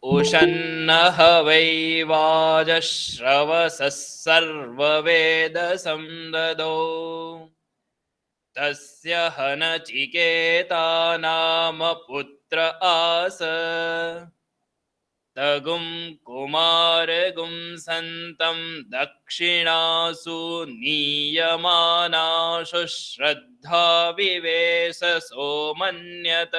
उशन्नः वै वाजश्रवसः सर्ववेदसं ददौ तस्य ह नचिकेता नाम पुत्र आस तगुं कुमारगुं सन्तं दक्षिणासु नीयमानाशु श्रद्धा विवेश सोमन्यत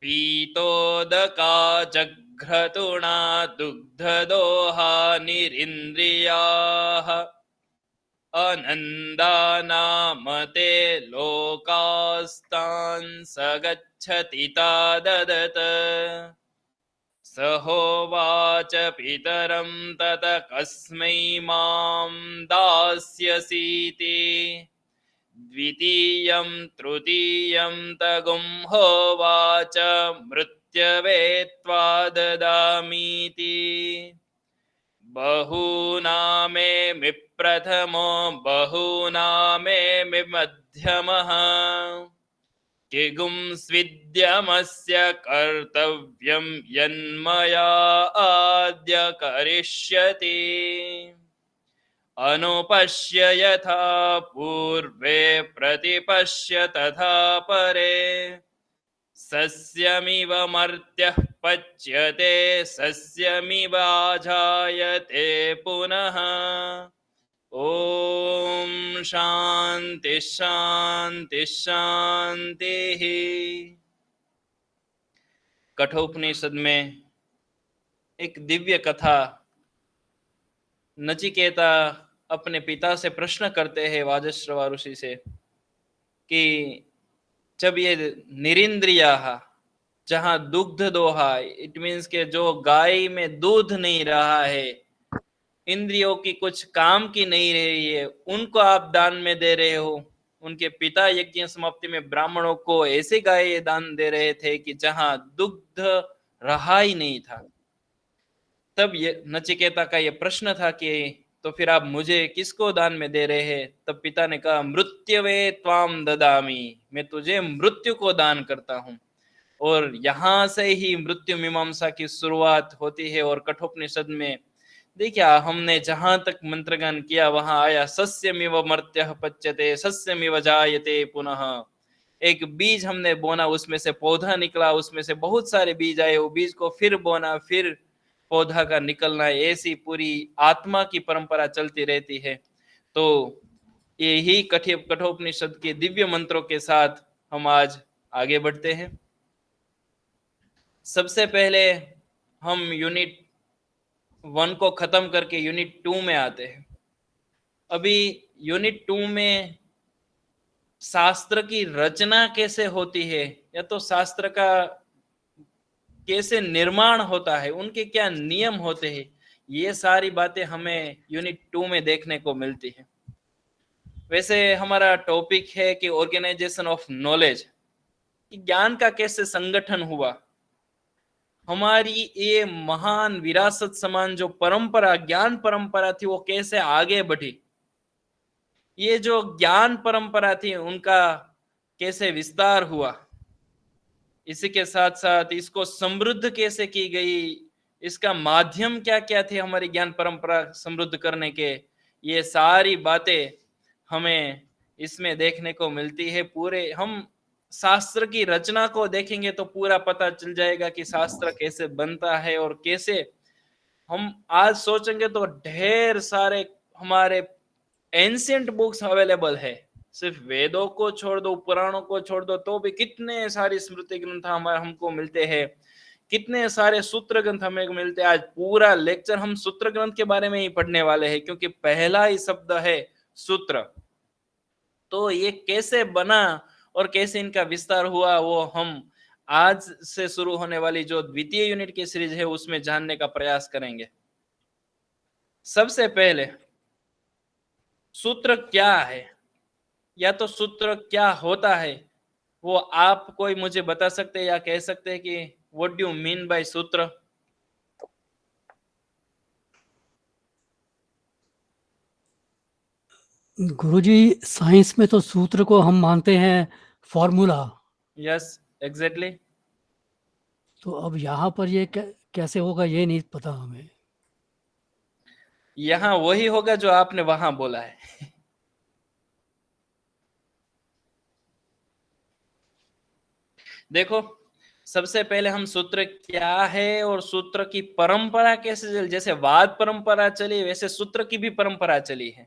पीतोदका जघ्रतुणा दुग्धदोहा निरिन्द्रियाः अनन्दानामते लोकास्तान् स गच्छति ताददत स होवाच पितरं तत कस्मै मां दास्यसीति द्वितीयं तृतीयं तगुं होवाच मृत्यवे त्वा ददामीति बहूनामेमि प्रथमो बहूनामेमि मध्यमः किगुं स्विद्यमस्य कर्तव्यं यन्मया आद्य करिष्यति अनुपश्य यथा पूर्वे प्रतिपश्य तथा परे सस्यमिव मर्त्यः पच्यते सस्यमिवाजायते पुनः ओम शांति शांति शांति। कठोपनिषद में एक दिव्य कथा, नचिकेता अपने पिता से प्रश्न करते हैं वाजश्रवा ऋषि से कि जब ये निरिंद्रिया, जहां दुग्ध दोहा, इट मीन्स के जो गाय में दूध नहीं रहा है, इंद्रियों की कुछ काम की नहीं रही है, उनको आप दान में दे रहे हो। उनके पिता यज्ञ समाप्ति में ब्राह्मणों को ऐसे गाय दान दे रहे थे कि जहां दुग्ध रहा ही नहीं था। तब ये नचिकेता का ये प्रश्न था कि तो फिर आप मुझे किसको दान में दे रहे हैं? तब पिता ने कहा मृत्युवे त्वाम ददामी, मैं तुझे मृत्यु को दान करता हूं। और यहां से ही मृत्यु मीमांसा की शुरुआत होती है। और कठोपनिषद में देखिए, हमने जहां तक मंत्रगान किया वहां आया सस्यमिव मर्त्यः पच्यते सस्यमिव जायते पुनः। एक बीज हमने बोना, उसमें से पौधा निकला, उसमें से बहुत सारे बीज आए, वो बीज को फिर बोना, फिर पौधा का निकलना, ऐसी पूरी आत्मा की परंपरा चलती रहती है। तो यही कठोपनिषद के दिव्य मंत्रों के साथ हम आज आगे बढ़ते हैं। सबसे पहले हम यूनिट 1 को खत्म करके यूनिट 2 में आते हैं। अभी यूनिट 2 में शास्त्र की रचना कैसे होती है, या तो शास्त्र का कैसे निर्माण होता है, उनके क्या नियम होते हैं, ये सारी बातें हमें यूनिट 2 में देखने को मिलती है। वैसे हमारा टॉपिक है कि ऑर्गेनाइजेशन ऑफ नॉलेज, ज्ञान का कैसे संगठन हुआ। हमारी ये महान विरासत समान जो परंपरा, ज्ञान परंपरा थी, वो कैसे आगे बढ़ी। ये जो ज्ञान परंपरा थी उनका कैसे विस्तार हुआ, इसी के साथ साथ इसको समृद्ध कैसे की गई, इसका माध्यम क्या क्या थे हमारी ज्ञान परंपरा समृद्ध करने के, ये सारी बातें हमें इसमें देखने को मिलती है। पूरे हम शास्त्र की रचना को देखेंगे तो पूरा पता चल जाएगा कि शास्त्र कैसे बनता है। और कैसे हम आज सोचेंगे तो ढेर सारे हमारे एंशिएंट बुक्स अवेलेबल है। सिर्फ वेदों को छोड़ दो, पुराणों को छोड़ दो, तो भी कितने सारे स्मृति ग्रंथ हमारे हमको मिलते हैं, कितने सारे सूत्र ग्रंथ हमें मिलते हैं। आज पूरा लेक्चर हम सूत्र ग्रंथ के बारे में ही पढ़ने वाले हैं, क्योंकि पहला ही शब्द है सूत्र। तो ये कैसे बना और कैसे इनका विस्तार हुआ, वो हम आज से शुरू होने वाली जो द्वितीय यूनिट की सीरीज है उसमें जानने का प्रयास करेंगे। सबसे पहले सूत्र क्या है, या तो सूत्र क्या होता है, वो आप कोई मुझे बता सकते हैं या कह सकते हैं कि what do you mean by सूत्र? गुरुजी, साइंस में तो सूत्र को हम मानते हैं फॉर्मूला। Yes, exactly. तो अब यहाँ पर ये कैसे होगा ये नहीं पता हमें। यहाँ वही होगा जो आपने वहां बोला है। देखो, सबसे पहले हम सूत्र क्या है और सूत्र की परंपरा कैसे चली, जैसे वाद परंपरा चली वैसे सूत्र की भी परंपरा चली है,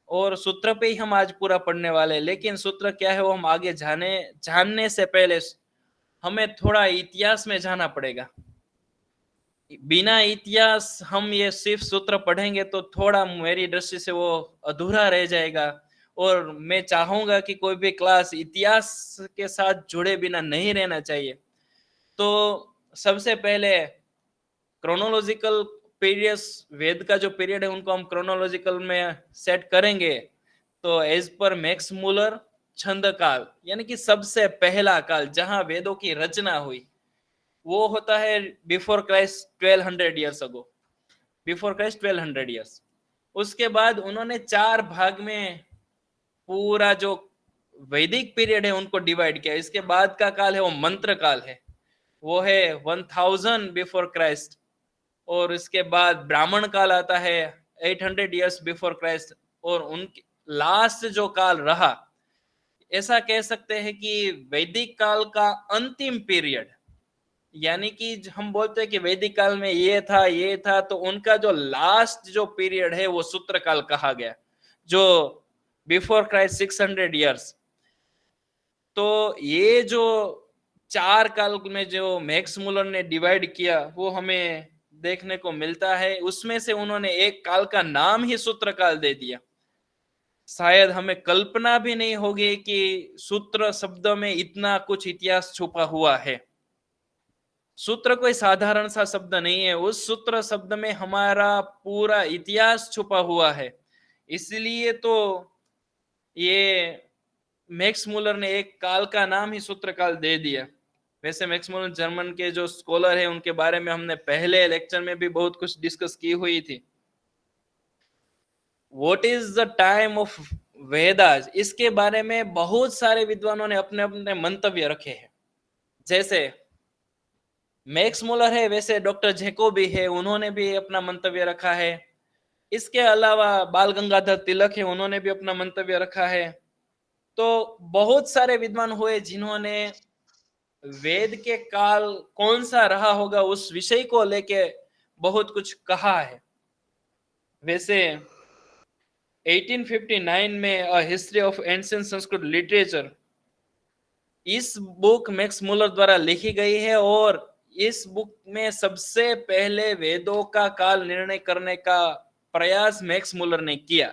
और सूत्र पे ही हम आज पूरा पढ़ने वाले हैं। लेकिन सूत्र क्या है वो हम आगे जानने से पहले हमें थोड़ा इतिहास में जाना पड़ेगा। बिना इतिहास हम ये सिर्फ सूत्र पढ़ेंगे तो थोड़ा मेरी दृष्टि से वो अधूरा रह जाएगा, और मैं चाहूंगा कि कोई भी क्लास इतिहास के साथ जुड़े बिना नहीं रहना चाहिए। तो सबसे पहले क्रोनोलॉजिकल पीरियड्स, वेद का जो पीरियड है उनको हम क्रोनोलॉजिकल में सेट करेंगे। तो एज पर मैक्स मूलर, छंद काल यानी कि सबसे पहला काल जहां वेदों की रचना हुई वो होता है before Christ 1200 years ago, before Christ 1200 years. उसके बाद उन्होंने 4 भाग में पूरा जो वैदिक पीरियड है उनको डिवाइड किया। इसके बाद का काल है वो मंत्र काल है, वो है 1000 बिफोर क्राइस्ट। और इसके बाद ब्राह्मण काल आता है 800 ईयर्स बिफोर क्राइस्ट। और उनके लास्ट जो काल रहा, ऐसा कह सकते हैं कि वैदिक काल का अंतिम पीरियड, यानी कि हम बोलते हैं कि वैदिक काल में ये था, तो उनका जो लास्ट जो पीरियड है वो सूत्र काल कहा गया, जो बिफोर क्राइस्ट 600 ईयर्स। तो ये जो 4 काल में जो मैक्स मुलर ने डिवाइड किया वो हमें देखने को मिलता है। उसमें से उन्होंने एक काल का नाम ही सूत्र काल दे दिया। शायद हमें कल्पना भी नहीं होगी कि सूत्र शब्द में इतना कुछ इतिहास छुपा हुआ है। सूत्र कोई साधारण सा शब्द नहीं है, उस सूत्र शब्द में हमारा पूरा इतिहास छुपा हुआ है। इसलिए तो ये मैक्स मूलर ने एक काल का नाम ही सूत्र काल दे दिया। वैसे मैक्स मूलर जर्मन के जो स्कॉलर है उनके बारे में हमने पहले लेक्चर में भी बहुत कुछ डिस्कस की हुई थी। What is the time of Vedas, इसके बारे में बहुत सारे विद्वानों ने अपने अपने मंतव्य रखे हैं। जैसे मैक्स मूलर है वैसे डॉक्टर जैकोबी है, उन्होंने भी अपना मंतव्य रखा है। इसके अलावा बाल गंगाधर तिलक है, उन्होंने भी अपना मंतव्य रखा है। तो बहुत सारे विद्वान हुए जिन्होंने वेद के काल कौन सा रहा होगा उस विषय को लेके बहुत कुछ कहा है। वैसे 1859 में a history of ancient Sanskrit literature, इस बुक मैक्स मूलर द्वारा लिखी गई है, और इस बुक में सबसे पहले वेदों का काल निर्णय करने का प्रयास मैक्स मूलर ने किया।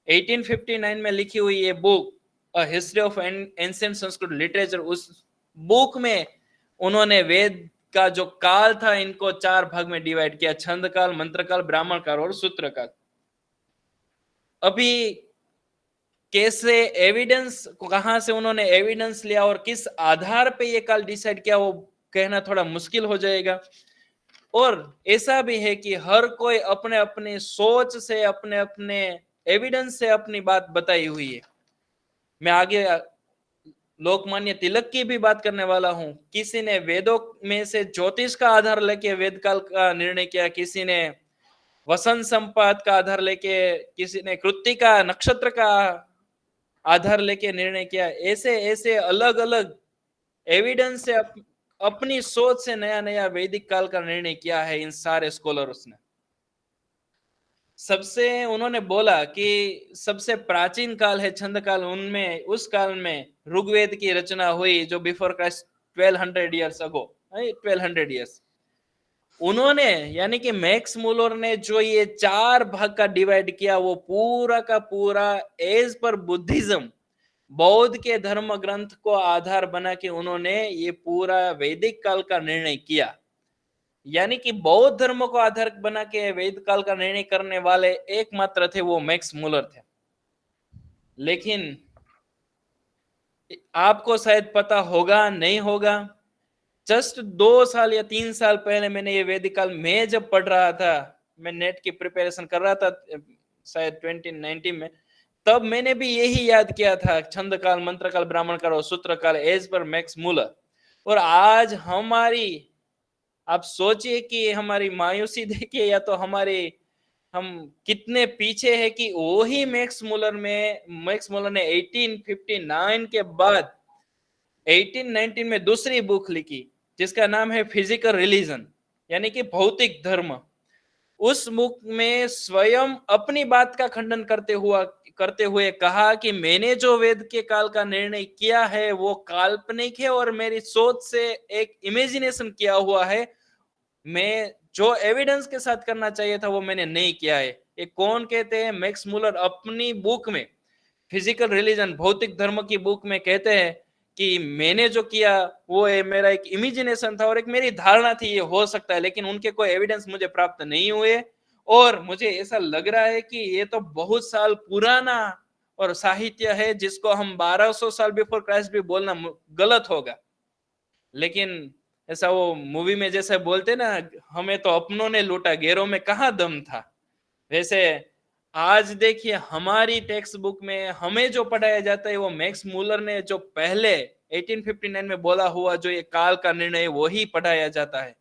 1859 में लिखी हुई ये book a history of ancient Sanskrit literature, उस बुक में उन्होंने वेद का जो काल था इनको 4 भाग में डिवाइड किया, छंद काल, मंत्र काल, ब्राह्मण काल और सूत्र काल। अभी कैसे एविडेंस, कहां से उन्होंने एविडेंस लिया और किस आधार पे ये काल डिसाइड किया वो कहना थोड़ा मुश्किल हो जाएगा। और ऐसा भी है कि हर कोई अपने अपने सोच से, अपने अपने एविडेंस से अपनी बात बताई हुई है। मैं आगे लोकमान्य तिलक की भी बात करने वाला हूं। किसी ने वेदों में से ज्योतिष का आधार लेके वेद काल का निर्णय किया, किसी ने वसंत संपात का आधार लेके, किसी ने कृत्तिका नक्षत्र का आधार लेके निर्णय किया। ऐसे ऐसे अलग अलग एविडेंस से अपनी सोच से नया नया वैदिक काल का निर्णय किया है इन सारे स्कॉलर्स ने। सबसे उन्होंने बोला कि सबसे प्राचीन काल है छंद काल, उनमें उस काल में ऋग्वेद की रचना हुई जो before Christ 1200 years ago, 1200 years. उन्होंने यानी कि मैक्स मूलर ने जो ये 4 भाग का डिवाइड किया वो पूरा का पूरा एज पर बुद्धिज्म, बौद्ध के धर्म ग्रंथ को आधार बना के उन्होंने ये पूरा वैदिक काल का निर्णय किया। यानी कि बौद्ध धर्म को आधार बना के वेद काल का निर्णय करने वाले एकमात्र थे वो मैक्स मूलर थे। लेकिन आपको शायद पता होगा नहीं होगा, जस्ट 2 साल या 3 साल पहले मैंने ये वैदिक काल में जब पढ़ रहा था, मैं नेट की प्रिपरेशन कर रहा था शायद 2019 में, तब मैंने भी यही याद किया था, छंद काल, मंत्र काल, ब्राह्मण काल और सूत्र काल एज पर मैक्स मूलर। और आज हमारी, आप सोचिए कि हमारी मायूसी देखिए या तो हमारी, हम कितने पीछे है कि वही मैक्स मुलर ने 1859 के बाद 1819 में दूसरी बुक लिखी जिसका नाम है फिजिकल रिलीजन, यानी कि भौतिक धर्म। उस बुक में स्वयं अपनी बात का खंडन करते हुए कहा कि मैंने जो वेद के काल का निर्णय किया है वो काल्पनिक है और मेरी सोच से एक इमेजिनेशन किया हुआ है। मैं जो एविडेंस के साथ करना चाहिए था वो मैंने नहीं किया है। ये कौन कहते हैं? मैक्स मुलर अपनी बुक में, फिजिकल रिलीजन भौतिक धर्म की बुक में कहते हैं कि मैंने जो किया वो मेरा एक इमेजिनेशन था और एक मेरी धारणा थी ये हो सकता है, लेकिन उनके कोई एविडेंस मुझे प्राप्त नहीं हुए। और मुझे ऐसा लग रहा है कि ये तो बहुत साल पुराना और साहित्य है जिसको हम 1200 साल बिफोर क्राइस्ट भी बोलना गलत होगा। लेकिन ऐसा वो मूवी में जैसे बोलते ना, हमें तो अपनों ने लूटा, गैरों में कहाँ दम था। वैसे आज देखिए हमारी टेक्स्ट बुक में हमें जो पढ़ाया जाता है वो मैक्स मुलर ने जो पहले 1859 में बोला हुआ जो ये काल का निर्णय वही पढ़ाया जाता है।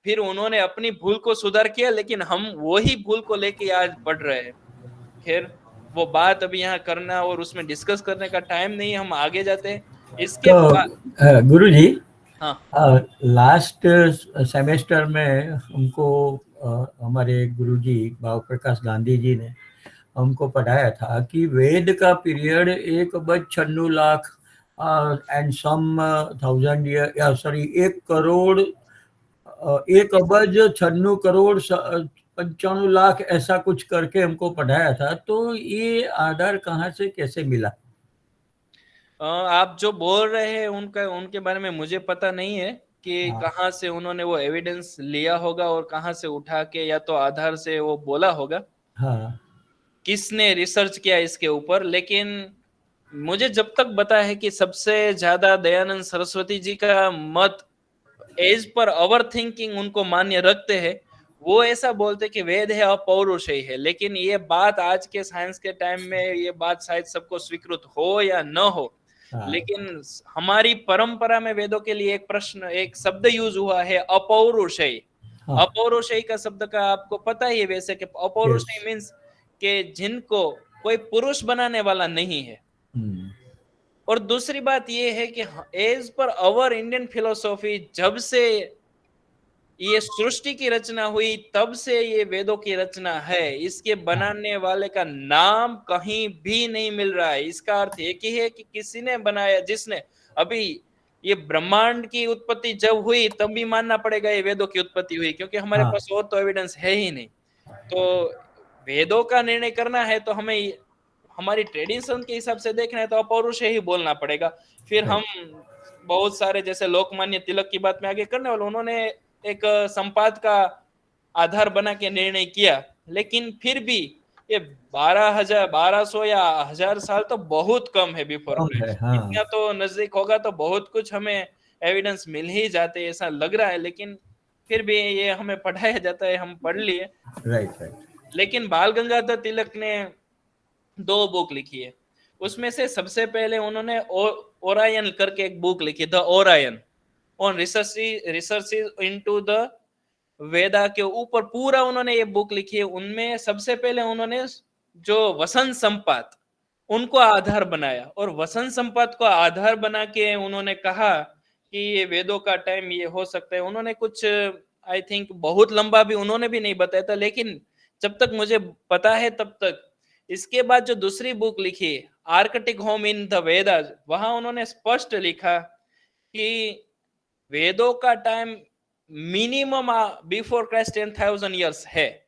फिर उन्होंने अपनी भूल को सुधार किया, लेकिन हम वही भूल को लेके आज पढ़ रहे हैं। खैर, वो बात अभी यहाँ करना और उसमें डिस्कस करने का टाइम नहीं है, हम आगे जाते हैं इसके बाद। तो गुरु जी, हाँ लास्ट सेमेस्टर में हमको हमारे गुरुजी भाव प्रकाश गांधी जी ने हमको पढ़ाया था कि वेद का पीरियड 1 अरब 96 lakh and some thousand year, या सॉरी 1 करोड़ 1 अरब 96 करोड़ 95 लाख ऐसा कुछ करके हमको पढ़ाया था। तो ये आधार कहाँ से कैसे मिला? आप जो बोल रहे हैं उनके बारे में मुझे पता नहीं है कि हाँ कहाँ से उन्होंने वो एविडेंस लिया होगा और कहाँ से उठा के या तो आधार से वो बोला होगा, हाँ किसने रिसर्च किया इसके ऊपर। लेकिन मुझे जब तक पता है कि सबसे ज्यादा दयानंद सरस्वती जी का मत एज पर ओवर थिंकिंग उनको मान्य रखते हैं। वो ऐसा बोलते कि वेद है अपौरुषेय है, लेकिन ये बात आज के साइंस के टाइम में ये बात शायद सबको स्वीकृत हो या न हो, हाँ लेकिन हमारी परंपरा में वेदों के लिए एक शब्द यूज हुआ है अपौरुषेय। हाँ, अपौरुषेय का शब्द का आपको पता ही है वैसे कि यस। अपौरुषेय मीन्स के जिनको कोई पुरुष बनाने वाला नहीं है। और दूसरी बात यह है कि as per our Indian philosophy, जब से ये सृष्टि की रचना हुई तब से ये वेदों की रचना है, इसके बनाने वाले का नाम कहीं भी नहीं मिल रहा है। इसका अर्थ एक ही है कि किसी ने बनाया, जिसने अभी ये ब्रह्मांड की उत्पत्ति जब हुई तब भी मानना पड़ेगा ये वेदों की उत्पत्ति हुई, क्योंकि हमारे हाँ पास और तो एविडेंस है ही नहीं। तो वेदों का निर्णय करना है तो हमें हमारी ट्रेडिशन के हिसाब से देखना है तो अपौरुष ही बोलना पड़ेगा। फिर हम राइट। बहुत सारे जैसे लोकमान्य तिलक की बात में आगे करने वाले, उन्होंने एक संपाद का आधार बना के निर्णय किया, लेकिन फिर भी ये 1200 या 1000 साल तो बहुत कम है बिफोर कम है, क्राइस्ट। हाँ। इतना तो नजदीक होगा तो बहुत कुछ हमें एविडेंस मिल ही जाते ऐसा लग रहा है, लेकिन फिर भी ये हमें पढ़ाया जाता है, हम पढ़ लिए। Right right. लेकिन बाल गंगाधर तिलक ने 2 बुक लिखी है। उसमें से सबसे पहले उन्होंने ओरायन करके एक बुक लिखी, the Orion on research into the Veda के ऊपर पूरा उन्होंने ये बुक लिखी है। उनमें सबसे पहले उन्होंने जो वसंत संपात उनको आधार बनाया, और वसंत संपात को आधार बना के उन्होंने कहा कि ये वेदों का टाइम ये हो सकता है। उन्होंने कुछ, आई थिंक बहुत लंबा भी उन्होंने भी नहीं बताया था, लेकिन जब तक मुझे पता है तब तक। इसके बाद जो दूसरी बुक लिखी, Arctic home in the Vedas, वहां उन्होंने स्पष्ट लिखा कि वेदों का time minimum before Christ 10,000 years है।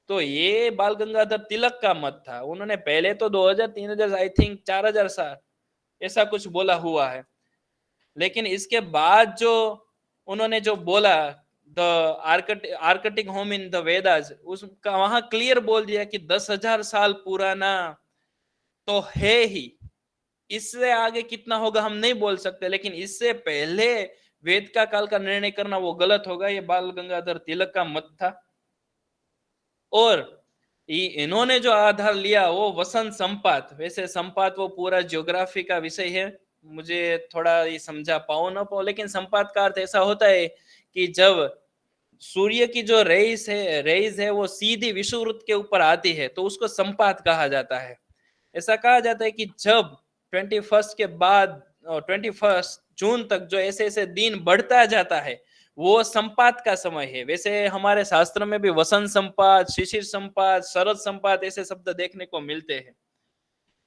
तो ये बाल गंगाधर तिलक का मत था। उन्होंने पहले तो 2000 3000 आई थिंक 4000 साल ऐसा कुछ बोला हुआ है, लेकिन इसके बाद जो उन्होंने जो बोला the Arctic home in the Vedas, उसका वहां क्लियर बोल दिया कि 10,000 साल पुराना तो है ही। इससे आगे कितना होगा हम नहीं बोल सकते, लेकिन इससे पहले वेद का काल का निर्णय करना वो गलत होगा। ये बाल गंगाधर तिलक का मत था। और इन्होंने जो आधार लिया वो वसंत संपात, वैसे संपात वो पूरा ज्योग्राफी का विषय है, मुझे थोड़ा ये समझा पाओ ना पाओ, लेकिन संपात का अर्थ ऐसा होता है कि जब सूर्य की जो रेज है वो सीधी विषुववृत्त के ऊपर आती है तो उसको संपात कहा जाता है। ऐसा कहा जाता है कि जब 21 के बाद 21 जून तक जो ऐसे ऐसे दिन बढ़ता जाता है वो संपात का समय है। वैसे हमारे शास्त्र में भी वसंत संपात, शिशिर संपात, शरद संपात ऐसे शब्द देखने को मिलते हैं।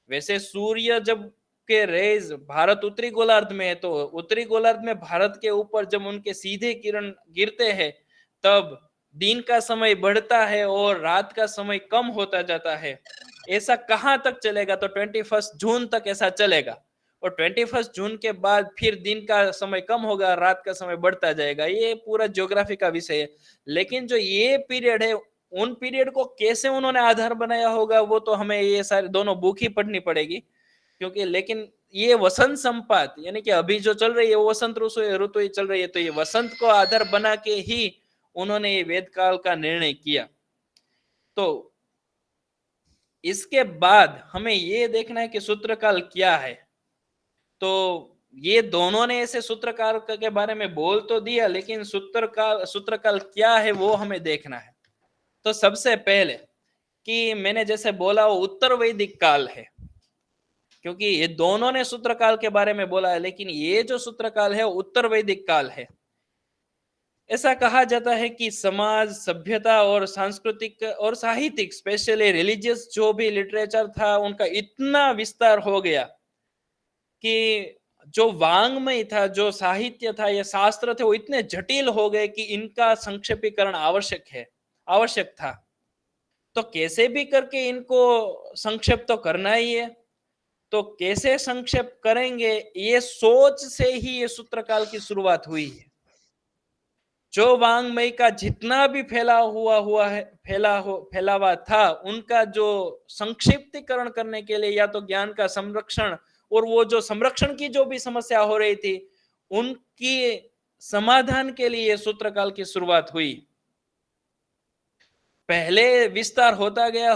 वैसे सूर्य जब के रेज भारत उत्तरी गोलार्ध में है तो उत्तरी गोलार्ध में भारत के ऊपर जब उनके सीधे किरण गिरते हैं तब दिन का समय बढ़ता है और रात का समय कम होता जाता है। ऐसा कहां तक चलेगा? तो 21 जून तक ऐसा चलेगा और 21 जून के बाद फिर दिन का समय कम होगा, रात का समय बढ़ता जाएगा। ये पूरा ज्योग्राफी का विषय है। लेकिन जो ये पीरियड है उन पीरियड को कैसे उन्होंने आधार बनाया होगा वो तो हमें ये सारी दोनों बुक ही पढ़नी पड़ेगी, क्योंकि लेकिन ये वसंत संपात यानी कि अभी जो चल रही है वो वसंत ऋतु ही चल रही है, तो ये वसंत को आधार बना के ही उन्होंने ये वेद काल का निर्णय किया। तो इसके बाद हमें ये देखना है कि सूत्रकाल क्या है। तो ये दोनों ने ऐसे सूत्रकाल के बारे में बोल तो दिया, लेकिन सूत्रकाल क्या है वो हमें देखना है। तो सबसे पहले कि मैंने जैसे बोला वो उत्तर वैदिक काल है, क्योंकि ये दोनों ने सूत्रकाल के बारे में बोला है, लेकिन ये जो सूत्रकाल है उत्तर वैदिक काल है। ऐसा कहा जाता है कि समाज, सभ्यता और सांस्कृतिक और साहित्यिक, स्पेशली रिलीजियस जो भी लिटरेचर था उनका इतना विस्तार हो गया कि जो वांग्मय था, जो साहित्य था या शास्त्र थे वो इतने जटिल हो गए कि इनका संक्षेपीकरण आवश्यक था। तो कैसे भी करके इनको संक्षेप तो करना ही है। तो कैसे संक्षेप करेंगे ये सोच से ही ये सूत्रकाल की शुरुआत हुई है। जो वांग्मय का जितना भी फैलावा था उनका जो संक्षिप्तीकरण करने के लिए या तो ज्ञान का संरक्षण और वो जो संरक्षण की जो भी समस्या हो रही थी उनकी समाधान के लिए सूत्रकाल की शुरुआत हुई। पहले विस्तार होता गया।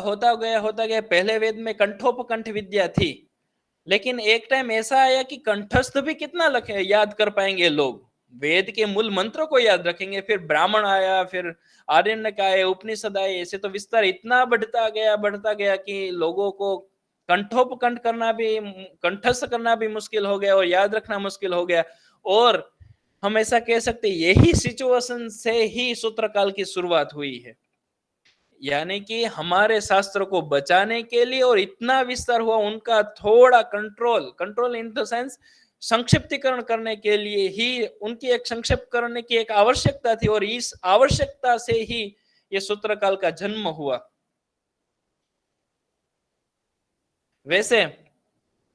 पहले वेद में कंठोपकंठ विद्या थी, लेकिन एक टाइम ऐसा आया कि कंठस्थ भी कितना याद कर पाएंगे लोग, वेद के मूल मंत्रों को याद रखेंगे। फिर ब्राह्मण आया, फिर आरण्यक आए, उपनिषद आए, ऐसे तो विस्तार इतना बढ़ता गया कि लोगों को कंठोपकंठ करना भी, कंठस्थ करना भी मुश्किल हो गया और याद रखना मुश्किल हो गया। और हम ऐसा कह सकते यही सिचुएशन से ही सूत्रकाल की शुरुआत हुई है। यानी कि हमारे शास्त्र को बचाने के लिए और इतना विस्तार हुआ, उनका थोड़ा कंट्रोल इन द सेंस संक्षिप्तीकरण करने के लिए ही उनकी एक संक्षेप करने की एक आवश्यकता थी और इस आवश्यकता से ही ये सूत्रकाल का जन्म हुआ। वैसे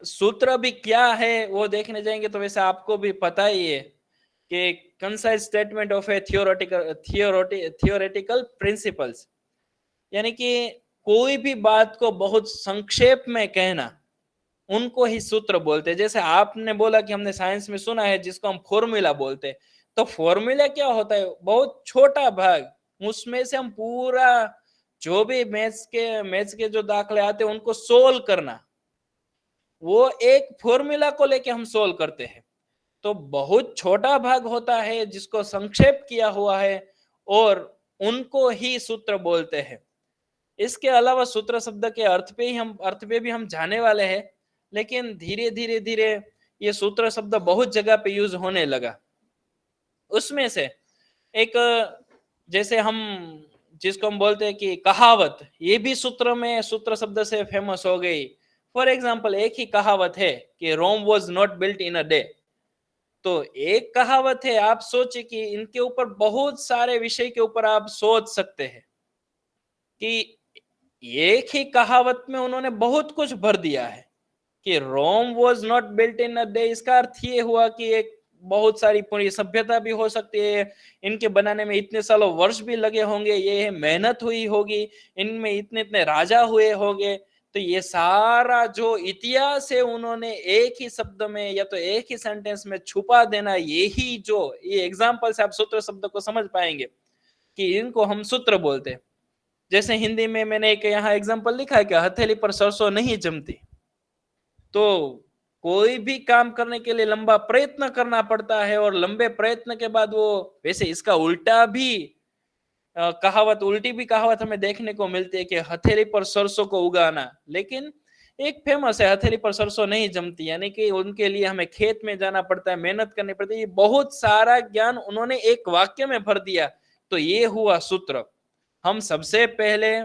सूत्र भी क्या है वो देखने जाएंगे तो वैसे आपको भी पता ही है कि concise statement of A theoretical principles, यानी कि कोई भी बात को बहुत संक्षेप में कहना, उनको ही सूत्र बोलते हैं। जैसे आपने बोला कि हमने साइंस में सुना है जिसको हम फॉर्मूला बोलते हैं, तो फॉर्मूला क्या होता है? बहुत छोटा भाग, उसमें से हम पूरा जो भी मैथ्स के जो दाखले आते हैं उनको सोल्व करना, वो एक फॉर्मूला को लेके हम सोल्व करते हैं। तो बहुत छोटा भाग होता है जिसको संक्षेप किया हुआ है और उनको ही सूत्र बोलते हैं। इसके अलावा सूत्र शब्द के अर्थ पे भी हम जाने वाले हैं, लेकिन धीरे ये सूत्र शब्द बहुत जगह पे यूज होने लगा। उसमें से एक, जैसे हम जिसको हम बोलते हैं कि कहावत, ये भी सूत्र शब्द से फेमस हो गई। फॉर एग्जाम्पल एक ही कहावत है कि Rome was not built in a day. तो एक कहावत है, आप सोचिए कि इनके ऊपर बहुत सारे विषय के ऊपर आप सोच सकते हैं कि एक ही कहावत में उन्होंने बहुत कुछ भर दिया है कि Rome was not built in a day. इसका अर्थ ये हुआ कि एक बहुत सारी पूरी सभ्यता भी हो सकती है, इनके बनाने में इतने सालों वर्ष भी लगे होंगे, ये मेहनत हुई होगी, इनमें इतने इतने राजा हुए होंगे। तो ये सारा जो इतिहास है उन्होंने एक ही शब्द में या तो एक ही सेंटेंस में छुपा देना, यही जो ये एग्जाम्पल से आप सूत्र शब्द को समझ पाएंगे कि इनको हम सूत्र बोलते हैं। जैसे हिंदी में मैंने एक यहाँ एग्जांपल लिखा है कि हथेली पर सरसों नहीं जमती। तो कोई भी काम करने के लिए लंबा प्रयत्न करना पड़ता है, और लंबे प्रयत्न के बाद वो, वैसे इसका उल्टा भी कहावत, उल्टी भी कहावत हमें देखने को मिलती है कि हथेली पर सरसों को उगाना, लेकिन एक फेमस है, हथेली पर सरसों नहीं जमती, यानी कि उनके लिए हमें खेत में जाना पड़ता है, मेहनत करनी पड़ती है। ये बहुत सारा ज्ञान उन्होंने एक वाक्य में भर दिया। तो ये हुआ सूत्र। हम सबसे पहले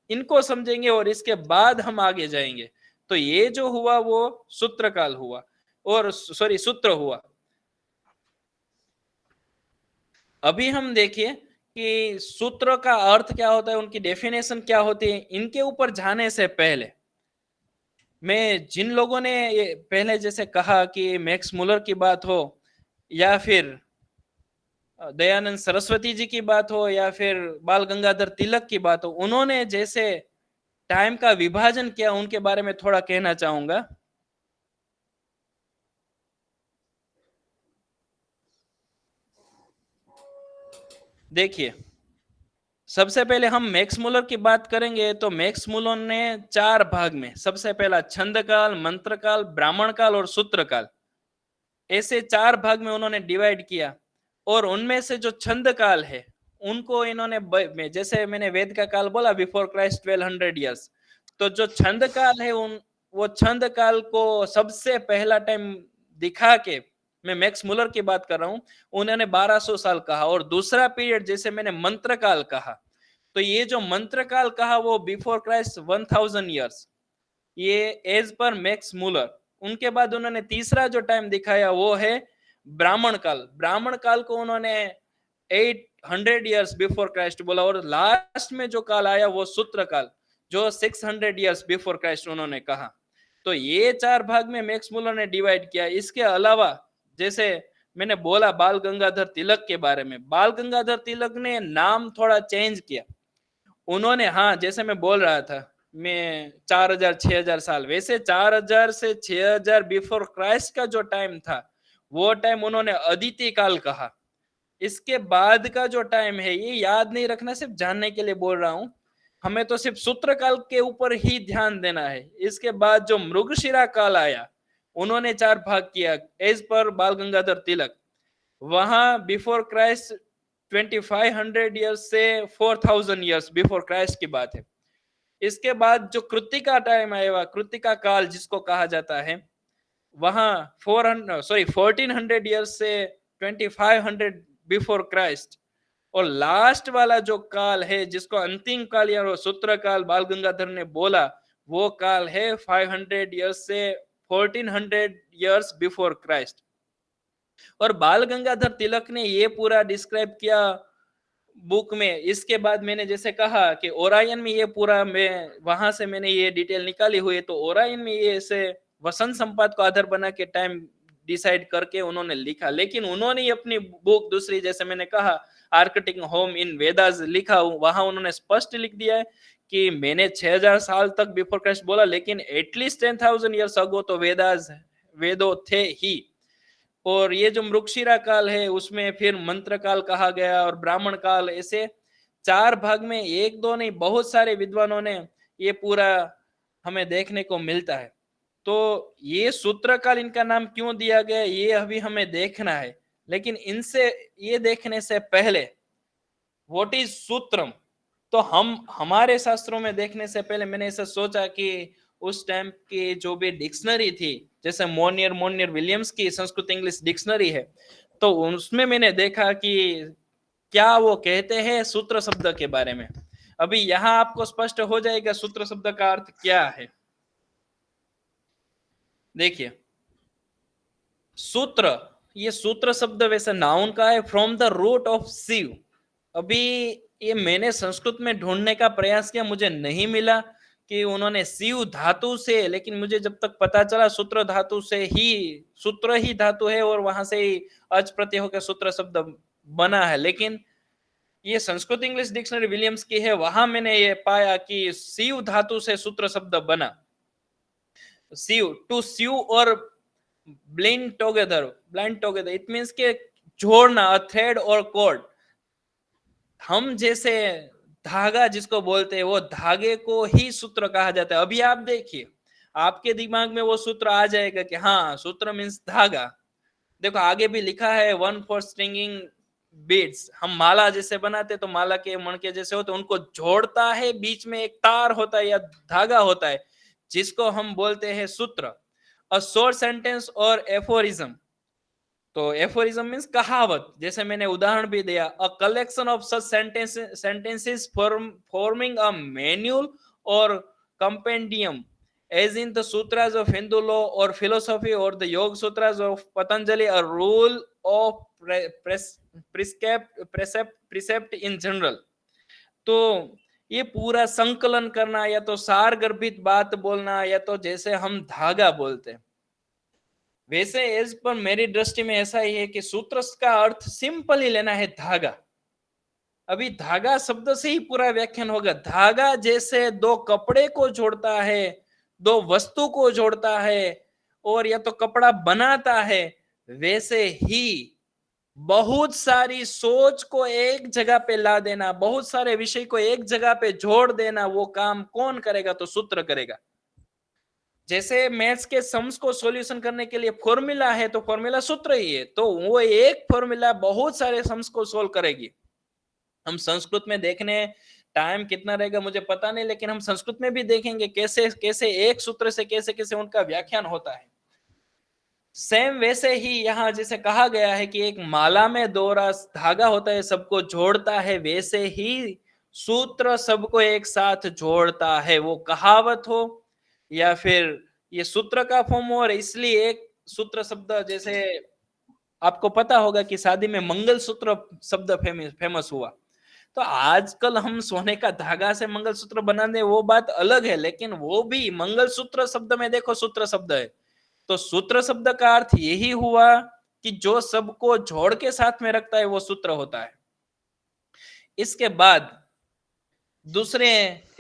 इनको समझेंगे और इसके बाद हम आगे जाएंगे। तो ये जो हुआ वो सूत्रकाल हुआ, और सॉरी सूत्र हुआ। अभी हम देखिए कि सूत्र का अर्थ क्या होता है, उनकी डेफिनेशन क्या होती है। इनके ऊपर जाने से पहले मैं जिन लोगों ने ये पहले जैसे कहा कि मैक्स मुलर की बात हो, या फिर दयानंद सरस्वती जी की बात हो, या फिर बाल गंगाधर तिलक की बात हो, उन्होंने जैसे टाइम का विभाजन किया, उनके बारे में थोड़ा कहना चाहूंगा। देखिए, सबसे पहले हम मैक्स मुलर की बात करेंगे तो मैक्स मुलर ने 4 भाग में, सबसे पहला छंद काल, मंत्र काल, ब्राह्मण काल और सूत्र काल, ऐसे 4 भाग में उन्होंने डिवाइड किया। और उनमें से जो छंद काल है उनको इन्होंने, जैसे मैंने वेद का काल बोला बिफोर क्राइस्ट 1200 इयर्स, तो जो छंद काल है वो छंद काल को सबसे पहला टाइम दिखा के, मैं मैक्स मुलर की बात कर रहा हूं, उन्होंने 1200 साल कहा। और दूसरा पीरियड जैसे मैंने मंत्र काल कहा, तो ये जो मंत्र काल कहा वो बिफोर क्राइस्ट 1000 इयर्स, ये एज पर मैक्स मुलर। उनके बाद उन्होंने तीसरा जो टाइम दिखाया वो है ब्राह्मण काल। ब्राह्मण काल को उन्होंने 800 इयर्स बिफोर क्राइस्ट बोला। और लास्ट में जो काल आया वो सूत्र काल, जो 600 इयर्स बिफोर क्राइस्ट उन्होंने कहा। तो ये 4 भाग में मैक्स मुलर ने डिवाइड किया। इसके अलावा जैसे मैंने बोला बाल गंगाधर तिलक के बारे में, बाल गंगाधर तिलक ने नाम थोड़ा चेंज किया उन्होंने। हाँ, जैसे मैं बोल रहा था, मैं 4000 6000 साल, वैसे 4000 से 6000 बिफोर क्राइस्ट का जो टाइम था वो टाइम उन्होंने अदिति काल कहा। इसके बाद का जो टाइम है ये याद नहीं रखना, सिर्फ जानने के लिए बोल रहा हूं, हमें तो सिर्फ सूत्र काल के ऊपर ही ध्यान देना है। इसके बाद जो मृगशिरा काल आया उन्होंने 4 भाग किया एज पर बाल गंगाधर तिलक। वहां बिफोर क्राइस्ट 2500 ईयर्स से 4000 ईयर्स बिफोर क्राइस्ट की बात है। इसके बाद जो कृतिका टाइम आया, कृतिका काल जिसको कहा जाता है, वहां 1400 ईयर्स से 2500 बिफोर क्राइस्ट। और लास्ट वाला जो काल है जिसको अंतिम काल या सूत्र काल बाल गंगाधर ने बोला, वो काल है 500 ईयर्स से 1400 ईयर्स बिफोर क्राइस्ट। और बाल गंगाधर तिलक ने ये पूरा डिस्क्राइब किया बुक में। इसके बाद मैंने जैसे कहा कि ओरायन में ये पूरा, मैं वहां से मैंने ये डिटेल निकाली हुई है, तो ओरायन में ये ऐसे वसंत संपात को आधार बना के टाइम डिसाइड करके उन्होंने लिखा। लेकिन उन्होंने अपनी बुक दूसरी, जैसे मैंने कहा आर्किटेक्ट होम इन वेदास लिखा, वहां उन्होंने स्पष्ट लिख दिया है कि मैंने 6000 साल तक बिफोर क्राइस्ट बोला, लेकिन एटलीस्ट 10,000 ईयर्स अगो तो वेदों थे ही। और ये जो मृगशिरा काल है उसमें फिर मंत्र काल कहा गया और ब्राह्मण काल, ऐसे 4 भाग में, एक दो नहीं बहुत सारे विद्वानों ने ये पूरा हमें देखने को मिलता है। तो ये सूत्र काल इनका नाम क्यों दिया गया ये अभी हमें देखना है। लेकिन इनसे ये देखने से पहले व्हाट इज सूत्रम, तो हम हमारे शास्त्रों में देखने से पहले मैंने ऐसा सोचा कि उस टाइम की जो भी डिक्शनरी थी, जैसे मोनियर विलियम्स की संस्कृत इंग्लिश डिक्शनरी है, तो उसमें मैंने देखा कि क्या वो कहते हैं सूत्र शब्द के बारे में। अभी यहाँ आपको स्पष्ट हो जाएगा सूत्र शब्द का अर्थ क्या है। देखिए, सूत्र, ये सूत्र शब्द वैसे नाउन का है, from the root of Shiva. अभी ये मैंने संस्कृत में ढूंढने का प्रयास किया, मुझे नहीं मिला कि उन्होंने शिव धातु से, लेकिन मुझे जब तक पता चला सूत्र धातु से ही, सूत्र ही धातु है और वहां से ही अच प्रत्यय होकर सूत्र शब्द बना है। लेकिन ये संस्कृत इंग्लिश डिक्शनरी विलियम्स की है, वहां मैंने ये पाया कि शिव धातु से सूत्र शब्द बना। शिव, टू शिव और ब्लाइंड टुगेदर, इट मींस के जोड़ना, अ थ्रेड और कॉर्ड। हम जैसे धागा जिसको बोलते हैं वो धागे को ही सूत्र कहा जाता है। अभी आप देखिए, आपके दिमाग में वो सूत्र आ जाएगा कि हाँ, सूत्र मीन्स धागा। देखो आगे भी लिखा है, वन फॉर स्ट्रिंगिंग बीड्स। हम माला जैसे बनाते तो माला के मणके जैसे होते, उनको जोड़ता है, बीच में एक तार होता है या धागा होता है, जिसको हम बोलते हैं सूत्र। अ शॉर्ट सेंटेंस और एफोरिज्म। तो एफोरिज्म मीन्स कहावत, जैसे मैंने उदाहरण भी दिया, a collection of such sentences forming a manual और compendium, as in the sutras of Hindu law or philosophy or the Yoga Sutras of Patanjali, a rule of precept in general। तो ये पूरा संकलन करना, या तो सार गर्भित बात बोलना, या तो जैसे हम धागा बोलते हैं, वैसे एज पर मेरी दृष्टि में ऐसा ही है कि सूत्र का अर्थ सिंपल ही लेना है, धागा। अभी धागा शब्द से ही पूरा व्याख्यान होगा। धागा जैसे दो कपड़े को जोड़ता है, दो वस्तु को जोड़ता है, और या तो कपड़ा बनाता है, वैसे ही बहुत सारी सोच को एक जगह पे ला देना, बहुत सारे विषय को एक जगह पे जोड़ देना, वो काम कौन करेगा? तो सूत्र करेगा। जैसे मैथ्स के सम्स को सॉल्यूशन करने के लिए फॉर्मूला है, तो फॉर्मूला सूत्र ही है, तो वो एक फॉर्मूला बहुत सारे सम्स को सोल्व करेगी। हम संस्कृत में देखने, टाइम कितना रहेगा मुझे पता नहीं, लेकिन हम संस्कृत में भी देखेंगे कैसे कैसे एक सूत्र से कैसे कैसे उनका व्याख्यान होता है। सेम वैसे ही यहाँ जैसे कहा गया है कि एक माला में दोहरा धागा होता है, सबको जोड़ता है, वैसे ही सूत्र सबको एक साथ जोड़ता है। वो कहावत हो या फिर ये सूत्र का फॉर्म हो, और इसलिए एक सूत्र शब्द, जैसे आपको पता होगा कि शादी में मंगलसूत्र शब्द फेमस हुआ। तो आजकल हम सोने का धागा से मंगलसूत्र बना दे, वो बात अलग है, लेकिन वो भी मंगलसूत्र शब्द में देखो सूत्र शब्द है। तो सूत्र शब्द का अर्थ यही हुआ कि जो सबको जोड़ के साथ में रखता है, वो सूत्र होता है। इसके बाद दूसरे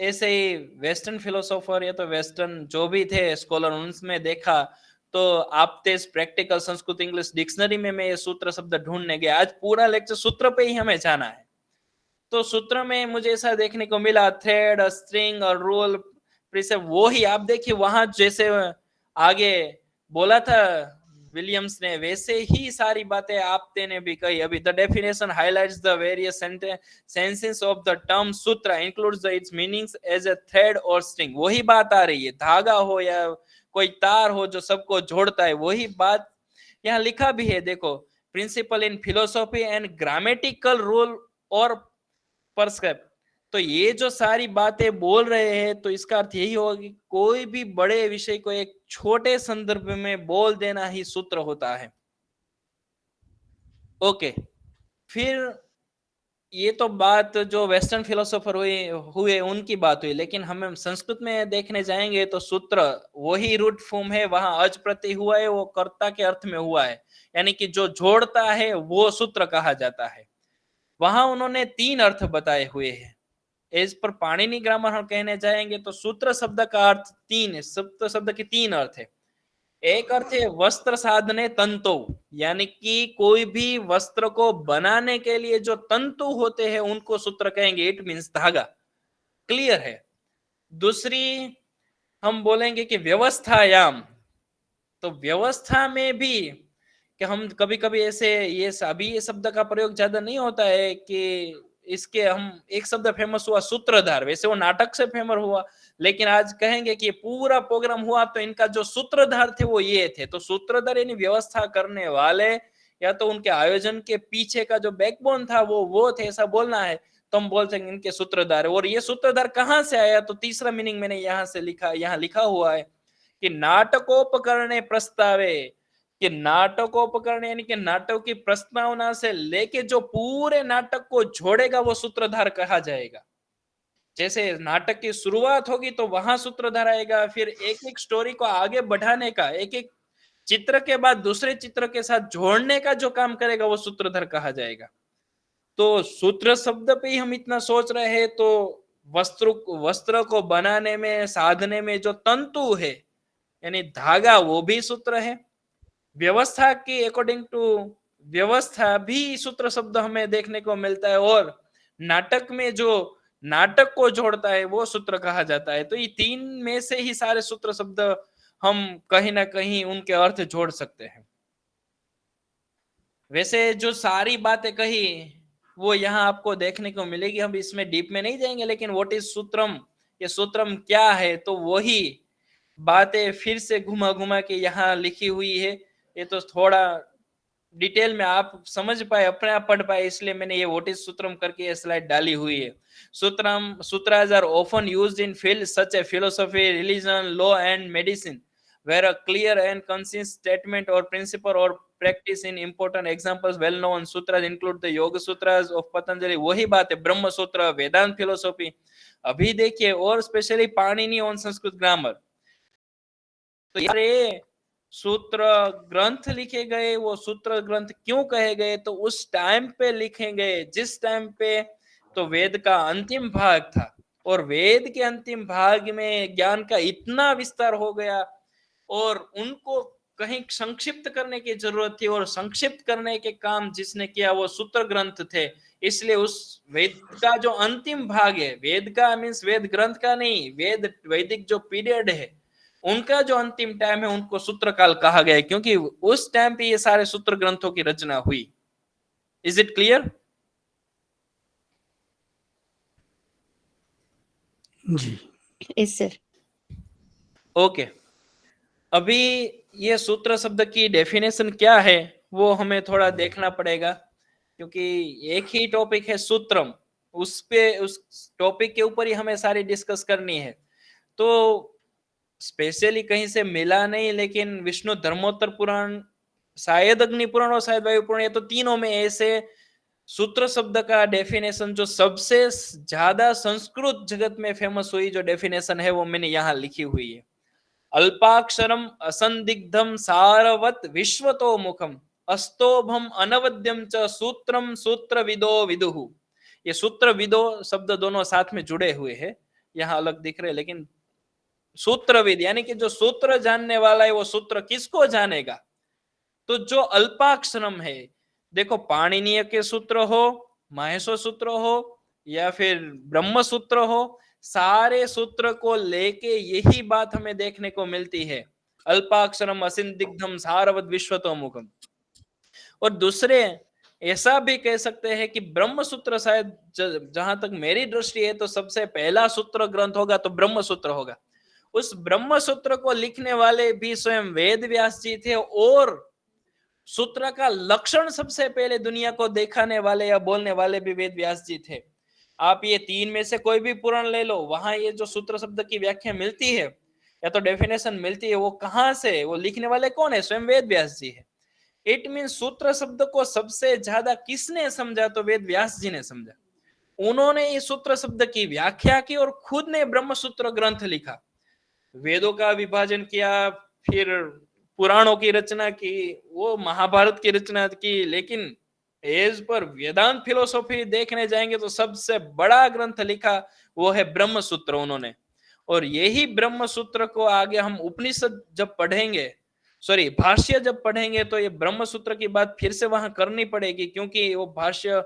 ऐसे ही वेस्टर्न फिलोसोफर या तो वेस्टर्न जो भी थे स्कॉलर, उनमें देखा तो आप तेज प्रैक्टिकल संस्कृत इंग्लिश डिक्शनरी में मैं ये सूत्र शब्द ढूंढने गया। आज पूरा लेक्चर सूत्र पे ही हमें जाना है। तो सूत्र में मुझे ऐसा देखने को मिला, थ्रेड, स्ट्रिंग और रूल, प्रिसेप्ट, वो ही आप देखिए वहां जैसे आगे बोला था विलियम्स ने, वैसे ही सारी बातें आपते ने भी कही। अभी the definition highlights the various senses of the term sutra, includes its meanings as a thread और स्ट्रिंग। वही बात आ रही है, धागा हो या कोई तार हो जो सबको जोड़ता है, वही बात यहाँ लिखा भी है। देखो, principle in philosophy and grammatical rule और परस्क्राइब। तो ये जो सारी बातें बोल रहे हैं, तो इसका अर्थ यही होगा कि कोई भी बड़े विषय को एक छोटे संदर्भ में बोल देना ही सूत्र होता है। ओके, फिर ये तो बात जो वेस्टर्न फिलोसोफर हुए उनकी बात हुई, लेकिन हम संस्कृत में देखने जाएंगे तो सूत्र वही रूट फॉर्म है, वहां अज प्रत्यय हुआ है, वो कर्ता के अर्थ में हुआ है, यानी कि जो जोड़ता है वो सूत्र कहा जाता है। वहां उन्होंने 3 अर्थ बताए हुए हैं। एज पर पाणिनि ग्रामर हम कहने जाएंगे तो सूत्र शब्द का अर्थ 3 है। सूत्र शब्द के 3 अर्थ है। एक अर्थ है वस्त्र साधने तंतु, यानी कि कोई भी वस्त्र को बनाने के लिए जो तंतु होते हैं उनको सूत्र कहेंगे। इट मींस धागा। क्लियर है। दूसरी हम बोलेंगे कि व्यवस्थायाम। तो व्यवस्था में भी कि हम कभी कभी ऐसे ये शब्द का प्रयोग ज्यादा नहीं होता है कि इसके हम एक शब्द फेमस हुआ सूत्रधार, वैसे वो नाटक से फेमस हुआ, लेकिन आज कहेंगे कि पूरा प्रोग्राम हुआ तो इनका जो सूत्रधार थे वो ये थे। तो सूत्रधार यानी व्यवस्था करने वाले, या तो उनके आयोजन के पीछे का जो बैकबोन था वो थे, ऐसा बोलना है तो हम बोल सकते इनके सूत्रधार। और ये सूत्रधार कहाँ से आया? तो तीसरा मीनिंग मैंने यहाँ लिखा हुआ है कि नाटकोपकरणे प्रस्तावे, कि नाटकोपकरण यानी कि नाटक की प्रस्तावना से लेके जो पूरे नाटक को जोड़ेगा वो सूत्रधार कहा जाएगा। जैसे नाटक की शुरुआत होगी तो वहां सूत्रधार आएगा, फिर एक एक स्टोरी को आगे बढ़ाने का, एक एक चित्र के बाद दूसरे चित्र के साथ जोड़ने का जो काम करेगा वो सूत्रधार कहा जाएगा। तो सूत्र शब्द पे ही हम इतना सोच रहे हैं, तो वस्त्र को बनाने में, साधने में जो तंतु है यानी धागा, वो भी सूत्र है। व्यवस्था के अकॉर्डिंग टू व्यवस्था भी सूत्र शब्द हमें देखने को मिलता है। और नाटक में जो नाटक को जोड़ता है वो सूत्र कहा जाता है। तो ये तीन में से ही सारे सूत्र शब्द हम कहीं ना कहीं उनके अर्थ जोड़ सकते हैं। वैसे जो सारी बातें कही वो यहाँ आपको देखने को मिलेगी, हम इसमें डीप में नहीं जाएंगे, लेकिन व्हाट इज सूत्रम, ये सूत्रम क्या है, तो वही बातें फिर से घुमा घुमा के यहाँ लिखी हुई है। ये तो थोड़ा डिटेल में आप समझ पाए, अपने आप पढ़ पाए, इसलिए मैंने ये व्हाट इज सूत्रम करके ये स्लाइड डाली हुई है। Sutram, sutras are often used in fields such as philosophy, religion, law and medicine, where a clear and concise statement or principle or practice in important examples well known sutras include the yoga sutras of Patanjali। वही बात है, ब्रह्म सूत्र, वेदांत philosophy. अभी देखिए, और specially Panini on Sanskrit grammar. तो ये सूत्र ग्रंथ लिखे गए, वो सूत्र ग्रंथ क्यों कहे गए, तो उस टाइम पे लिखे गए जिस टाइम पे तो वेद का अंतिम भाग था, और वेद के अंतिम भाग में ज्ञान का इतना विस्तार हो गया और उनको कहीं संक्षिप्त करने की जरूरत थी, और संक्षिप्त करने के काम जिसने किया वो सूत्र ग्रंथ थे। इसलिए उस वेद का जो अंतिम भाग है, वेद का मीन्स वेद ग्रंथ का नहीं, वेद वैदिक जो पीरियड है उनका जो अंतिम टाइम है उनको सूत्र काल कहा गया है, क्योंकि उस टाइम पे ये सारे सूत्र ग्रंथों की रचना हुई। Is it clear? जी यस सर। ओके, अभी ये सूत्र शब्द की डेफिनेशन क्या है वो हमें थोड़ा देखना पड़ेगा, क्योंकि एक ही टॉपिक है सूत्रम, उस पे उस टॉपिक के ऊपर ही हमें सारी डिस्कस करनी है। तो स्पेशली कहीं से मिला नहीं, लेकिन विष्णु धर्मोत्तर पुराण, शायद अग्नि पुराण और शायद वायु पुराण, ये तो तीनों में ऐसे सूत्र शब्द का डेफिनेशन जो सबसे ज्यादा संस्कृत जगत में फेमस हुई जो डेफिनेशन है वो मैंने यहाँ लिखी हुई है। अल्पाक्षरम असंदिग्धम सारवत विश्वतो मुखम अस्तोभम अनवद्यम च सूत्रम सूत्रविदो विदुहु। ये सूत्रविदो शब्द दोनों साथ में जुड़े हुए हैं, यहाँ अलग दिख रहे, लेकिन सूत्रविद यानी कि जो सूत्र जानने वाला है वो सूत्र किसको जानेगा, तो जो अल्पाक्षरम है, देखो पाणिनीय के सूत्र हो, माहेश्वर सूत्र हो या फिर ब्रह्म सूत्र हो, सारे सूत्र को लेके यही बात हमें देखने को मिलती है, अल्पाक्षरम असिंदिग्धम सारवत विश्वतोमुखम। और दूसरे ऐसा भी कह सकते हैं कि ब्रह्म सूत्र शायद जहां तक मेरी दृष्टि है तो सबसे पहला सूत्र ग्रंथ होगा तो ब्रह्म सूत्र होगा। उस ब्रह्म सूत्र को लिखने वाले भी स्वयं वेद व्यास जी थे, और सूत्र का लक्षण सबसे पहले दुनिया को दिखाने वाले या बोलने वाले भी वेद व्यास जी थे। आप ये तीन में से कोई भी पुराण ले लो, वहां ये जो सूत्र शब्द की व्याख्या मिलती है या तो डेफिनेशन मिलती है, वो कहां से, वो लिखने वाले कौन है, स्वयं वेद व्यास जी है। इट मीन सूत्र शब्द को सबसे ज्यादा किसने समझा, तो वेद व्यास जी ने समझा। उन्होंने इस सूत्र शब्द की व्याख्या की और खुद ने ब्रह्म सूत्र ग्रंथ लिखा, वेदों का विभाजन किया, फिर पुराणों की रचना की, वो महाभारत की रचना की। लेकिन एज पर वेदांत फिलोसॉफी देखने जाएंगे तो सबसे बड़ा ग्रंथ लिखा वो है ब्रह्म सूत्र उन्होंने। और यही ब्रह्म सूत्र को आगे हम उपनिषद जब पढ़ेंगे, सॉरी भाष्य जब पढ़ेंगे, तो ये ब्रह्म सूत्र की बात फिर से वहां करनी पड़ेगी, क्योंकि वो भाष्य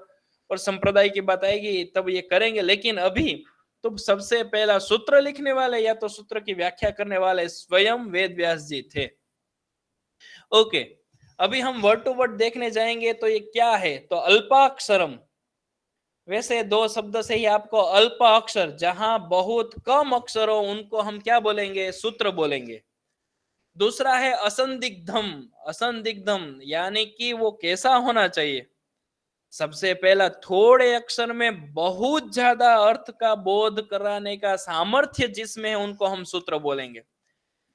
और संप्रदाय की बात आएगी तब ये करेंगे। लेकिन अभी तो सबसे पहला सूत्र लिखने वाले या तो सूत्र की व्याख्या करने वाले स्वयं वेद व्यास जी थे। ओके, अभी हम वर्ड टू वर्ड देखने जाएंगे तो ये क्या है, तो अल्पाक्षरम, वैसे दो शब्द से ही आपको अल्प अक्षर, जहां बहुत कम अक्षर हो उनको हम क्या बोलेंगे, सूत्र बोलेंगे। दूसरा है असंदिग्धम, असंदिग्धम यानी कि वो कैसा होना चाहिए, सबसे पहला थोड़े अक्षर में बहुत ज्यादा अर्थ का बोध कराने का सामर्थ्य जिसमें है उनको हम सूत्र बोलेंगे।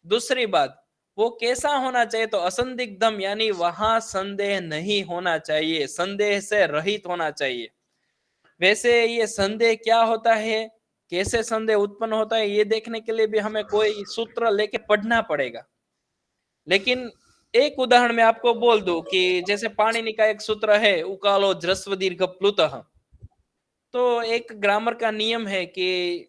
दूसरी बात, वो कैसा होना चाहिए, तो असंदिग्धम यानी वहां संदेह नहीं होना चाहिए, संदेह से रहित होना चाहिए। वैसे ये संदेह क्या होता है, कैसे संदेह उत्पन्न होता है, ये देखने के लिए भी हमें कोई सूत्र लेके पढ़ना पड़ेगा। लेकिन एक उदाहरण मैं आपको बोल दूं कि जैसे पाणिनि का एक सूत्र है उकालो ह्रस्व दीर्घ प्लुतः, तो एक ग्रामर का नियम है कि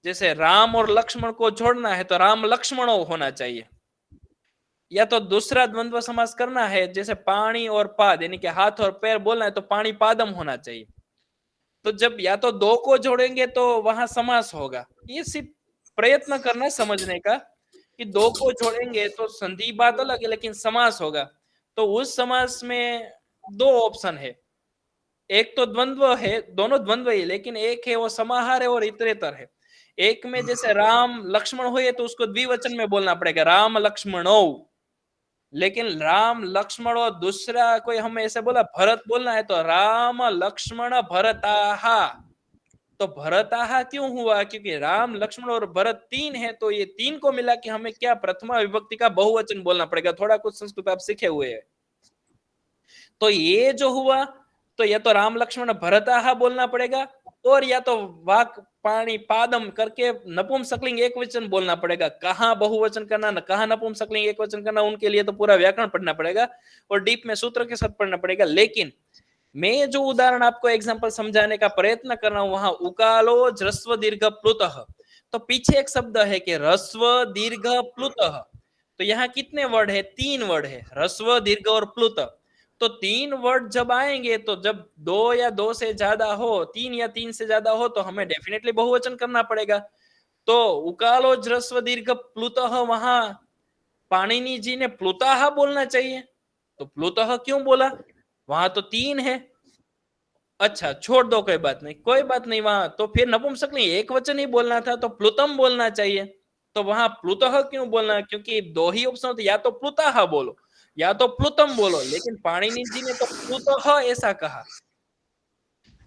जैसे राम और लक्ष्मण को जोड़ना है तो राम लक्ष्मणो होना चाहिए, या तो दूसरा द्वंद्व समास करना है जैसे पाणी और पाद यानी कि हाथ और पैर बोलना है तो पाणी पादम होना चाहिए। तो जब या तो दो को जोड़ेंगे तो वहां समास होगा। ये सिर्फ प्रयत्न करना है समझने का कि दो को जोड़ेंगे तो संधि बात अलग है लेकिन समास होगा। तो उस समास में दो ऑप्शन है, एक तो द्वंद्व है, दोनों द्वंद्व ही, लेकिन एक है वो समाहार है और इतरेतर है। एक में जैसे राम लक्ष्मण हुए तो उसको द्विवचन में बोलना पड़ेगा, राम लक्ष्मणो। लेकिन राम लक्ष्मण और दूसरा कोई हमें ऐसे बोला भरत बोलना है तो राम लक्ष्मण भरताहा। तो भरताहा क्यों हुआ? क्योंकि राम लक्ष्मण और भरत तीन है, तो ये तीन को मिला के हमें क्या प्रथमा विभक्ति का बहुवचन बोलना पड़ेगा। थोड़ा कुछ संस्कृत आप सीखे हुए हैं। तो ये जो हुआ तो या तो राम लक्ष्मण भरताहा बोलना पड़ेगा और या तो वाक पाणी पादम करके नपुंसकलिंग एक वचन बोलना पड़ेगा। कहाँ बहुवचन करना न कहाँ नपुंसकलिंग एक वचन करना, उनके लिए तो पूरा व्याकरण पढ़ना पड़ेगा और डीप में सूत्र के साथ पढ़ना पड़ेगा। लेकिन मैं जो उदाहरण आपको एग्जांपल समझाने का प्रयत्न कर रहा हूं वहां उकालो ह्रस्व दीर्घ प्लुतः, तो पीछे एक शब्द है कि ह्रस्व दीर्घ प्लुतः। तो यहाँ कितने वर्ड है? तीन वर्ड है, ह्रस्व दीर्घ और प्लुत। तो तीन वर्ड जब आएंगे तो जब दो या दो से ज्यादा हो, तीन या तीन से ज्यादा हो, तो हमें डेफिनेटली बहुवचन करना पड़ेगा। तो उकालो ह्रस्व दीर्घ प्लुतः, वहां पाणिनि जी ने प्लुताः बोलना चाहिए, तो प्लुतः क्यों बोला? वहां तो तीन है। अच्छा छोड़ दो, कोई बात नहीं, कोई बात नहीं, वहां तो फिर नपुंसकलिंग एक वचन ही बोलना था तो प्लुतम बोलना चाहिए। तो वहां प्लुतः क्यों बोलना? क्योंकि दो ही ऑप्शन होते, या तो प्लुताः बोलो या तो प्लुतम बोलो, लेकिन पाणिनि जी ने तो प्लुतः ऐसा कहा।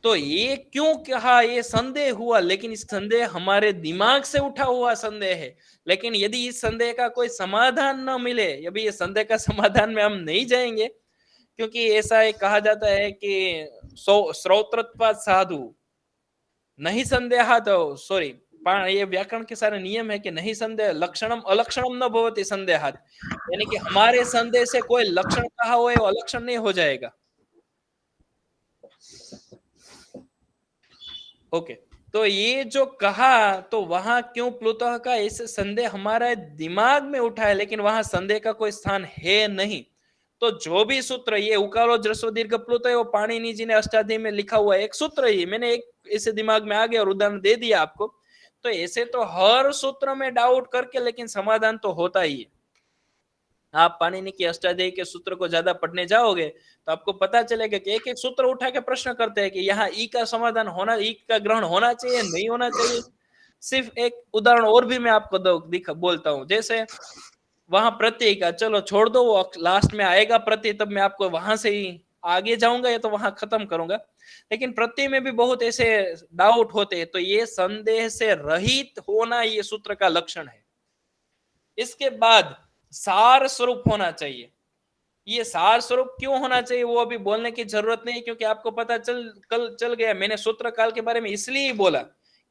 तो ये क्यों कहा? ये संदेह हुआ, लेकिन इस संदेह हमारे दिमाग से उठा हुआ संदेह है। लेकिन यदि इस संदेह का कोई समाधान न मिले, अभी ये संदेह का समाधान में हम नहीं जाएंगे, क्योंकि ऐसा एक कहा जाता है कि श्रोत्रत्वात् साधु नहीं संदेहा, तो सॉरी ये व्याकरण के सारे नियम है कि नहीं संदेह लक्षणम अलक्षणम न भवति संदेहात्, यानी कि हमारे संदेह से कोई लक्षण कहा हुआ वो अलक्षण नहीं हो जाएगा। ओके, तो ये जो कहा तो वहां क्यों प्लुतः का ऐसे संदेह हमारा दिमाग में उठा है, लेकिन वहां संदेह का कोई स्थान है नहीं। तो जो भी सूत्र ये उकारो ह्रस्व दीर्घ प्लुत है वो पाणिनि जी ने अष्टाध्यायी में लिखा हुआ एक सूत्र ही मैंने एक ऐसे दिमाग में आ गया और उदाहरण दे दिया आपको। तो ऐसे तो हर सूत्र में डाउट करके लेकिन समाधान तो होता ही है। आप पाणिनि की अष्टाध्यायी के सूत्र को ज्यादा पढ़ने जाओगे तो आपको पता चलेगा कि एक एक सूत्र उठा के प्रश्न करते हैं कि यहाँ ई का समाधान होना, ई का ग्रहण होना चाहिए नहीं होना चाहिए। सिर्फ एक उदाहरण और भी मैं आपको बोलता हूँ, जैसे वहां प्रत्यय का चलो छोड़ दो, वो लास्ट में आएगा प्रत्यय, तब मैं आपको वहां से ही आगे जाऊंगा या तो वहां खत्म करूंगा। लेकिन प्रत्यय में भी बहुत ऐसे डाउट होते हैं, तो ये संदेह से रहित होना ये सूत्र का लक्षण है। इसके बाद सार स्वरूप होना चाहिए। ये सार स्वरूप क्यों होना चाहिए वो अभी बोलने की जरूरत नहीं, क्योंकि आपको पता कल चल गया। मैंने सूत्र काल के बारे में इसलिए बोला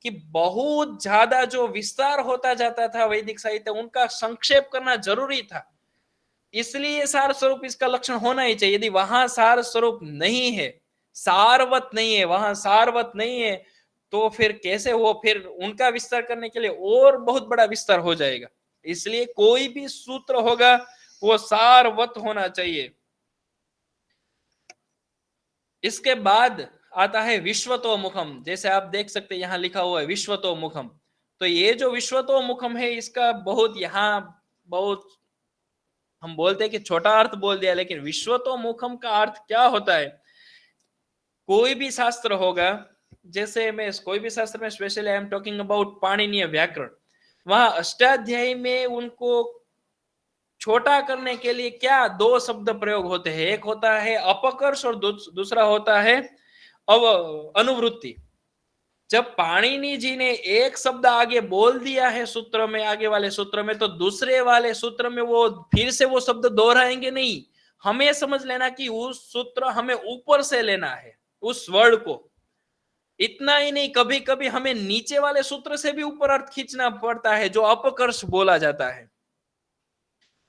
कि बहुत ज्यादा जो विस्तार होता जाता था वैदिक साहित्य, उनका संक्षेप करना जरूरी था। इसलिए सार स्वरूप इसका लक्षण होना ही चाहिए। यदि वहां सार स्वरूप नहीं है, सारवत नहीं है, वहां सारवत नहीं है, तो फिर कैसे वो फिर उनका विस्तार करने के लिए और बहुत बड़ा विस्तार हो जाएगा। इसलिए कोई भी सूत्र होगा वो सारवत होना चाहिए। इसके बाद आता है विश्वतोमुखम, जैसे आप देख सकते हैं यहां लिखा हुआ है विश्वतोमुखम। तो ये जो विश्वतोमुखम है इसका बहुत यहाँ बहुत हम बोलते हैं कि छोटा अर्थ बोल दिया, लेकिन विश्वतोमुखम का अर्थ क्या होता है? कोई भी शास्त्र होगा, जैसे मैं कोई भी शास्त्र में specially I am talking about Paniniya Vyakarana, वहां अष्टाध्यायी में उनको छोटा करने के लिए क्या दो शब्द प्रयोग होते हैं, एक होता है अपकर्ष और दूसरा होता है अनुवृत्ति। जब पाणिनि जी ने एक शब्द आगे बोल दिया है सूत्र में, आगे वाले सूत्र में, तो दूसरे वाले सूत्र में वो फिर से वो शब्द दोहराएंगे नहीं। हमें समझ लेना कि उस सूत्र हमें ऊपर से लेना है, उस वर्ड को। इतना ही नहीं, कभी कभी हमें नीचे वाले सूत्र से भी ऊपर अर्थ खींचना पड़ता है, जो अपकर्ष बोला जाता है।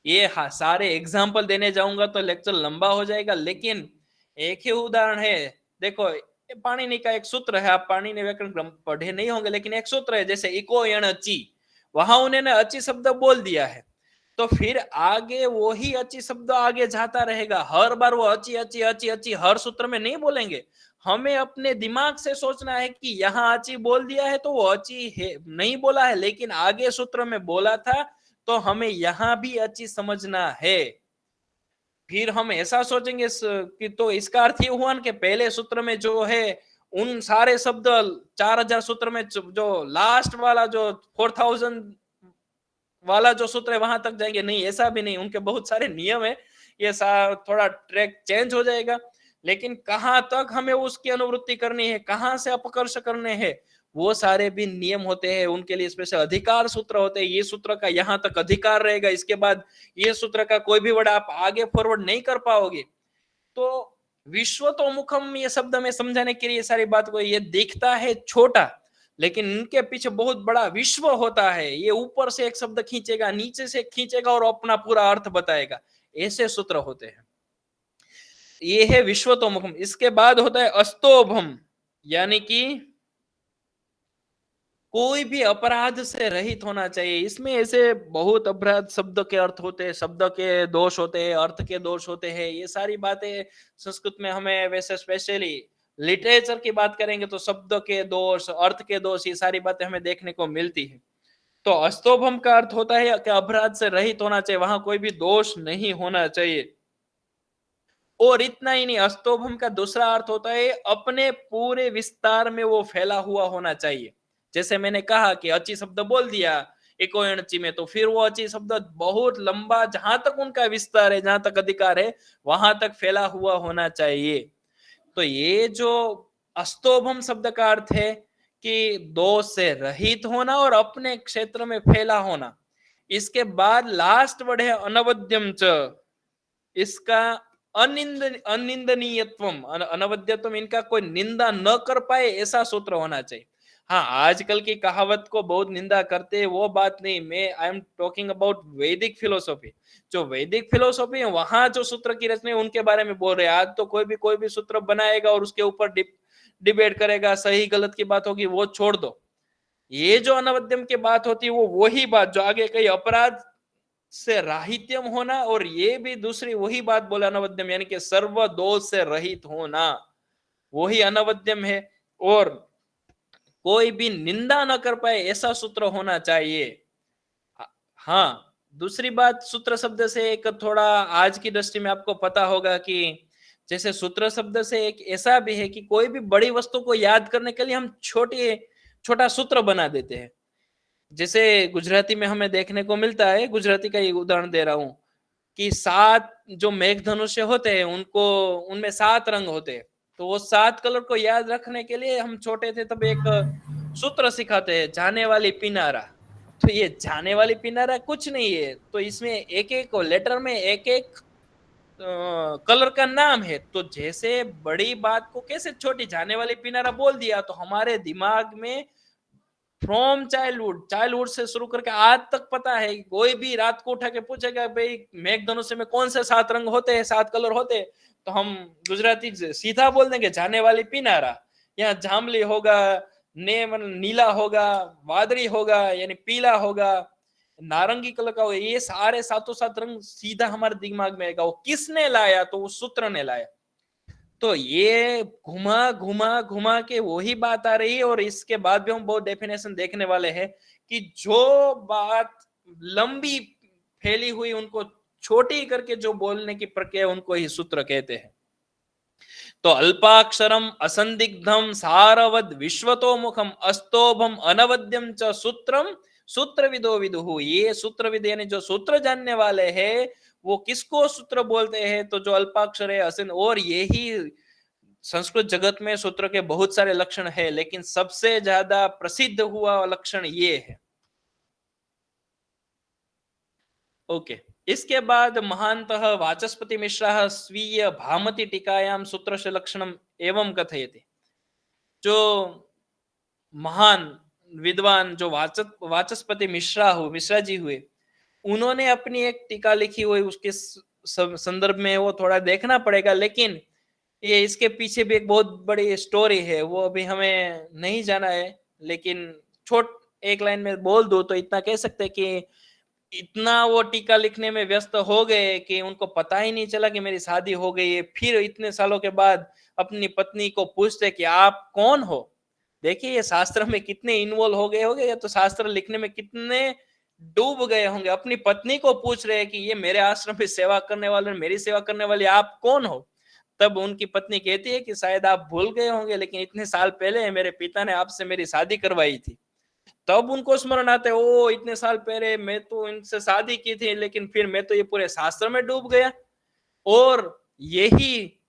ये सारे एग्जाम्पल देने जाऊंगा तो लेक्चर लंबा हो जाएगा, लेकिन एक ही उदाहरण है। देखो पाणिनि का एक सूत्र है, आप पाणिनि व्याकरण पढ़े नहीं होंगे, लेकिन एक सूत्र है जैसे इको यण अची, वहां उन्होंने अची शब्द बोल दिया है। तो फिर आगे वही अची शब्द आगे जाता रहेगा। हर बार वो अची अची अची अची हर सूत्र में नहीं बोलेंगे। हमें अपने दिमाग से सोचना है कि यहाँ अची बोल दिया है तो वो अची है नहीं बोला है, लेकिन आगे सूत्र में बोला था, तो हमें यहाँ भी अची समझना है। फिर हम ऐसा सोचेंगे कि तो इसका अर्थ ये हुआ ना कि पहले सूत्र में जो है उन सारे शब्द 4000 सूत्र में जो लास्ट वाला जो 4000 वाला जो सूत्र है वहां तक जाएंगे। नहीं, ऐसा भी नहीं, उनके बहुत सारे नियम है, ये थोड़ा ट्रैक चेंज हो जाएगा। लेकिन कहां तक हमें उसकी अनुवृत्ति करनी है, कहां से अपकर्ष करने हैं, वो सारे भी नियम होते हैं। उनके लिए स्पेशल अधिकार सूत्र होते हैं। ये सूत्र का यहां तक अधिकार रहेगा, इसके बाद ये सूत्र का कोई भी वर्ड आप आगे फॉरवर्ड नहीं कर पाओगे। तो विश्वतोमुखम ये शब्द में समझाने के लिए सारी बात को, ये दिखता है छोटा, लेकिन इनके पीछे बहुत बड़ा विश्व होता है। ये ऊपर से एक शब्द खींचेगा, नीचे से खींचेगा और अपना पूरा अर्थ बताएगा। ऐसे सूत्र होते हैं। ये है विश्वतोमुखम। इसके बाद होता है अस्तोभम, यानी कि कोई भी अपराध से रहित होना चाहिए। इसमें ऐसे बहुत अपराध शब्द के अर्थ होते हैं, शब्द के दोष होते हैं, अर्थ के दोष होते हैं। ये सारी बातें संस्कृत में हमें वैसे स्पेशली लिटरेचर की बात करेंगे तो शब्द के दोष, अर्थ के दोष, ये सारी बातें हमें देखने को मिलती है। तो अस्तोभम का अर्थ होता है कि अपराध से रहित होना चाहिए, वहां कोई भी दोष नहीं होना चाहिए। और इतना ही नहीं, अस्तोभम का दूसरा अर्थ होता है अपने पूरे विस्तार में वो फैला हुआ होना चाहिए। जैसे मैंने कहा कि अची शब्द बोल दिया एको एणची में, तो फिर वो अची शब्द बहुत लंबा, जहां तक उनका विस्तार है, जहां तक अधिकार है, वहां तक फैला हुआ होना चाहिए। तो ये जो अस्तोभम शब्द का अर्थ है कि दोष से रहित होना और अपने क्षेत्र में फैला होना। इसके बाद लास्ट वर्ड है अनवद्यम च। इसका अनिंदनीयत्वम, अनवद्यत्वम, इनका कोई निंदा न कर पाए ऐसा सूत्र होना चाहिए। हाँ, आजकल की कहावत को बहुत निंदा करते हैं, वो बात नहीं। मैं आई एम टॉकिंग अबाउट वैदिक फिलोसॉफी। जो वैदिक फिलोसॉफी है वहां जो सूत्र की रचना है उनके बारे में बोल रहे हैं। आज तो कोई भी सूत्र बनाएगा और उसके ऊपर डिबेट करेगा, सही गलत की बात होगी, वो छोड़ दो। ये जो अनवद्यम की बात होती है वो वही बात जो आगे कई अपराध से राहित्यम होना, और ये भी दूसरी वही बात बोला अनवद्यम, यानी कि सर्व दोष से रहित होना, वही अनवद्यम है। और कोई भी निंदा न कर पाए ऐसा सूत्र होना चाहिए। हाँ, दूसरी बात, सूत्र शब्द से एक थोड़ा आज की दृष्टि में आपको पता होगा कि जैसे सूत्र शब्द से एक ऐसा भी है कि कोई भी बड़ी वस्तु को याद करने के लिए हम छोटा सूत्र बना देते हैं। जैसे गुजराती में हमें देखने को मिलता है, गुजराती का ये उदाहरण दे रहा हूं कि 7 जो मेघधनुष्य होते हैं उनको, उनमें 7 रंग होते हैं। तो वो 7 कलर को याद रखने के लिए हम छोटे थे तब एक सूत्र सिखाते हैं, जाने वाली पिनारा। तो ये जाने वाली पिनारा कुछ नहीं है, तो इसमें एक एक लेटर में एक एक कलर का नाम है। तो जैसे बड़ी बात को कैसे छोटी जाने वाली पिनारा बोल दिया, तो हमारे दिमाग में फ्रॉम चाइल्डहुड से शुरू करके आज तक पता है। कोई भी रात को उठा के पूछेगा भाई मेघधनुष्य में कौन से 7 रंग होते हैं, 7 कलर होते हैं, तो हम गुजराती सीधा बोल देंगे जाने वाली पिनारा। यहाँ जामली होगा, नीला होगा, वादળી होगा यानी पीला होगा, नारंगी कलर का होगा, ये सारे 7 रंग सीधा हमारे दिमाग में आएगा। वो किसने लाया, तो उस सूत्र ने लाया। तो ये घुमा घुमा घुमा के वही बात आ रही है। और इसके बाद भी हम बहुत डेफिनेशन देखने वाले हैं कि जो बात लंबी फैली हुई उनको छोटी करके जो बोलने की प्रक्रिया, उनको ही सूत्र कहते हैं। तो अल्पाक्षरम असंदिग्धम सारवद विश्वतोमुखम अस्तोभम अनवद्यम च सूत्रम सूत्रविदो विदुहु। ये सूत्रविद यानी जो सूत्र जानने वाले हैं वो किसको सूत्र बोलते हैं, तो जो अल्पाक्षर है, असिन। और यही संस्कृत जगत में सूत्र के बहुत सारे लक्षण है, लेकिन सबसे ज्यादा प्रसिद्ध हुआ लक्षण ये है। ओके, इसके बाद महान्तः वाचस्पति मिश्रः स्वीय भामति टीकायां सूत्रस्य लक्षणम एवं कथयति। जो महान विद्वान जो वाचस्पति मिश्रा जी हुए, उन्होंने अपनी एक टीका लिखी हुई, उसके संदर्भ में वो थोड़ा देखना पड़ेगा, लेकिन ये इसके पीछे भी एक बहुत बड़ी स्टोरी है, वो अभी हमें नहीं जाना है। लेकिन एक लाइन में बोल दो तो इतना कह सकते हैं कि इतना वो टीका लिखने में व्यस्त हो गए कि उनको पता ही नहीं चला कि मेरी शादी हो गई है। फिर इतने सालों के बाद अपनी पत्नी को पूछते कि आप कौन हो। देखिए ये शास्त्र में कितने इन्वॉल्व हो गए होंगे, या तो शास्त्र लिखने में कितने डूब गए होंगे। अपनी पत्नी को पूछ रहे हैं कि ये मेरे आश्रम में सेवा करने वाले, मेरी सेवा करने वाली आप कौन हो। तब उनकी पत्नी कहती है कि शायद आप भूल गए होंगे, लेकिन इतने साल पहले मेरे पिता ने आपसे मेरी शादी करवाई थी। तब उनको स्मरण आता है, ओ इतने साल पहले मैं तो इनसे शादी की थी, लेकिन फिर मैं तो ये पूरे शास्त्र में डूब गया। और यही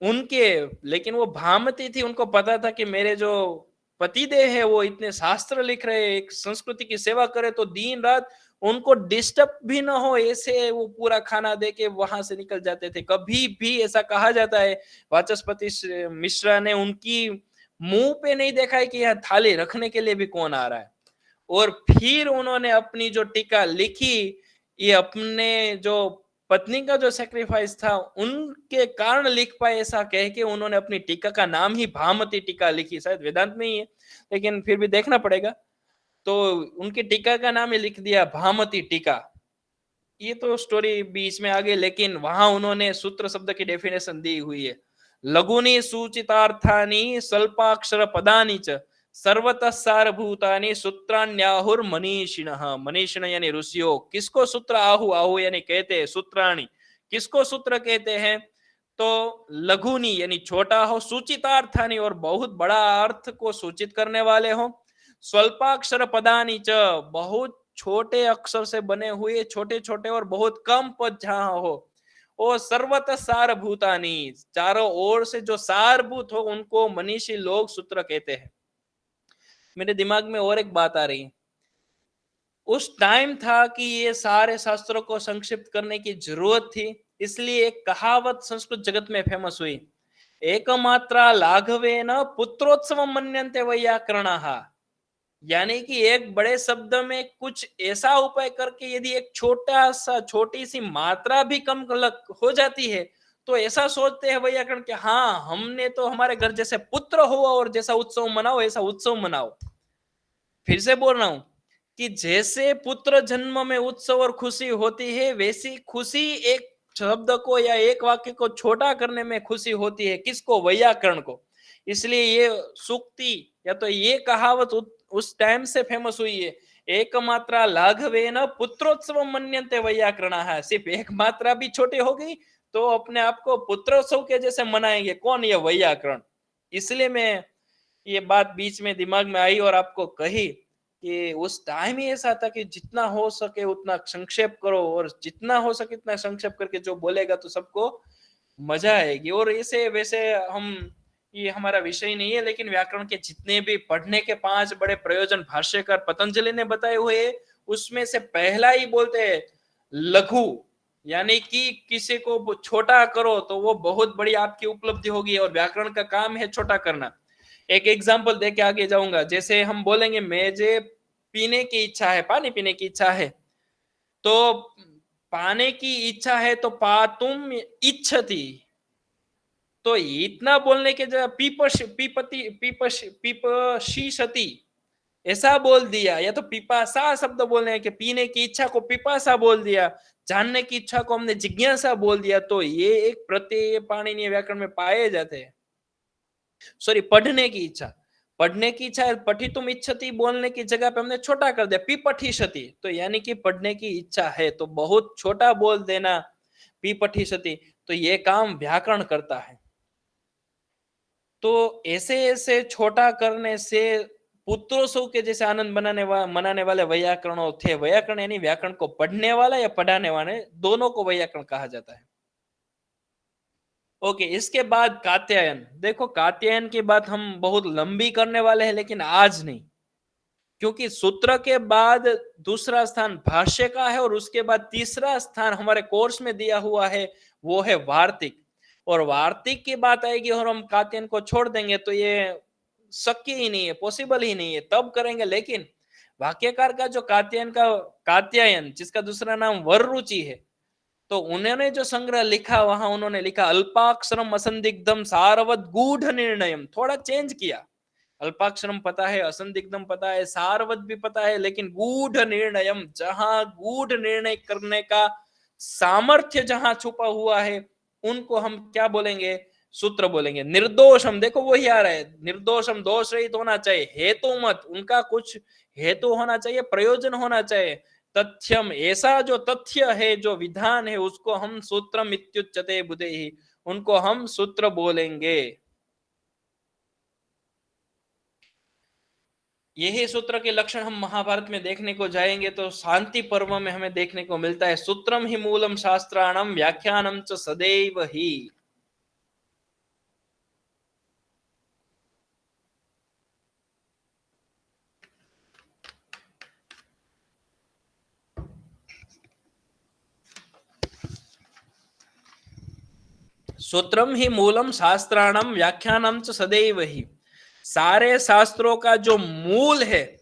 उनके, लेकिन वो भामती थी, उनको पता था कि मेरे जो पतिदेव है वो इतने शास्त्र लिख रहे हैं, एक संस्कृति की सेवा करे, तो दिन रात उनको डिस्टर्ब भी ना हो ऐसे वो पूरा खाना दे के वहां से निकल जाते थे। कभी भी ऐसा कहा जाता है, वाचस्पति मिश्रा ने उनकी मुंह पे नहीं देखा है कि यह थाली रखने के लिए भी कौन आ रहा है। और फिर उन्होंने अपनी जो टीका लिखी, ये अपने जो पत्नी का जो सेक्रीफाइस था उनके कारण लिख पाए, ऐसा कह के उन्होंने अपनी टीका का नाम ही भामती टीका लिखी। शायद वेदांत में ही है, लेकिन फिर भी देखना पड़ेगा। तो उनकी टीका का नाम ही लिख दिया भामती टीका। ये तो स्टोरी बीच में आ गई, लेकिन वहां उन्होंने सूत्र शब्द की डेफिनेशन दी हुई है। लघुनी सूचितार्थानि स्वल्पाक्षर पदानि च सर्वतः सारभूतानि सूत्राण्याहुर मनीषिणः। मनीषिण यानी ऋषियों। किसको सूत्र आहु, आहु यानी कहते हैं सूत्राणी। किसको सूत्र कहते हैं? तो लघुनी यानी छोटा हो, सूचितार्थानि और बहुत बड़ा अर्थ को सूचित करने वाले हो, स्वल्पाक्षर पदानि च बहुत छोटे अक्षर से बने हुए छोटे छोटे और बहुत कम पद जहां हो, और सर्वतः सारभूतानि चारों ओर से जो सारभूत हो उनको मनीषी लोग सूत्र कहते हैं। मेरे दिमाग में और एक बात आ रही है। उस टाइम था कि ये सारे शास्त्रों को संक्षिप्त करने की जरूरत थी, इसलिए एक कहावत संस्कृत जगत में फेमस हुई, एकमात्रा लाघवेन पुत्रोत्सव मन्यन्ते वैयाकरणाः। यानी कि एक बड़े शब्द में कुछ ऐसा उपाय करके यदि एक छोटी सी मात्रा भी कम हो जाती है, तो ऐसा सोचते हैं वैयाकरण कि हाँ हमने तो हमारे घर जैसे पुत्र हुआ और जैसा उत्सव मनाओ ऐसा उत्सव मनाओ। फिर से बोल रहा हूं कि जैसे पुत्र जन्म में उत्सव और खुशी होती है, वैसी खुशी एक शब्द को या एक वाक्य को छोटा करने में खुशी होती है। किसको? वैयाकरण को। इसलिए ये सूक्ति या तो ये कहावत उस टाइम से फेमस हुई है, एकमात्रा लाघवेन पुत्रोत्सव मन्यन्ते वैयाकरणाः। सिर्फ एक मात्रा भी छोटी हो गई तो अपने आप को पुत्रोत्सव के जैसे मनाएंगे। कौन? ये वैयाकरण। इसलिए मैं ये बात बीच में दिमाग में आई और आपको कही कि उस टाइम ही ऐसा था कि जितना हो सके उतना संक्षेप करो, और जितना हो सके इतना संक्षेप करके जो बोलेगा तो सबको मजा आएगी। और ऐसे वैसे हम, ये हमारा विषय नहीं है, लेकिन व्याकरण के जितने भी पढ़ने के 5 बड़े प्रयोजन भाष्यकार पतंजलि ने बताए हुए हैं, उसमें से पहला ही बोलते हैं लघु, यानी कि किसी को छोटा करो तो वो बहुत बड़ी आपकी उपलब्धि होगी, और व्याकरण का काम है छोटा करना। एक एग्जांपल दे के आगे जाऊंगा। जैसे हम बोलेंगे मुझे पीने की इच्छा है, पानी पीने की इच्छा है, तो पाने की इच्छा है तो पातुम इच्छति, तो इतना बोलने के जगह पीपशीषति ऐसा बोल दिया, या तो पिपासा शब्द बोलने हैं कि पीने की इच्छा को पिपासा बोल दिया, जानने की इच्छा को हमने जिज्ञासा बोल दिया, तो ये एक प्रत्यय पाणिनीय व्याकरण में पाए जाते हैं। सॉरी, पढ़ने की इच्छा, पढ़ने की इच्छा पठितुम इच्छति बोलने की जगह पे हमने छोटा कर दिया पिपठिषति, तो यानी कि पढ़ने की इच्छा है तो बहुत छोटा बोल देना पिपठिषति, तो ये काम व्याकरण करता है। तो ऐसे ऐसे छोटा करने से पुत्रोत्सव के जैसे आनंद मनाने वाले वैयाकरणों थे। वैयाकरण यानी व्याकरण को पढ़ने वाला या पढ़ाने वाले, दोनों को वैयाकरण कहा जाता है। ओके, इसके बाद कात्यायन। देखो कात्यायन की बात हम बहुत लंबी करने वाले हैं, लेकिन आज नहीं, क्योंकि सूत्र के बाद दूसरा स्थान भाष्य का है और उसके बाद तीसरा स्थान हमारे कोर्स में दिया हुआ है, वो है वार्तिक। और वार्तिक की बात आएगी और हम कात्यायन को छोड़ देंगे तो ये शक्य ही नहीं है, पॉसिबल ही नहीं है, तब करेंगे। लेकिन वाक्यकार का जो कात्यायन जिसका दूसरा नाम वररुचि है, तो उन्होंने जो संग्रह लिखा वहां उन्होंने लिखा अल्पाक्षरम असंदिग्धम सारवत गूढ़ निर्णयम, थोड़ा चेंज किया। अल्पाक्षरम पता है, असंदिग्धम पता है, सारवत भी पता है, लेकिन गूढ़ निर्णयम, जहां गूढ़ निर्णय करने का सामर्थ्य जहां छुपा हुआ है, उनको हम क्या बोलेंगे? सूत्र बोलेंगे। निर्दोषम, देखो वही आ रहा है, निर्दोषम, दोष रहित होना चाहिए, हेतु मत, उनका कुछ हेतु होना चाहिए, प्रयोजन होना चाहिए। तथ्यम, ऐसा जो तथ्य है, जो विधान है, उसको हम सूत्रम इत्युच्यते बुधेहि, उनको हम सूत्र बोलेंगे। यही सूत्र के लक्षण हम महाभारत में देखने को जाएंगे तो शांति पर्व में हमें देखने को मिलता है। सूत्रम ही मूलम शास्त्राणम व्याख्यानम च सदैव ही। सूत्रम ही मूलम शास्त्राणम व्याख्यानम च सदैव ही। सारे शास्त्रों का जो मूल है,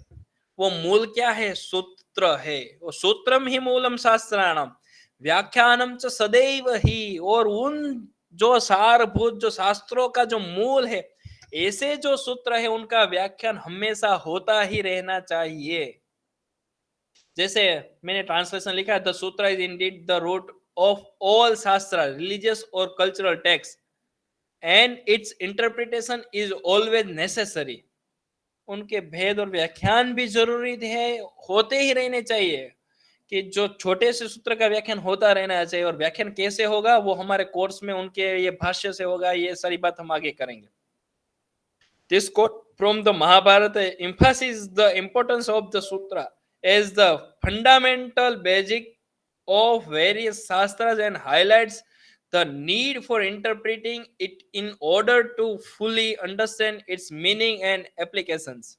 वो मूल क्या है? सूत्र है। वो सूत्रम ही मूलम शास्त्राणम व्याख्यानम च सदैव ही। और उन जो सारभूत जो शास्त्रों का जो मूल है, ऐसे जो सूत्र है, उनका व्याख्यान हमेशा होता ही रहना चाहिए। जैसे मैंने ट्रांसलेशन लिखा है, the sutra is indeed the root of all shastra, religious और cultural text, and its interpretation is always necessary. उनके भेद और व्याख्यान भी जरूरी है, होते ही रहने चाहिए। कि जो छोटे से सूत्र का व्याख्यान होता रहना चाहिए, और व्याख्यान कैसे होगा वो हमारे कोर्स में उनके ये भाष्य से होगा। ये सारी बात हम आगे करेंगे। This quote from the Mahabharata emphasizes the importance of the sutra as the fundamental basic of various shastras and highlights the need for interpreting it in order to fully understand its meaning and applications.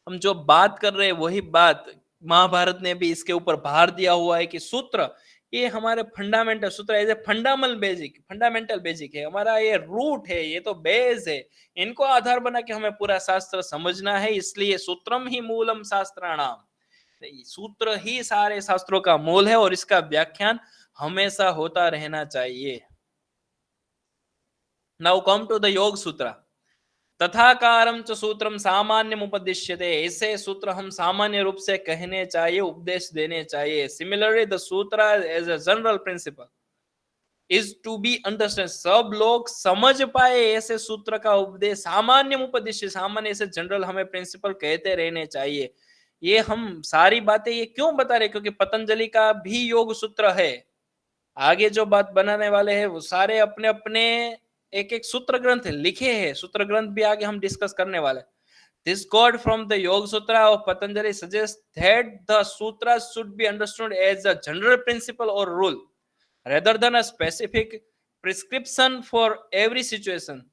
हम जो बात कर रहे हैं वही बात महाभारत ने भी इसके ऊपर भार दिया हुआ है कि सूत्र ये हमारे फंडामेंटल सूत्र एज ए फंडामेंटल बेसिक है, हमारा ये रूट है, ये तो बेस है। इनको आधार बना के हमें पूरा शास्त्र समझना है। इसलिए सूत्रम ही मूलम शास्त्राणाम, सूत्र ही सारे शास्त्रों का मूल है और इसका व्याख्यान हमेशा होता रहना चाहिए। नाउ कम टू द योग सूत्र। तथाकारम च सूत्रम सामान्यम उपदिश्यते, ऐसे सूत्र हम सामान्य रूप से कहने चाहिए, उपदेश देने चाहिए। Similarly the sutra as a general principle is to be understand, सब लोग समझ पाए ऐसे सूत्र का उपदेश। सामान्यम उपदिश्य, सामान्य से जनरल हमें प्रिंसिपल कहते रहने चाहिए। ये हम सारी बातें ये क्यों बता रहे? क्योंकि पतंजलि का भी योग सूत्र है। आगे जो बात बनाने वाले हैं वो सारे अपने अपने एक एक सूत्र ग्रंथ लिखे हैं। सूत्र ग्रंथ भी आगे हम डिस्कस करने वाले। This quote from the Yoga Sutra of Patanjali suggests that the sutras should be understood as a general principle or rule rather than a specific prescription for every situation.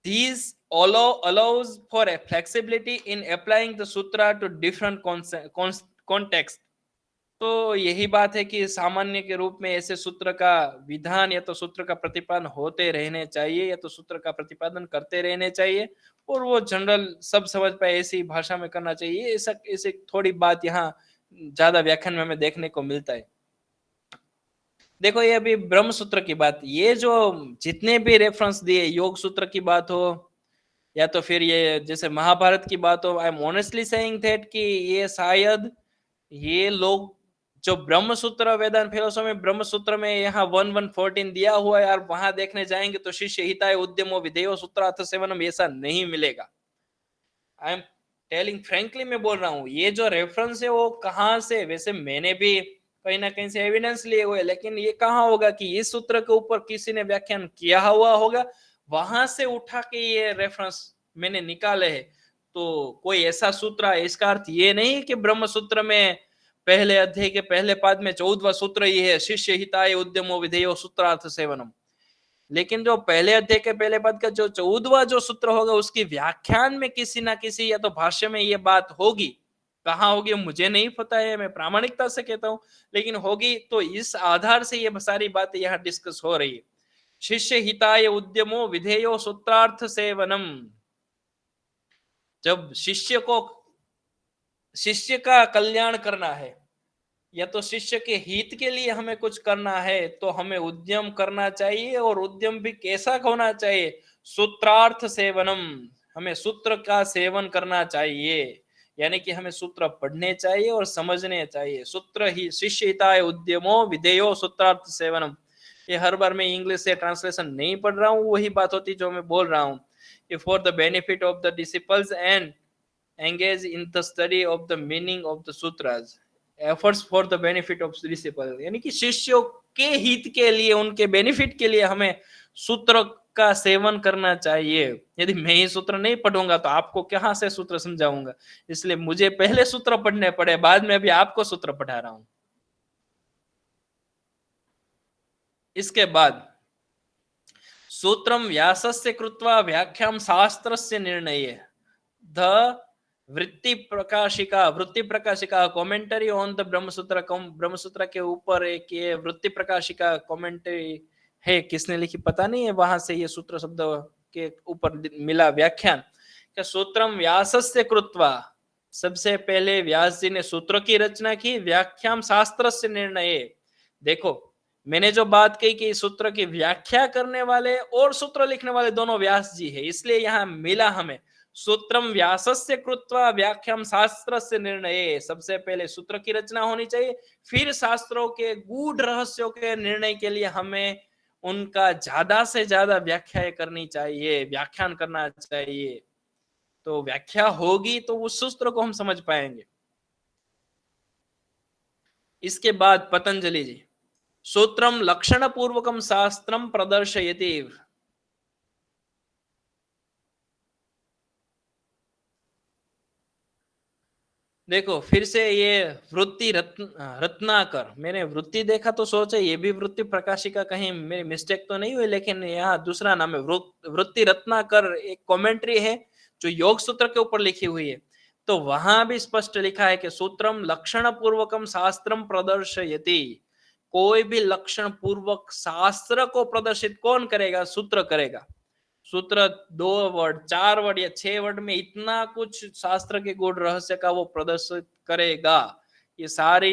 These allows for a flexibility in applying the sutra to different contexts. तो यही बात है कि सामान्य के रूप में ऐसे सूत्र का विधान या तो सूत्र का प्रतिपादन होते रहने चाहिए या तो सूत्र का प्रतिपादन करते रहने चाहिए, और वो जनरल सब समझ पाए ऐसी भाषा में करना चाहिए। ऐसा ऐसे थोड़ी बात यहाँ ज्यादा व्याख्यान में हमें देखने को मिलता है। देखो ये अभी ब्रह्म सूत्र की बात, ये जो जितने भी रेफरेंस दिए, योग सूत्र की बात हो या तो फिर ये जैसे महाभारत की बात हो, I am honestly saying that कि ये शायद ये लोग जो ब्रह्म सूत्र वेदांत फिलोसफी में ब्रह्म सूत्र में यहाँ 1:1:14 दिया हुआ है यार, वहां देखने जाएंगे तो शिष्य हिताय उद्यमो विधेयो सूत्रार्थ सेवनम ऐसा नहीं मिलेगा। आई एम टेलिंग फ्रैंकली, मैं बोल रहा हूँ ये जो रेफरेंस है वो कहाँ से, वैसे मैंने भी कहीं ना कहीं से एविडेंस लिए हुए, लेकिन ये कहाँ होगा कि इस सूत्र के ऊपर किसी ने व्याख्यान किया हुआ होगा, वहां से उठा के ये रेफरेंस मैंने निकाले है। तो कोई ऐसा सूत्र है, इसका अर्थ ये नहीं कि ब्रह्म सूत्र में पहले अध्याय के पहले पाद में 14वां सूत्र ही है, शिष्य हिताय उद्यमो विधेयो सूत्रार्थ सेवनम। लेकिन जो पहले अध्याय के पहले पद का जो 14वां जो सूत्र होगा उसकी व्याख्यान में किसी ना किसी या तो भाष्य में ये बात होगी। कहाँ होगी मुझे नहीं पता है, मैं प्रामाणिकता से कहता हूं, लेकिन होगी। तो इस आधार से ये सारी बातें यहाँ डिस्कस हो रही है। शिष्य हिताय उद्यमो विधेयो सूत्रार्थ सेवनम, जब शिष्य का कल्याण करना है या तो शिष्य के हित के लिए हमें कुछ करना है तो हमें उद्यम करना चाहिए, और उद्यम भी कैसा होना चाहिए? सूत्रार्थ सेवनम, हमें सूत्र का सेवन करना चाहिए, यानी कि हमें सूत्र पढ़ने चाहिए और समझने चाहिए। सूत्र ही शिष्यिताय उद्यमो विधेयो सूत्रार्थ सेवनम। ये हर बार मैं इंग्लिश से ट्रांसलेशन नहीं पढ़ रहा हूँ, वही बात होती जो मैं बोल रहा हूँ। For the benefit of the disciples and engage in the study of the meaning of the sutras, efforts for the benefit of disciple, यानी कि शिष्यों के हित के लिए, उनके बेनिफिट के लिए हमें सूत्र का सेवन करना चाहिए। यदि मैं ही सूत्र नहीं पढ़ूंगा तो आपको कहां से सूत्र समझाऊंगा, इसलिए मुझे पहले सूत्र पढ़ने पड़े, बाद में अभी आपको सूत्र पढ़ा रहा हूं। इसके बाद सूत्रम व्यासस्य कृत्वा व्याख्याम शास्त्रस्य निर्णये, the Vritti Prakashika commentary on the Brahmasutra. Brahmasutra के ऊपर एक ये वृत्ति प्रकाशिका कमेंटरी है, किसने लिखी पता नहीं है, वहां से ये सूत्र शब्द के ऊपर मिला व्याख्यान। क्या सूत्रम व्यासस्य कृत्वा, सबसे पहले व्यास जी ने सूत्र की रचना की, व्याख्याम शास्त्रस्य निर्णय। देखो मैंने जो बात कही कि सूत्र की व्याख्या करने वाले और सूत्र लिखने वाले दोनों व्यास जी है, इसलिए यहाँ मिला हमें सूत्रम व्यासस्य कृत्वा व्याख्याम शास्त्रस्य निर्णय। सबसे पहले सूत्र की रचना होनी चाहिए, फिर शास्त्रों के गूढ़ रहस्यों के निर्णय के लिए हमें उनका ज्यादा से ज्यादा व्याख्या करनी चाहिए, व्याख्यान करना चाहिए। तो व्याख्या होगी तो उस सूत्र को हम समझ पाएंगे। इसके बाद पतंजलि जी, सूत्रम लक्षण पूर्वकम शास्त्रम प्रदर्शयति। देखो फिर से ये वृत्ति रत्नाकर, मैंने वृत्ति देखा तो सोचा ये भी वृत्ति प्रकाशिका, कहीं मेरी मिस्टेक तो नहीं हुई, लेकिन यहाँ दूसरा नाम है वृत्ति रत्नाकर। एक कमेंट्री है जो योग सूत्र के ऊपर लिखी हुई है, तो वहां भी स्पष्ट लिखा है कि सूत्रम लक्षण पूर्वकम शास्त्रम प्रदर्शयति। कोई भी लक्षण पूर्वक शास्त्र को प्रदर्शित कौन करेगा? सूत्र करेगा। सूत्र 2 वर्ड 4 वर्ड या 6 वर्ड में इतना कुछ शास्त्र के गूढ़ रहस्य का वो प्रदर्शित करेगा। ये सारी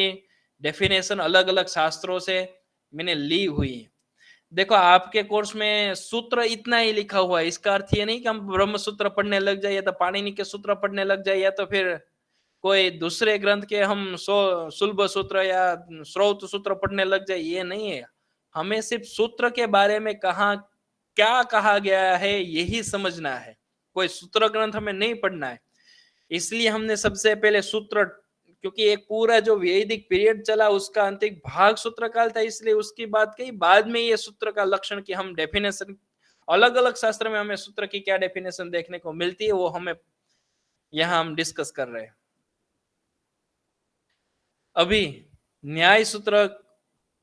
डेफिनेशन अलग अलग शास्त्रों से मैंने ली हुई है। देखो आपके कोर्स में सूत्र इतना ही लिखा हुआ है, इसका अर्थ ये नहीं कि हम ब्रह्म सूत्र पढ़ने लग जाए या तो पाणिनि के सूत्र पढ़ने लग जाए या तो फिर कोई दूसरे ग्रंथ के हम सुलभ सूत्र या श्रौत सूत्र पढ़ने लग जाए, ये नहीं है। हमें सिर्फ सूत्र के बारे में क्या कहा गया है यही समझना है, कोई सूत्र ग्रंथ हमें नहीं पढ़ना है। इसलिए हमने सबसे पहले सूत्र, क्योंकि एक पूरा जो वैदिक पीरियड चला उसका अंतिम भाग सूत्र काल था, इसलिए उसकी बात कही। बाद में ये सूत्र का लक्षण की हम डेफिनेशन, अलग अलग शास्त्र में हमें सूत्र की क्या डेफिनेशन देखने को मिलती है वो हमें यहाँ हम डिस्कस कर रहे हैं। अभी न्याय सूत्र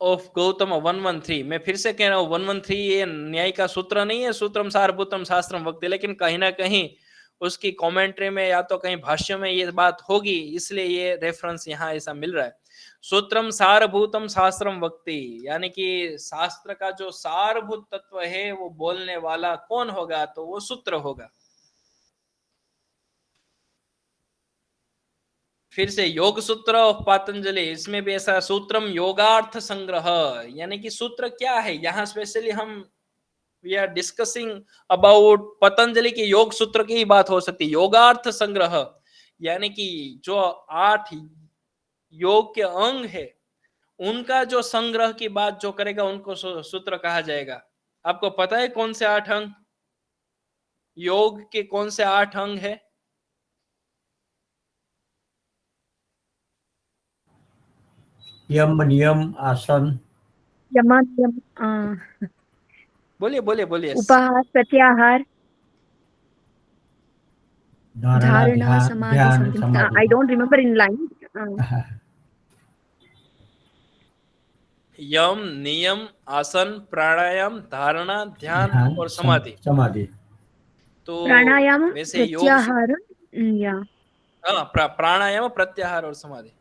ऑफ गौतम 113, मैं फिर से कह रहा हूँ 113 ये न्याय का सूत्र नहीं है, सूत्रम सारभूतम शास्त्रम वक्ति, लेकिन कहीं ना कहीं उसकी कमेंट्री में या तो कहीं भाष्य में ये बात होगी, इसलिए ये रेफरेंस यहाँ ऐसा मिल रहा है। सूत्रम सारभूतम शास्त्रम वक्ति, यानी कि शास्त्र का जो सारभूत तत्व है वो बोलने वाला कौन होगा? तो वो सूत्र होगा। फिर से योग सूत्र ऑफ पतंजलि, इसमें भी ऐसा सूत्रम योगार्थ संग्रह, यानी कि सूत्र क्या है यहाँ स्पेशली हम we are discussing about Patanjali के योग सूत्र की ही बात हो सकती है। योगार्थ संग्रह यानी कि जो 8 योग के अंग है उनका जो संग्रह की बात जो करेगा उनको सूत्र कहा जाएगा। आपको पता है कौन से 8 अंग, योग के कौन से 8 अंग है? यम नियम आसन, बोलिए बोलिए बोलिए। उपहार, प्रत्याहार, धारणा, ध्यान, समाधि। I don't remember in line. यम, नियम, आसन, प्राणायाम, धारणा, ध्यान और समाधि। समाधि। तो प्राणायाम, वैसे योग, प्रत्याहार, या प्राणायाम, प्रत्याहार और समाधि।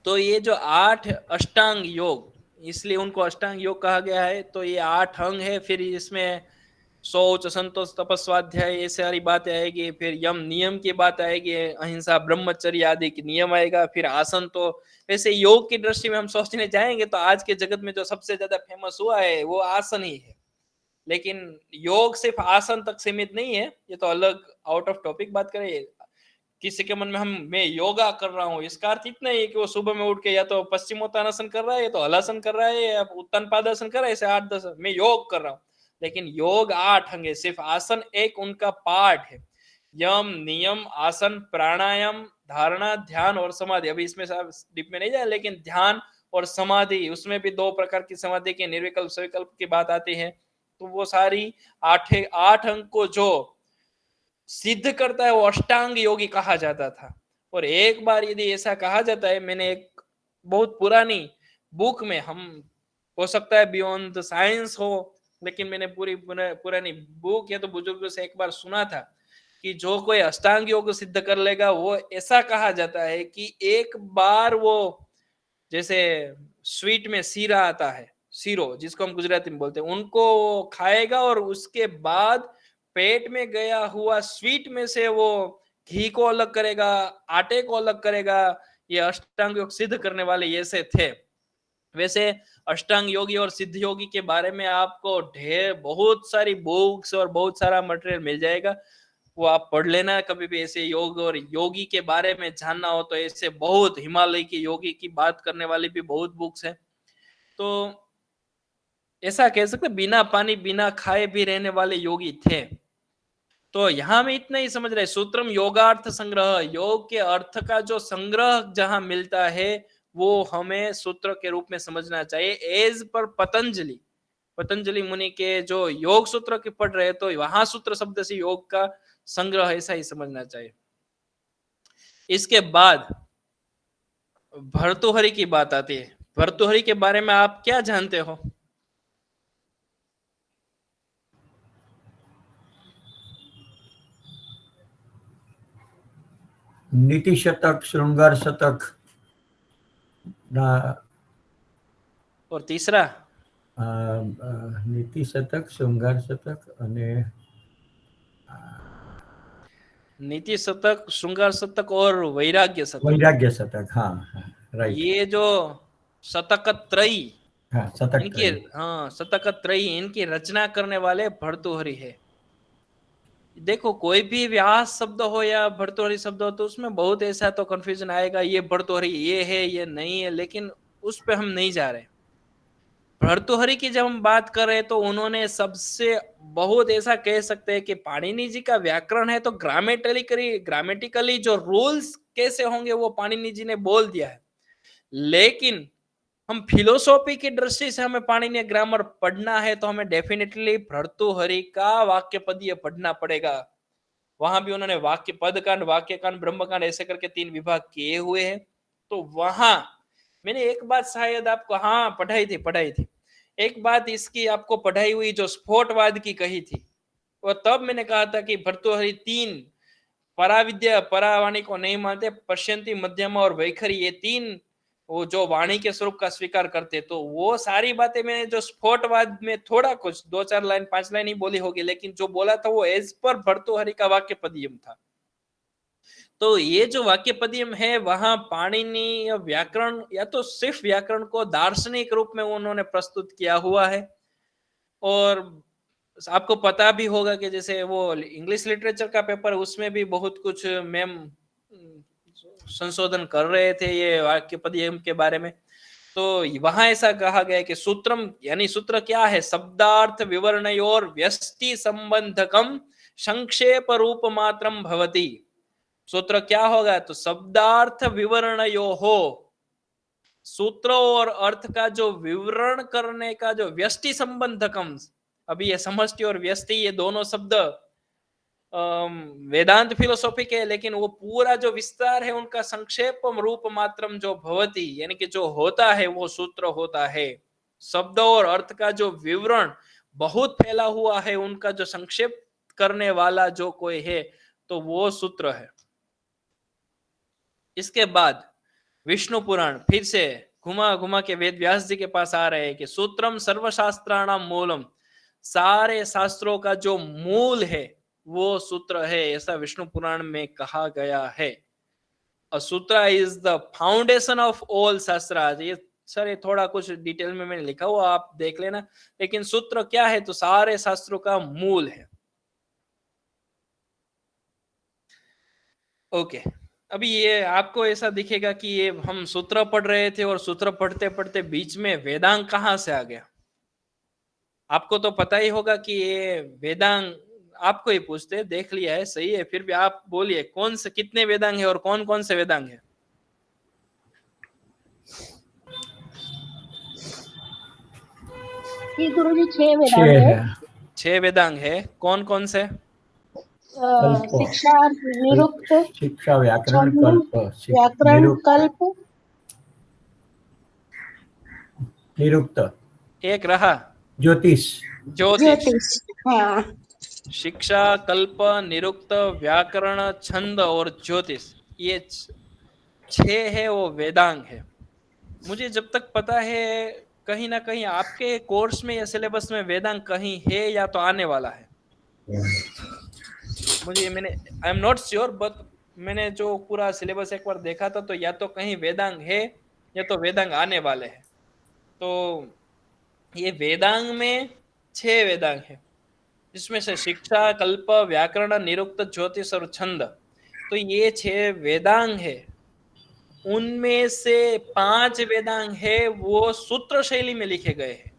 तो ये जो 8 अष्टांग योग, इसलिए उनको अष्टांग योग कहा गया है। तो ये 8 अंग है। फिर इसमें शौच संतोष तपस्वाध्याय ये सारी बातें आएगी, फिर यम नियम की बात आएगी, अहिंसा ब्रह्मचर्य आदि की नियम आएगा, फिर आसन। तो वैसे योग की दृष्टि में हम सोचने जाएंगे तो आज के जगत में जो सबसे ज्यादा फेमस हुआ है वो आसन ही है। लेकिन योग सिर्फ आसन तक सीमित नहीं है, ये तो अलग आउट ऑफ टॉपिक बात करें। किसी के मन में मैं योगा कर रहा हूँ, इसका अर्थ इतना ही है कि वो सुबह में उठ के या तो पश्चिमोत्तानासन कर रहा है, या तो हलासन कर रहा है, या उत्तान पादासन कर रहा है, ऐसे 8-10 मैं योग कर रहा हूँ। लेकिन योग 8 अंग है, सिर्फ आसन एक उनका पार्ट है। यम नियम आसन प्राणायाम धारणा ध्यान और समाधि, अभी इसमें डीप में नहीं जाए, लेकिन ध्यान और समाधि, उसमें भी 2 प्रकार की समाधि के निर्विकल्प सविकल्प की बात आती है। तो वो सारी 8 अंग को जो सिद्ध करता है वो अष्टांग योगी कहा जाता था। और एक बार यदि ऐसा कहा जाता है, मैंने एक बहुत पुरानी बुक में, हम हो सकता है बियॉन्ड द साइंस हो, लेकिन मैंने पुरानी बुक या तो बुजुर्गों से एक बार सुना था कि जो कोई अष्टांग योग सिद्ध कर लेगा, वो ऐसा कहा जाता है कि एक बार वो जैसे स्वीट में सीरा आता है, सीरो जिसको हम गुजराती में बोलते हैं, उनको खाएगा और उसके बाद पेट में गया हुआ स्वीट में से वो घी को अलग करेगा, आटे को अलग करेगा। ये अष्टांग योग सिद्ध करने वाले ऐसे थे। वैसे अष्टांग योगी और सिद्ध योगी के बारे में आपको बहुत सारी बुक्स और बहुत सारा मटेरियल मिल जाएगा, वो आप पढ़ लेना कभी भी। ऐसे योग और योगी के बारे में जानना हो तो ऐसे बहुत हिमालय के योगी की बात करने वाली भी बहुत बुक्स हैं। तो ऐसा कह सकते बिना पानी बिना खाए भी रहने वाले योगी थे। तो यहां में इतना ही समझ रहे, सूत्रम योगार्थ संग्रह, योग के अर्थ का जो संग्रह जहां मिलता है वो हमें सूत्र के रूप में समझना चाहिए। एज पर पतंजलि मुनि के जो योग सूत्र के पढ़ रहे तो वहां सूत्र शब्द से योग का संग्रह ऐसा ही समझना चाहिए। इसके बाद भर्तृहरि की बात आती है। भर्तृहरि के बारे में आप क्या जानते हो? नीति शतक श्रृंगार शतक और तीसरा नीति शतक श्रृंगार शतक અને नीति शतक श्रृंगार शतक और वैराग्य शतक। हाँ राइट। ये जो शतक त्रयी, हाँ शतक इनकी शतक त्रयी इनकी रचना करने वाले भर्तृहरि है। देखो कोई भी व्यास शब्द हो या भर्तृहरि शब्द हो तो उसमें बहुत ऐसा तो कंफ्यूजन आएगा, ये भर्तृहरि ये है ये नहीं है, लेकिन उस पे हम नहीं जा रहे। भर्तृहरि की जब हम बात कर रहे हैं तो उन्होंने सबसे बहुत ऐसा कह सकते हैं कि पाणिनि जी का व्याकरण है तो ग्रामेटिकली जो रूल्स कैसे होंगे वो पाणिनि जी ने बोल दिया है। लेकिन हम फिलोसॉफी की दृष्टि से हमें पाणिनीय ग्रामर पढ़ना है तो हमें डेफिनेटली भर्तृहरि का वाक्य पदीय पढ़ना पड़ेगा। वहां भी उन्होंने वाक्य पदकांड वाक्यकांड ब्रह्मकांड ऐसे करके 3 विभाग किए हुए हैं। तो वहां मैंने एक बात शायद आपको पढ़ाई थी एक बात इसकी आपको पढ़ाई हुई जो स्फोटवाद की कही थी। और तब मैंने कहा था कि भर्तृहरि 3 पराविद्या परावाणी को नहीं मानते, पश्यंती मध्यमा और वैखरी ये 3 वो जो वाणी के स्वरूप का स्वीकार करते। तो वो सारी बातें मैंने जो स्फोटवाद में थोड़ा कुछ 2-4 लाइन 5 लाइन ही बोली होगी, लेकिन जो बोला था वो एज पर भर्तृहरि का वाक्य पदियम था। तो ये जो वाक्य पदियम है वहां पाणिनि व्याकरण या तो सिर्फ व्याकरण को दार्शनिक रूप में उन्होंने प्रस्तुत किया हुआ है। और आपको पता भी होगा कि जैसे वो इंग्लिश लिटरेचर का पेपर उसमें भी बहुत कुछ मैम संशोधन कर रहे थे ये वाक्य पदियम के बारे में। तो वहां ऐसा कहा गया कि सूत्रम यानी सूत्र क्या है, शब्दार्थ विवरणयोर व्यष्टि संबंधकम संक्षेप रूप मात्रम भवति। सूत्र क्या होगा तो शब्दार्थ विवरणयो हो, सूत्र और अर्थ का जो विवरण करने का जो व्यष्टि संबंधकम, अभी ये समष्टि और व्यष्टि ये दोनों शब्द वेदांत फिलोसॉफी के, लेकिन वो पूरा जो विस्तार है उनका संक्षेप रूप मात्रम जो भवति यानी कि जो होता है वो सूत्र होता है। शब्द और अर्थ का जो विवरण बहुत फैला हुआ है उनका जो संक्षेप करने वाला जो कोई है तो वो सूत्र है। इसके बाद विष्णु पुराण फिर से घुमा घुमा के वेद व्यास जी के पास आ रहे हैं कि सूत्रम सर्वशास्त्राणाम मूलम, सारे शास्त्रों का जो मूल है वो सूत्र है, ऐसा विष्णु पुराण में कहा गया है। A sutra is the foundation of all शास्त्रार्थ। ये सर, ये थोड़ा कुछ डिटेल में मैंने लिखा हुआ, आप देख लेना। लेकिन सूत्र क्या है, तो सारे शास्त्रों का मूल है। ओके, अभी ये आपको ऐसा दिखेगा कि ये हम सूत्र पढ़ रहे थे और सूत्र पढ़ते पढ़ते बीच में वेदांग कहाँ से आ गया। आपको तो पता ही होगा कि ये वेदांग, आपको ही पूछते, देख लिया है सही है, फिर भी आप बोलिए कौन से कितने वेदांग है और कौन कौन से वेदांग है। जी गुरुजी 6 वेदांग है। 6 वेदांग है, कौन कौन से? शिक्षा, निरुक्त, शिक्षा, व्याकरण, छंद, कल्प, व्याकरण, कल्प, निरुक्त, एक रहा ज्योतिष। ज्योतिष। हाँ, शिक्षा, कल्प, निरुक्त, व्याकरण, छंद और ज्योतिष, ये 6 है वो वेदांग है। मुझे जब तक पता है कहीं ना कहीं आपके कोर्स में या सिलेबस में वेदांग कहीं है या तो आने वाला है। मैंने I am not sure, but मैंने जो पूरा सिलेबस एक बार देखा था तो या तो कहीं वेदांग है या तो वेदांग आने वाले हैं। तो ये वेदांग में 6 वेदांग है, जिसमें से शिक्षा, कल्प, व्याकरण, निरुक्त, ज्योतिष और छंद। तो ये 6 वेदांग है। उनमें से 5 वेदांग है वो सूत्र शैली में लिखे गए हैं।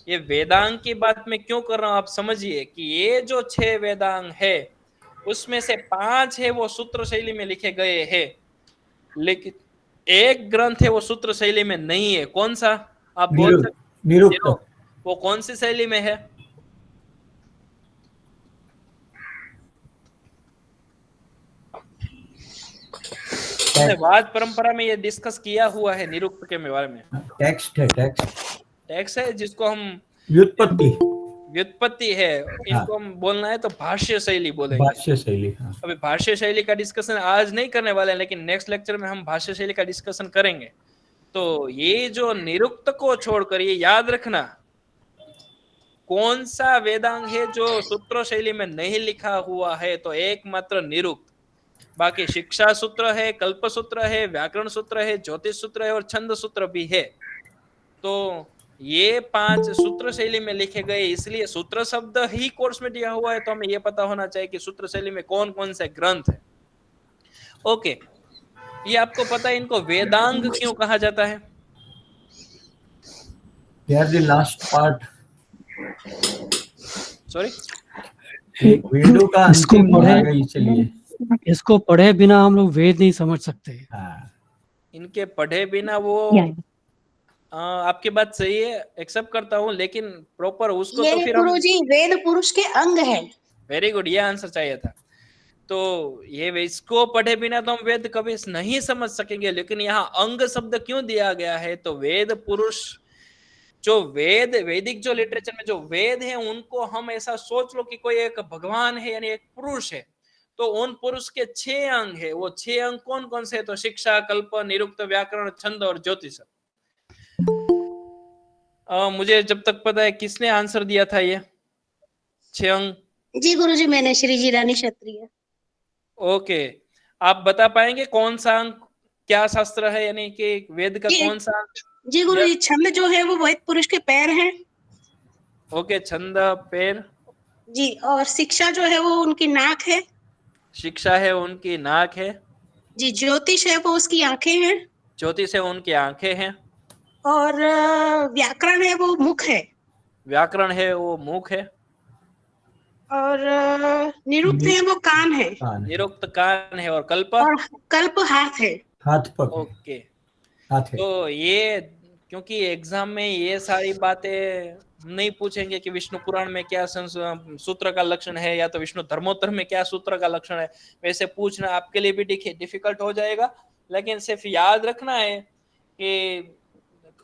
ये वेदांग की बात मैं क्यों कर रहा हूं, आप समझिए कि ये जो 6 वेदांग है उसमें से 5 है वो सूत्र शैली में लिखे गए हैं, लेकिन एक ग्रंथ है वो सूत्र शैली में नहीं है। कौन सा आप बोल सकते? निरुक्त। वो कौन सी शैली में है? वाद परंपरा में ये डिस्कस किया हुआ है निरुक्त के बारे में। टेक्स्ट है जिसको हम व्युत्पत्ति है, इनको हम बोलना है तो भाष्य शैली बोलेंगे। भाष्य शैली। अभी भाष्य शैली का डिस्कशन आज नहीं करने वाले हैं, लेकिन नेक्स्ट लेक्चर में हम भाष्य शैली का डिस्कशन करेंगे। तो ये जो निरुक्त को छोड़कर, ये याद रखना, कौन सा वेदांग है जो सूत्र शैली में नहीं लिखा हुआ है, तो एकमात्र निरुक्त। बाकी शिक्षा सूत्र है, कल्प सूत्र है, व्याकरण सूत्र है, ज्योतिष सूत्र है और छंद सूत्र भी है। तो ये 5 सूत्र शैली में लिखे गए, इसलिए सूत्र शब्द ही कोर्स में दिया हुआ है, तो हमें ये पता होना चाहिए कि सूत्र शैली में कौन कौन से ग्रंथ है। ओके, ये आपको पता है इनको वेदांग क्यों कहा जाता है? They are the last part. Sorry, वेदों का अंतिम भाग है, इसलिए इसको पढ़े बिना हम लोग वेद नहीं समझ सकते। इनके पढ़े बिना वो आपकी बात सही है, एक्सेप्ट करता हूँ, लेकिन प्रॉपर उसको ये तो फिर गुरुजी वेद पुरुष के अंग है। वेरी गुड, ये आंसर चाहिए था। तो ये इसको पढ़े बिना तो हम वेद कभी नहीं समझ सकेंगे, लेकिन यहाँ अंग शब्द क्यों दिया गया है, तो वेद पुरुष, जो वैदिक जो लिटरेचर में जो वेद है, उनको हम ऐसा सोच लो कि कोई एक भगवान है, यानी एक पुरुष है। तो उन पुरुष के 6 अंग है। वो 6 अंग कौन कौन से? तो शिक्षा, कल्प, निरुक्त, व्याकरण, छंद और ज्योतिष। मुझे जब तक पता है किसने आंसर दिया था ये 6 अंग? जी गुरुजी, मैंने, श्री जी रानी क्षत्रिय। ओके, आप बता पाएंगे कौन सा अंग क्या शास्त्र है, यानी कि वेद का कौन सा? जी गुरुजी, छंद जो है वो वेद पुरुष के पैर हैं। ओके, छंद पैर जी, और शिक्षा जो है वो उनकी नाक है। शिक्षा है उनकी नाक है। जी, ज्योतिष है वो उसकी आंखें हैं। ज्योतिष है उनकी आंखें हैं। और व्याकरण है वो मुख है। व्याकरण है वो मुख है। और निरुक्त है वो कान है। निरुक्त कान है। और कल्प? और कल्प हाथ है। हाथ पक। ओके, हाथ है। तो ये क्योंकि एग्जाम में ये सारी बातें नहीं पूछेंगे कि विष्णु पुराण में क्या सूत्र का लक्षण है या तो विष्णु धर्मोत्तर में क्या सूत्र का लक्षण है, वैसे पूछना आपके लिए भी डिफिकल्ट हो जाएगा। लेकिन सिर्फ याद रखना है कि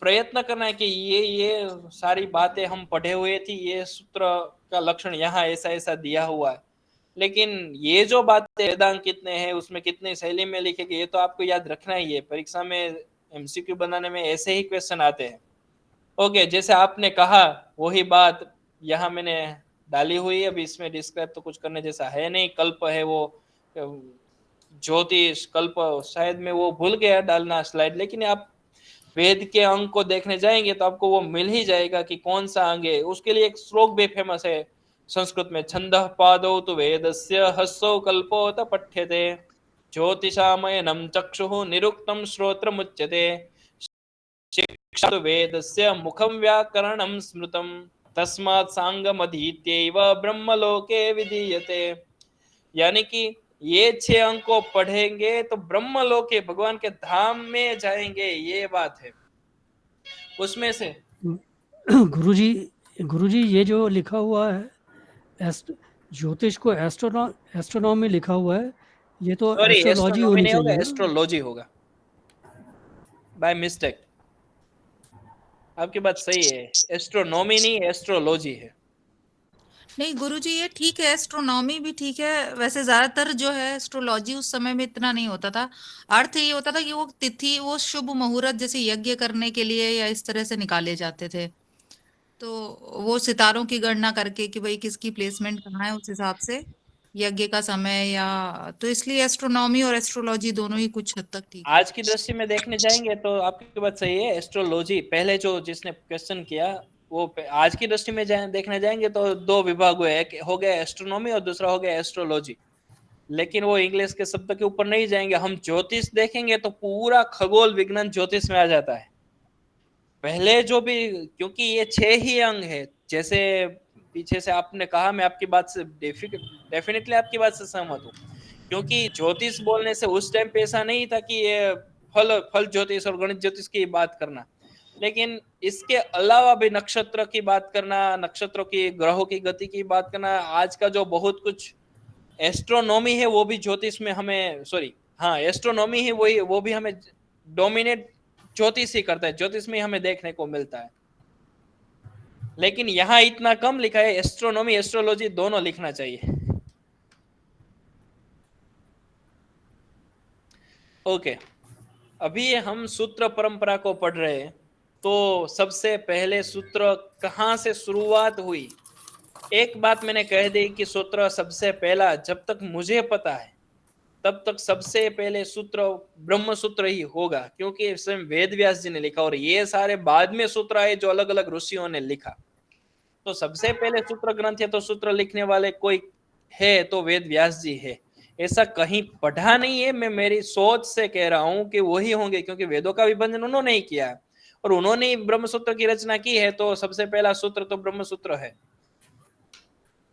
प्रयत्न करना है कि ये सारी बातें हम पढ़े हुए थी, ये सूत्र का लक्षण यहाँ ऐसा ऐसा दिया हुआ है, लेकिन ये जो बातें वेदांग कितने हैं, उसमें कितने शैली में लिखे गए, ये तो आपको याद रखना ही है। परीक्षा में एमसीक्यू बनाने में ऐसे ही क्वेश्चन आते हैं। ओके, जैसे आपने कहा वही बात यहाँ मैंने डाली हुई है। अभी इसमें डिस्क्राइब तो कुछ करने जैसा है नहीं। कल्प है वो ज्योतिष कल्प, शायद मैं वो भूल गया डालना स्लाइड, लेकिन आप वेद के अंग को देखने जाएंगे तो आपको वो मिल ही जाएगा कि कौन सा अंग है। उसके लिए एक श्लोक भी फेमस है संस्कृत में, छंदः पादौ तु वेदस्य हस्सौ कल्पोत पठ्यते ज्योतिषामयनं चक्षुः निरुक्तं श्रोत्रमुच्यते शिक्षा तु वेदस्य मुखं व्याकरणं स्मृतं तस्मात् सांगमधीत्यैव ब्रह्मलोके विधीयते। यानी कि ये 6 अंक को पढ़ेंगे तो ब्रह्मलोके भगवान के धाम में जाएंगे, ये बात है। उसमें से गुरुजी ये जो लिखा हुआ है ज्योतिष को एस्ट्रोनॉमी लिखा हुआ है, ये तो सॉरी, एस्ट्रोलॉजी एस्ट्रोनॉमी होनी नहीं होगा, चाहिए ना? एस्ट्रोलॉजी होगा, बाय मिस्टेक। आपकी बात सही है, एस्ट्रोनॉमी नहीं एस्ट्रोलॉजी है। नहीं गुरुजी ये ठीक है, एस्ट्रोनॉमी भी ठीक है। वैसे ज्यादातर जो है एस्ट्रोलॉजी उस समय में इतना नहीं होता था। अर्थ ये होता था कि वो तिथि, वो शुभ मुहूर्त जैसे यज्ञ करने के लिए या इस तरह से निकाले जाते थे, तो वो सितारों की गणना करके कि भाई किसकी प्लेसमेंट कहाँ है, उस हिसाब से यज्ञ का समय, या तो इसलिए एस्ट्रोनॉमी और एस्ट्रोलॉजी दोनों ही कुछ हद तक ठीक है। आज की दृष्टि में देखने जाएंगे तो आपकी बात सही है, एस्ट्रोलॉजी पहले जो जिसने क्वेश्चन किया वो आज की दृष्टि में देखने जाएंगे तो 2 विभाग हुए, एक हो गया एस्ट्रोनॉमी और दूसरा हो गया एस्ट्रोलॉजी। लेकिन वो इंग्लिश के शब्द के ऊपर नहीं जाएंगे। हम ज्योतिष देखेंगे तो पूरा खगोल विज्ञान ज्योतिष में आ जाता है पहले जो भी, क्योंकि ये 6 ही अंग है। जैसे पीछे से आपने कहा, मैं आपकी बात से डेफिनेटली आपकी बात से सहमत हूँ, क्योंकि ज्योतिष बोलने से उस टाइम पे ऐसा नहीं था कि ये फल ज्योतिष और गणित ज्योतिष की बात करना, लेकिन इसके अलावा भी नक्षत्र की बात करना, नक्षत्रों की, ग्रहों की गति की बात करना, आज का जो बहुत कुछ एस्ट्रोनॉमी है वो भी ज्योतिष में हमें, सॉरी हाँ एस्ट्रोनॉमी है वही, वो भी हमें डोमिनेट ज्योतिष ही करता है, ज्योतिष में हमें देखने को मिलता है। लेकिन यहाँ इतना कम लिखा है, एस्ट्रोनॉमी एस्ट्रोलॉजी दोनों लिखना चाहिए। ओके, अभी हम सूत्र परंपरा को पढ़ रहे हैं, तो सबसे पहले सूत्र कहाँ से शुरुआत हुई? एक बात मैंने कह दी कि सूत्र सबसे पहला, जब तक मुझे पता है तब तक सबसे पहले सूत्र ब्रह्म सूत्र ही होगा, क्योंकि स्वयं वेद व्यास जी ने लिखा, और ये सारे बाद में सूत्र आए जो अलग अलग ऋषियों ने लिखा। तो सबसे पहले सूत्र ग्रंथ है, तो सूत्र लिखने वाले कोई है तो वेद व्यास जी है। ऐसा कहीं पढ़ा नहीं है, मैं मेरी सोच से कह रहा हूं कि वही होंगे, क्योंकि वेदों का विभजन उन्होंने ही किया है और उन्होंने ही ब्रह्म सूत्र की रचना की है, तो सबसे पहला सूत्र तो ब्रह्म सूत्र है।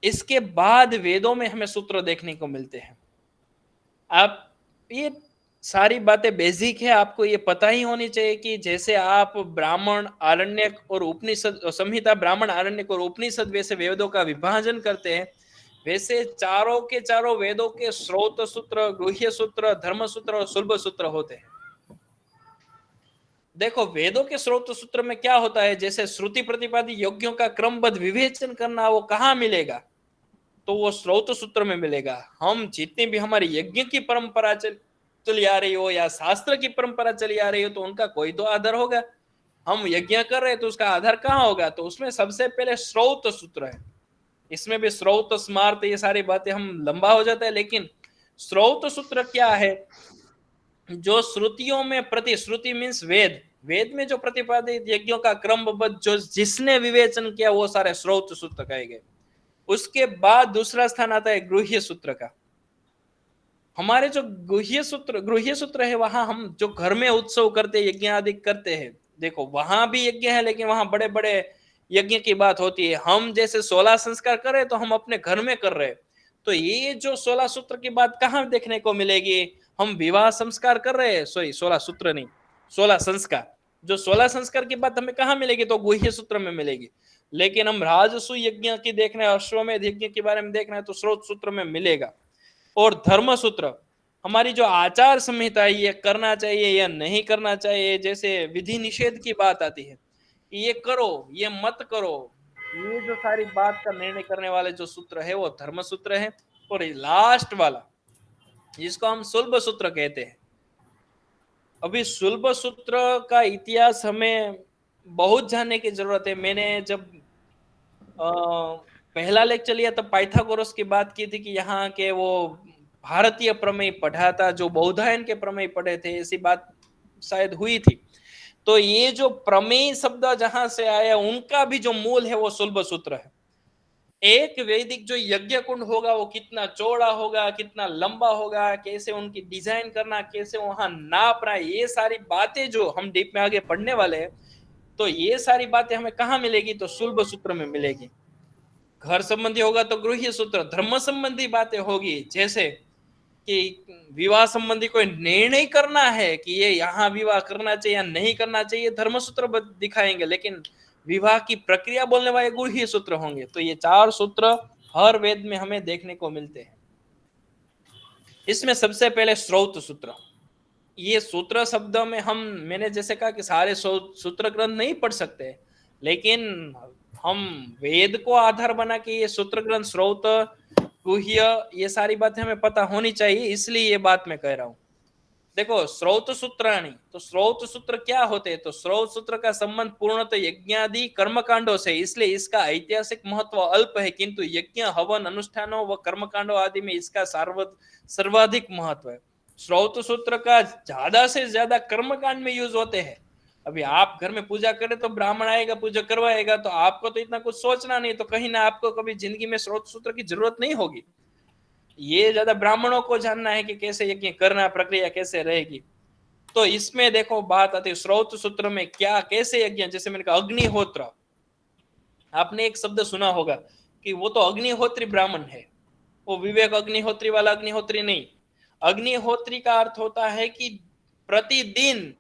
इसके बाद वेदों में हमें सूत्र देखने को मिलते हैं। आप ये सारी बातें बेसिक है, आपको ये पता ही होनी चाहिए कि जैसे आप ब्राह्मण, आरण्यक और उपनिषद, संहिता, ब्राह्मण, आरण्यक और उपनिषद वैसे वेदों का विभाजन करते हैं, वैसे चारों के चारों वेदों के स्रोत सूत्र, गृह्य सूत्र, धर्म सूत्र और शुल्ब सूत्र होते हैं। देखो वेदों के स्रोत सूत्र में क्या होता है, जैसे श्रुति प्रतिपादित यज्ञों का क्रमबद्ध विवेचन करना, वो कहाँ मिलेगा? तो वो स्रोत सूत्र में मिलेगा। हम जितनी भी हमारी यज्ञ की परंपरा चली आ रही हो या शास्त्र की परंपरा चली आ रही हो, तो उनका कोई तो आधार होगा। हम यज्ञ कर रहे हैं तो उसका आधार कहाँ होगा? तो उसमें सबसे पहले स्रोत सूत्र है। इसमें भी स्रोत, स्मार्त, ये सारी बातें हम लंबा हो जाता है, लेकिन स्रोत सूत्र क्या है? जो श्रुतियों में प्रतिश्रुति मीन्स वेद, वेद में जो प्रतिपादित यज्ञों का क्रमबद्ध जो जिसने विवेचन किया, वो सारे स्रोत सूत्र कहे गए। उसके बाद दूसरा स्थान आता है गृह्य सूत्र का। हमारे जो गृह्य सूत्र है, वहां हम जो घर में उत्सव करते, यज्ञ आदि करते हैं, देखो वहां भी यज्ञ है, लेकिन वहां बड़े बड़े यज्ञ की बात होती है। हम जैसे 16 संस्कार कर रहे, तो हम अपने घर में कर रहे, तो ये जो 16 सूत्र की बात कहाँ देखने को मिलेगी? हम विवाह संस्कार कर रहे हैं, सॉरी 16 सूत्र नहीं, 16 संस्कार, जो 16 संस्कार की बात हमें कहाँ मिलेगी? तो गुह्य सूत्र में मिलेगी। लेकिन हम राजसूय यज्ञ की देख रहे हैं, अश्वमेध यज्ञ के बारे में देख रहे हैं, तो स्रोत सूत्र में मिलेगा। और धर्म सूत्र, हमारी जो आचार संहिता है, ये करना चाहिए या नहीं करना चाहिए, जैसे विधि निषेध की बात आती है, ये करो ये मत करो, ये जो सारी बात का निर्णय करने वाले जो सूत्र है वो धर्म सूत्र है। और लास्ट वाला जिसको हम शुल्ब सूत्र कहते हैं, अभी शुल्ब सूत्र का इतिहास हमें बहुत जानने की जरूरत है। मैंने जब पहला लेक्चर लिया तब पाइथागोरस की बात की थी कि यहाँ के वो भारतीय प्रमेय पढ़ा था, जो बौधायन के प्रमेय पढ़े थे, ऐसी बात शायद हुई थी। तो ये जो प्रमेय शब्द जहां से आया, उनका भी जो मूल है वो सुलभ सूत्र है। एक वैदिक जो यज्ञ कुंड होगा वो कितना चौड़ा होगा, कितना लंबा होगा, कैसे उनकी डिजाइन करना, कैसे वहां नापना, ये सारी बातें जो हम डीप में आगे पढ़ने वाले हैं, तो ये सारी बातें हमें कहाँ मिलेगी? तो सुलभ सूत्र में मिलेगी। घर संबंधी होगा तो गृह्य सूत्र, धर्म संबंधी बातें होगी, जैसे कि विवाह संबंधी कोई निर्णय करना है कि ये यहाँ विवाह करना चाहिए या नहीं करना चाहिए, धर्म सूत्र दिखाएंगे, लेकिन विवाह की प्रक्रिया बोलने वाले गृह्य सूत्र होंगे। तो ये 4 सूत्र हर वेद में हमें देखने को मिलते हैं। इसमें सबसे पहले श्रौत सूत्र। ये सूत्र शब्द में मैंने जैसे कहा कि सारे सूत्र ग्रंथ नहीं पढ़ सकते, लेकिन हम वेद को आधार बना के ये सूत्र ग्रंथ, श्रौत, गुह्य, ये सारी बातें हमें पता होनी चाहिए, इसलिए ये बात मैं कह रहा हूं। देखो, श्रौत सूत्राणी, तो श्रौत सूत्र क्या होते हैं? तो श्रौत सूत्र का संबंध पूर्णतः यज्ञादि कर्मकांडों से, इसलिए इसका ऐतिहासिक महत्व अल्प है, किंतु यज्ञ, हवन, अनुष्ठानों व कर्मकांडों आदि में इसका सर्वाधिक महत्व है। श्रौत सूत्र का ज्यादा से ज्यादा कर्मकांड में यूज होते हैं। अभी आप घर में पूजा करें तो ब्राह्मण आएगा, पूजा करवाएगा, तो आपको तो इतना कुछ सोचना नहीं, तो कहीं ना आपको कभी जिंदगी में श्रौत सूत्र की जरूरत नहीं होगी। ये ज्यादा ब्राह्मणों को जानना है कि कैसे यज्ञ करना, प्रक्रिया कैसे रहेगी। तो इसमें देखो बात आती है श्रौत सूत्र में क्या, कैसे यज्ञ, जैसे मैंने कहा अग्निहोत्र, आपने एक शब्द सुना होगा कि वो तो अग्निहोत्री ब्राह्मण है, वो विवेक अग्निहोत्री वाला अग्निहोत्री नहीं। अग्निहोत्री का अर्थ होता है कि प्रतिदिन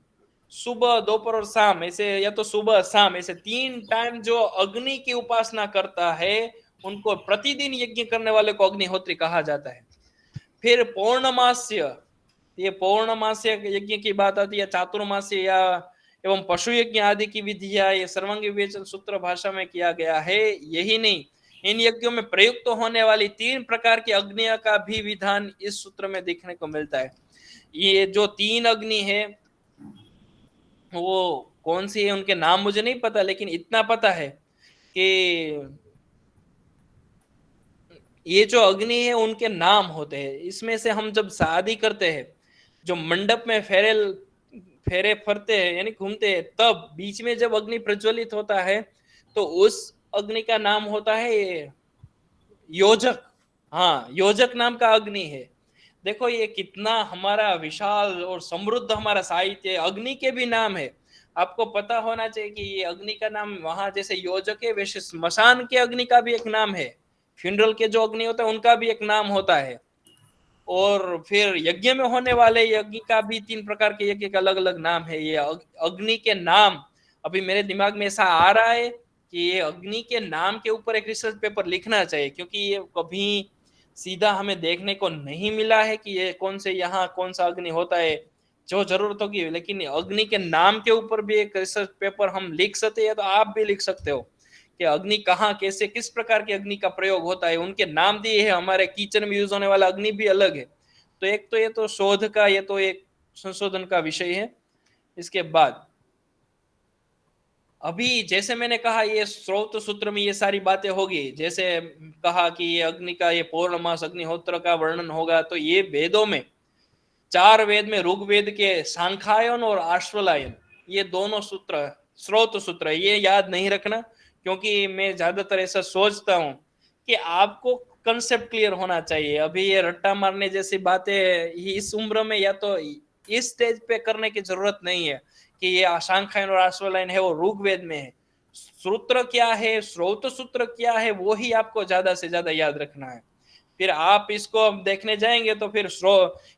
सुबह, दोपहर और शाम, ऐसे, या तो सुबह शाम, ऐसे 3 टाइम जो अग्नि की उपासना करता है, उनको प्रतिदिन यज्ञ करने वाले को अग्निहोत्री कहा जाता है। फिर पौर्णमास्य, ये पौर्णमास्य यज्ञ की बात आती है, चातुर्मास्य या एवं पशु यज्ञ आदि की विधिया ये सर्वांगी विवेचन सूत्र भाषा में किया गया है। यही नहीं, इन यज्ञों में प्रयुक्त होने वाली 3 प्रकार की अग्नियों का भी विधान इस सूत्र में देखने को मिलता है। ये जो 3 अग्नि है वो कौन सी है, उनके नाम मुझे नहीं पता, लेकिन इतना पता है कि ये जो अग्नि है उनके नाम होते हैं। इसमें से हम जब शादी करते हैं, जो मंडप में फेरे फरते हैं यानी घूमते हैं, तब बीच में जब अग्नि प्रज्वलित होता है तो उस अग्नि का नाम होता है योजक। हाँ, योजक नाम का अग्नि है। देखो ये कितना हमारा विशाल और समृद्ध हमारा साहित्य, अग्नि के भी नाम है। आपको पता होना चाहिए कि ये अग्नि का नाम वहां जैसे योजक है, वैसे स्मशान के अग्नि का भी एक नाम है, फ्यूनरल के जो अग्नि होता है उनका भी एक नाम होता है। और फिर यज्ञ में होने वाले यज्ञ का भी 3 प्रकार के यज्ञ का अलग अलग नाम है। ये अग्नि के नाम अभी मेरे दिमाग में ऐसा आ रहा है कि ये अग्नि के नाम के ऊपर एक रिसर्च पेपर लिखना चाहिए, क्योंकि ये कभी सीधा हमें देखने को नहीं मिला है कि ये कौन से यहाँ कौन सा अग्नि होता है, जो जरूरत होगी। लेकिन अग्नि के नाम के ऊपर भी एक रिसर्च पेपर हम लिख सकते हैं, तो आप भी लिख सकते हो कि अग्नि कहाँ, कैसे, किस प्रकार की अग्नि का प्रयोग होता है। उनके नाम दिए हैं, हमारे किचन में यूज होने वाला अग्नि भी अलग है। तो एक तो ये तो शोध का, ये तो एक संशोधन का विषय है। इसके बाद अभी जैसे मैंने कहा ये श्रौत सूत्र में ये सारी बातें होगी, जैसे कहा कि ये अग्नि का, ये पौर्णमास अग्निहोत्र का वर्णन होगा। तो ये वेदों में 4 वेद में, ऋग्वेद के सांख्यायन और आश्वलायन, ये दोनों सूत्र श्रौत सूत्र, ये याद नहीं रखना, क्योंकि मैं ज्यादातर ऐसा सोचता हूँ कि आपको कंसेप्ट क्लियर होना चाहिए। अभी ये रट्टा मारने जैसी बातें इस उम्र में या तो इस स्टेज पे करने की जरूरत नहीं है कि ये सांख्यायन और आश्वलायन है वो ऋग्वेद में है। सूत्र क्या है, श्रौत सूत्र क्या है, वो ही आपको ज्यादा से ज्यादा याद रखना है। फिर आप इसको देखने जाएंगे तो फिर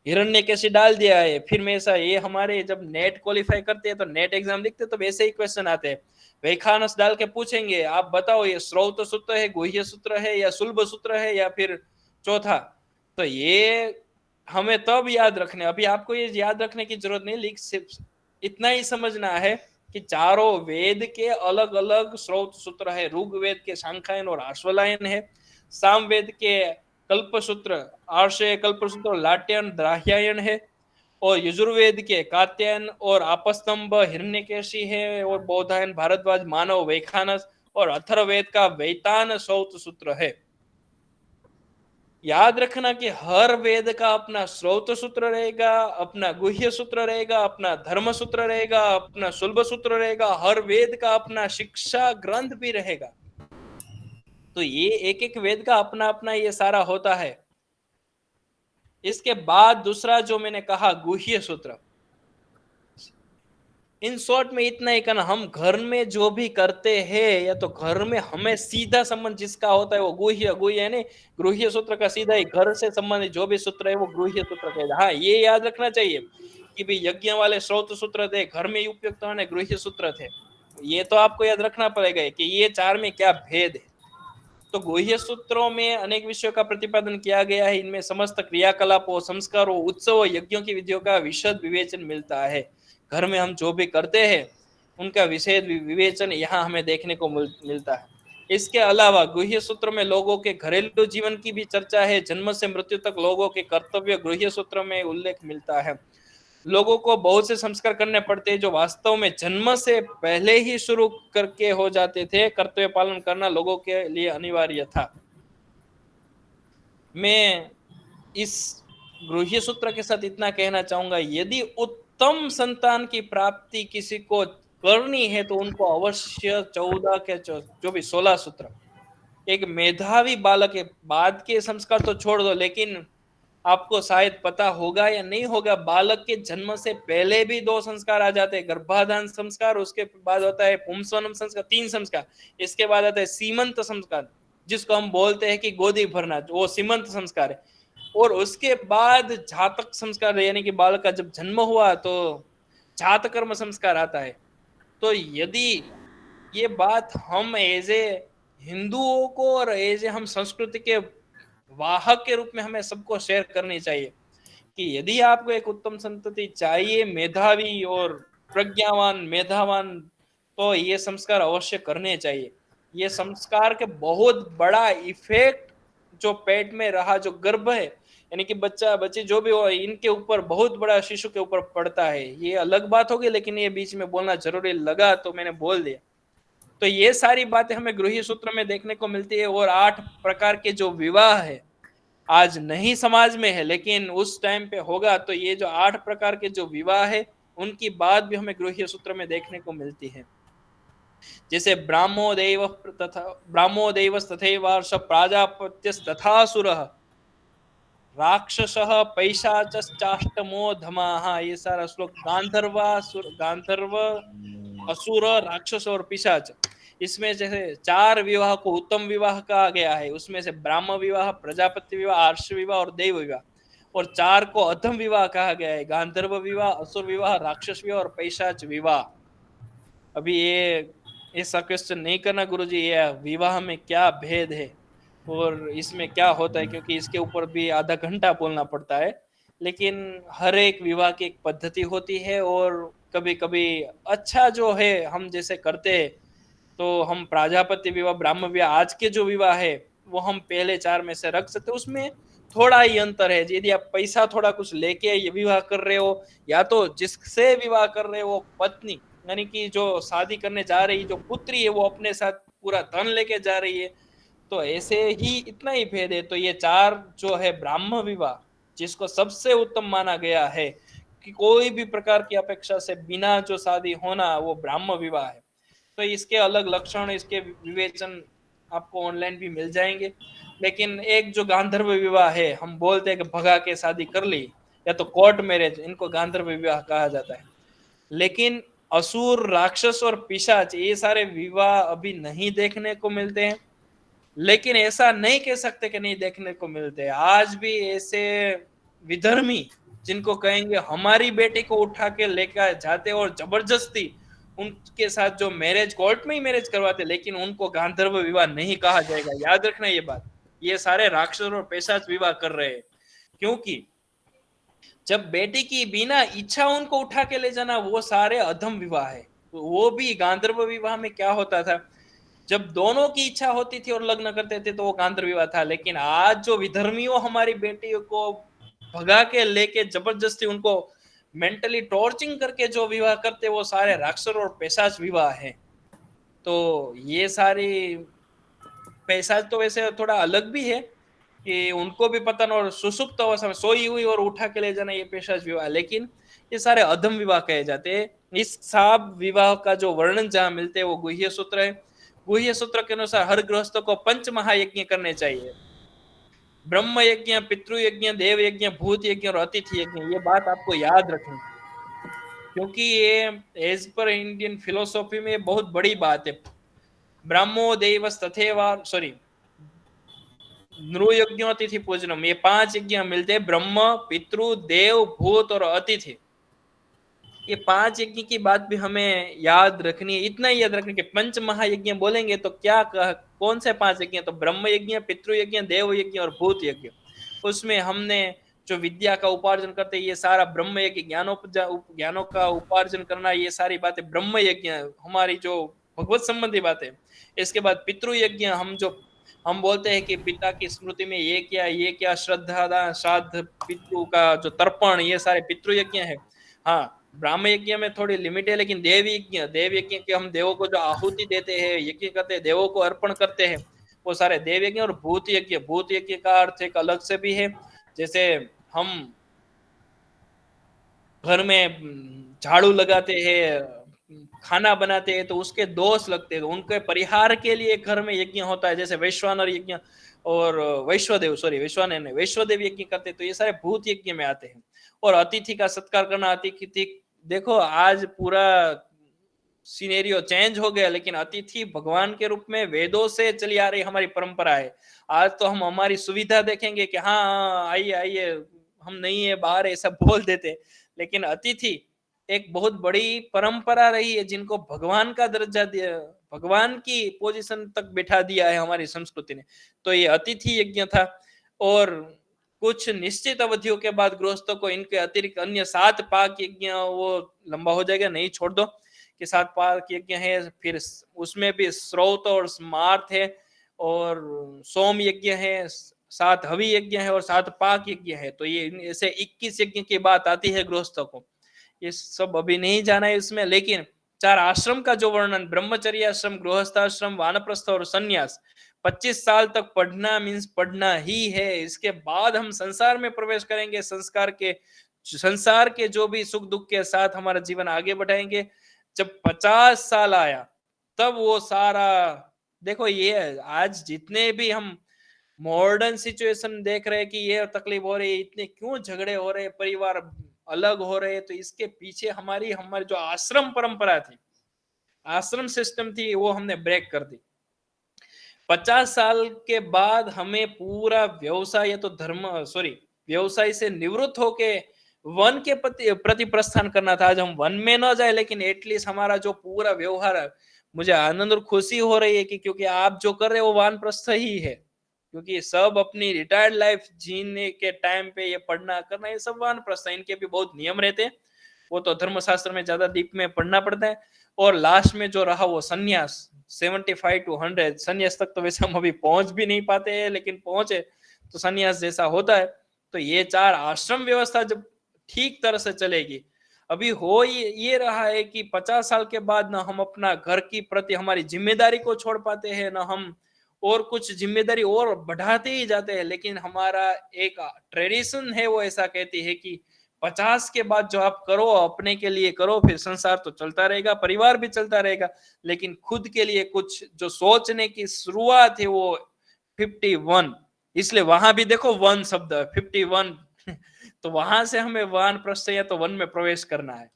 हिरण्यकेशी डाल दिया है, फिर में ऐसा, ये हमारे जब नेट क्वालिफाई करते हैं तो नेट एग्जाम लिखते तो वैसे ही क्वेश्चन आते हैं, वैखानस डाल के पूछेंगे आप बताओ ये श्रौत सूत्र है, गुह्य सूत्र है, या सुलभ सूत्र है, या फिर चौथा। तो ये हमें तब याद रखने, अभी आपको ये याद रखने की जरूरत नहीं, लिख सिर्फ इतना ही समझना है कि चारों वेद के अलग अलग श्रौत सूत्र है। ऋग्वेद के सांख्यायन और आश्वलायन है, सामवेद के कल्पसूत्र, आर्षय, कल्पसूत्र, लाट्यन, द्राह्यायन है, और यजुर्वेद के कात्यायन और आपस्तंभ, हिरण्यकेशी है, और बौधायन, भारद्वाज, मानव, वैखानस, और अथर्ववेद का वैतान श्रौत सूत्र है। याद रखना कि हर वेद का अपना श्रौत सूत्र रहेगा, अपना गुह्य सूत्र रहेगा, अपना धर्म सूत्र रहेगा, अपना शुल्भ सूत्र रहेगा, हर वेद का अपना शिक्षा ग्रंथ भी रहेगा। तो ये एक एक वेद का अपना अपना ये सारा होता है। इसके बाद दूसरा जो मैंने कहा गुह्य सूत्र, इन शॉर्ट में इतना ही करना, हम घर में जो भी करते हैं या तो घर में हमें सीधा संबंध जिसका होता है वो गुह्य यानी गृह्य सूत्र का सीधा ही घर से संबंधित जो भी सूत्र है वो गृह्य सूत्र कहते हैं। हाँ, ये याद रखना चाहिए कि भी यज्ञ वाले श्रोत सूत्र थे, घर में उपयुक्त होने गृह्य सूत्र थे। ये तो आपको याद रखना पड़ेगा कि ये चार में क्या भेद है। तो गुह्य सूत्रों में अनेक विषयों का प्रतिपादन किया गया है। इनमें समस्त क्रियाकलापों, संस्कारों, उत्सवों, यज्ञों की विधियों का विशद विवेचन मिलता है। घर में हम जो भी करते हैं उनका विशेष विवेचन यहाँ हमें देखने को मिलता है। इसके अलावा गुह्य सूत्र में लोगों के घरेलू जीवन की भी चर्चा है। जन्म से मृत्यु तक लोगों के कर्तव्य गुह्य सूत्र में उल्लेख मिलता है। लोगों को बहुत से संस्कार करने पड़ते हैं जो वास्तव में जन्म से पहले ही शुरू करके हो जाते थे। कर्तव्य पालन करना लोगों के लिए अनिवार्य था। मैं इस गृह्य सूत्र के साथ इतना कहना चाहूंगा, यदि उत्तम संतान की प्राप्ति किसी को करनी है तो उनको अवश्य 14 के जो भी 16 सूत्र, एक मेधावी बालक के बाद के संस्कार तो छोड़ दो, लेकिन आपको शायद पता होगा या नहीं होगा, बालक के जन्म से पहले भी 2 संस्कार आ जाते हैं। गर्भाधान संस्कार, उसके बाद होता है पुंसवनम संस्कार, 3 संस्कार। इसके बाद आता है सीमंत संस्कार, जिसको हम बोलते हैं कि गोदी भरना, वो सीमंत संस्कार है। और उसके बाद जातक संस्कार, यानी कि बालक का जब जन्म हुआ तो जात कर्म संस्कार आता है। तो यदि ये बात हम एज ए हिंदुओं को और एज ए हम संस्कृति के वाहक के रूप में हमें सबको शेयर करनी चाहिए कि यदि आपको एक उत्तम संतति चाहिए, मेधावी और प्रज्ञावान, मेधावान, तो ये संस्कार अवश्य करने चाहिए। ये संस्कार के बहुत बड़ा इफेक्ट जो पेट में रहा, जो गर्भ है, यानी कि बच्चा बच्ची जो भी हो, इनके ऊपर बहुत बड़ा शिशु के ऊपर पड़ता है। ये अलग बात होगी, लेकिन ये बीच में बोलना जरूरी लगा तो मैंने बोल दिया। तो ये सारी बातें हमें गृह्य सूत्र में देखने को मिलती है। और 8 प्रकार के जो विवाह है, आज नहीं समाज में है लेकिन उस टाइम पे होगा, तो ये जो 8 प्रकार के जो विवाह है उनकी बात भी हमें गृह्य सूत्र में देखने को मिलती है। जैसे ब्राह्मो देव तथैवार्ष प्राजापत्यस्तथासुरः राक्षसः पैशाचश्चाष्टमो धमाः, ये सारा श्लोक गांधर्व, असुर, राक्षस और पिशाच, इसमें जैसे 4 विवाह को उत्तम विवाह कहा गया है। उसमें से ब्राह्म विवाह, प्रजापति विवाह, आर्ष विवाह और देव विवाह। और 4 को अधम विवाह कहा गया है, गांधर्व विवाह, असुर विवाह, राक्षस विवाह और पैशाच विवाह। अभी ये ऐसा क्वेश्चन नहीं करना गुरुजी, ये विवाह में क्या भेद है और इसमें क्या होता है, क्योंकि इसके ऊपर भी आधा घंटा बोलना पड़ता है। लेकिन हर एक विवाह की एक पद्धति होती है और कभी कभी अच्छा जो है हम जैसे करते हैं, तो हम प्रजापति विवाह, ब्राह्म विवाह, आज के जो विवाह है वो हम पहले 4 में से रख सकते। उसमें थोड़ा ही अंतर है। यदि आप पैसा थोड़ा कुछ लेके ये विवाह कर रहे हो, या तो जिससे विवाह कर रहे हो पत्नी, यानी कि जो शादी करने जा रही जो पुत्री है वो अपने साथ पूरा धन लेके जा रही है, तो ऐसे ही इतना ही भेद है। तो ये 4 जो है ब्राह्म विवाह, जिसको सबसे उत्तम माना गया है कि कोई भी प्रकार की अपेक्षा से बिना जो शादी होना, वो ब्राह्म विवाह है। तो इसके अलग लक्षण, इसके विवेचन आपको ऑनलाइन भी मिल जाएंगे। लेकिन एक जो गांधर्व विवाह है, हम बोलते हैं कि भगा के शादी कर ली, या तो कोर्ट मैरिज, इनको गांधर्व विवाह कहा जाता है। लेकिन असुर, राक्षस और पिशाच, ये सारे विवाह अभी नहीं देखने को मिलते हैं। लेकिन ऐसा नहीं कह सकते कि नहीं देखने को मिलते हैं। आज भी ऐसे विधर्मी, जिनको कहेंगे हमारी बेटी को उठा के लेकर जाते और जबरदस्ती उनके साथ जो मैरिज, कोर्ट में ही मैरिज करवाते, लेकिन उनको गांधर्व विवाह नहीं कहा जाएगा। याद रखना ये बात। ये सारे राक्षस और पैशाच विवाह कर रहे हैं, क्योंकि जब बेटी की बिना इच्छा उनको उठा के ले जाना, वो सारे अधम विवाह है। तो वो भी गांधर्व विवाह में क्या होता था, जब दोनों की इच्छा होती थी और लग्न करते थे तो वो गांधर्व विवाह था। लेकिन आज जो विधर्मियों हमारी बेटियों को भगा के लेके जबरदस्ती उनको मेंटली टॉर्चरिंग करके जो विवाह करते, वो सारे राक्षस और पैशाच विवाह है। तो ये सारी पैसा तो वैसे थोड़ा अलग भी है कि उनको भी पता ना, और सुसुप्त अवस्था में सोई हुई और उठा के ले जाना ये पेशाच विवाह, लेकिन ये सारे अधम विवाह कहे जाते हैं। इस सब विवाह का जो वर्णन जहां मिलते हैं वो गुह्य सूत्र है। गुह्य सूत्र के अनुसार हर गृहस्थ को 5 महायज्ञ करने चाहिए, ब्रह्म यज्ञ, पितृ यज्ञ, देव यज्ञ, भूत यज्ञ और अतिथि यज्ञ। ये बात आपको याद रखनी, क्योंकि ये एज पर इंडियन फिलोसॉफी में बहुत बड़ी बात है। ब्रह्मो देवस तथेवा, सॉरी, नृयज्ञ अतिथि पूजनम, ये 5 यज्ञ मिलते हैं, ब्रह्म, पितृ, देव, भूत और अतिथि। ये 5 यज्ञ की बात भी हमें याद रखनी है। इतना ही याद रखनी कि पंच महायज्ञ बोलेंगे तो क्या कौन से 5 यज्ञ, तो ब्रह्म यज्ञ, पितृ यज्ञ, देव यज्ञ और भूत यज्ञ। उसमें हमने जो विद्या का उपार्जन करते हैं ये सारा ब्रह्म यज्ञ, ज्ञानों का उपार्जन करना, ये सारी बातें ब्रह्म यज्ञ, हमारी जो भगवत संबंधी बातें। इसके बाद पितृ यज्ञ, हम बोलते हैं कि पिता की स्मृति में ये क्या श्राद्ध पितृ का जो तर्पण, ये सारे पितृ यज्ञ है। हाँ, ब्राह्म यज्ञ में थोड़ी लिमिट है, लेकिन देव यज्ञ के हम देवों को जो आहुति देते हैं, यज्ञ करते हैं, देवों को अर्पण करते हैं, वो सारे देव यज्ञ। और भूत यज्ञ का अर्थ एक अलग से भी है। जैसे हम घर में झाड़ू लगाते हैं, खाना बनाते हैं, तो उसके दोष लगते हैं, उनके परिहार के लिए घर में यज्ञ होता है, जैसे वैश्वानर यज्ञ और वैश्वदेव यज्ञ करते हैं, तो ये सारे भूत यज्ञ में आते हैं। और अतिथि का सत्कार करना, अतिथि देखो आज पूरा सिनेरियो चेंज हो गया, लेकिन अतिथि भगवान के रूप में वेदों से चली आ रही हमारी परंपरा है। आज तो हम हमारी सुविधा देखेंगे कि हाँ आइए आइए, हम नहीं है बाहर, ऐसा बोल देते, लेकिन अतिथि एक बहुत बड़ी परंपरा रही है, जिनको भगवान का दर्जा दिया, भगवान की पोजीशन तक बिठा दिया है हमारी संस्कृति ने। तो ये अतिथि यज्ञ था। और कुछ निश्चित अवधियों के बाद गृहस्थों को इनके अतिरिक्त अन्य 7 पाक यज्ञ, वो लंबा हो जाएगा, नहीं छोड़ दो, कि 7 पाक यज्ञ है। फिर उसमें भी श्रौत और स्मार्थ है, और सोम यज्ञ है, 7 हवि यज्ञ है और 7 पाक यज्ञ है। तो ये ऐसे 21 यज्ञ की बात आती है गृहस्थों को। ये सब अभी नहीं जाना है इसमें, लेकिन 4 आश्रम का जो वर्णन, ब्रह्मचर्य आश्रम, गृहस्थाश्रम, वानप्रस्थ और संन्यास, 25 साल तक पढ़ना मीन्स पढ़ना ही है। इसके बाद हम संसार में प्रवेश करेंगे, संसार के जो भी सुख दुख के साथ हमारा जीवन आगे बढ़ाएंगे। जब 50 साल आया तब वो सारा, देखो ये आज जितने भी हम मॉडर्न सिचुएशन देख रहे हैं कि ये तकलीफ हो रही है, इतने क्यों झगड़े हो रहे हैं, परिवार अलग हो रहे हैं, तो इसके पीछे हमारी जो आश्रम परंपरा थी, आश्रम सिस्टम थी, वो हमने ब्रेक कर दी। 50 साल के बाद हमें पूरा व्यवसाय या तो व्यवसाय से निवृत्त होके वन के प्रति प्रस्थान करना था। आज हम वन में न जाए, लेकिन एटलीस्ट हमारा जो पूरा व्यवहार है, मुझे आनंद और खुशी हो रही है कि क्योंकि आप जो कर रहे हो वो वानप्रस्थ ही है, क्योंकि सब अपनी रिटायर्ड लाइफ जीने के टाइम पे ये पढ़ना करना, ये सब वानप्रस्थ है। इनके भी बहुत नियम रहते हैं, वो तो धर्मशास्त्र में ज्यादा डीप में पढ़ना पड़ता है। और लास्ट में जो रहा वो संन्यास, 75 to 100 संन्यास तक तो वैसे हम अभी पहुंच भी नहीं पाते हैं, लेकिन पहुंचे तो संन्यास जैसा होता है। तो ये 4 आश्रम व्यवस्था जब ठीक तरह से चलेगी, अभी हो ये रहा है कि 50 साल के बाद ना हम अपना घर की प्रति हमारी जिम्मेदारी को छोड़ पाते हैं, ना हम और कुछ जिम्मेदारी और बढ़ाते ही जाते हैं। लेकिन हमारा एक ट्रेडिशन है, वो ऐसा कहती है कि 50 के बाद जो आप करो अपने के लिए करो, फिर संसार तो चलता रहेगा, परिवार भी चलता रहेगा, लेकिन खुद के लिए कुछ जो सोचने की शुरुआत है वो 51, इसलिए वहां भी देखो वन शब्द 51 तो वहां से हमें वानप्रस्थ या तो वन में प्रवेश करना है।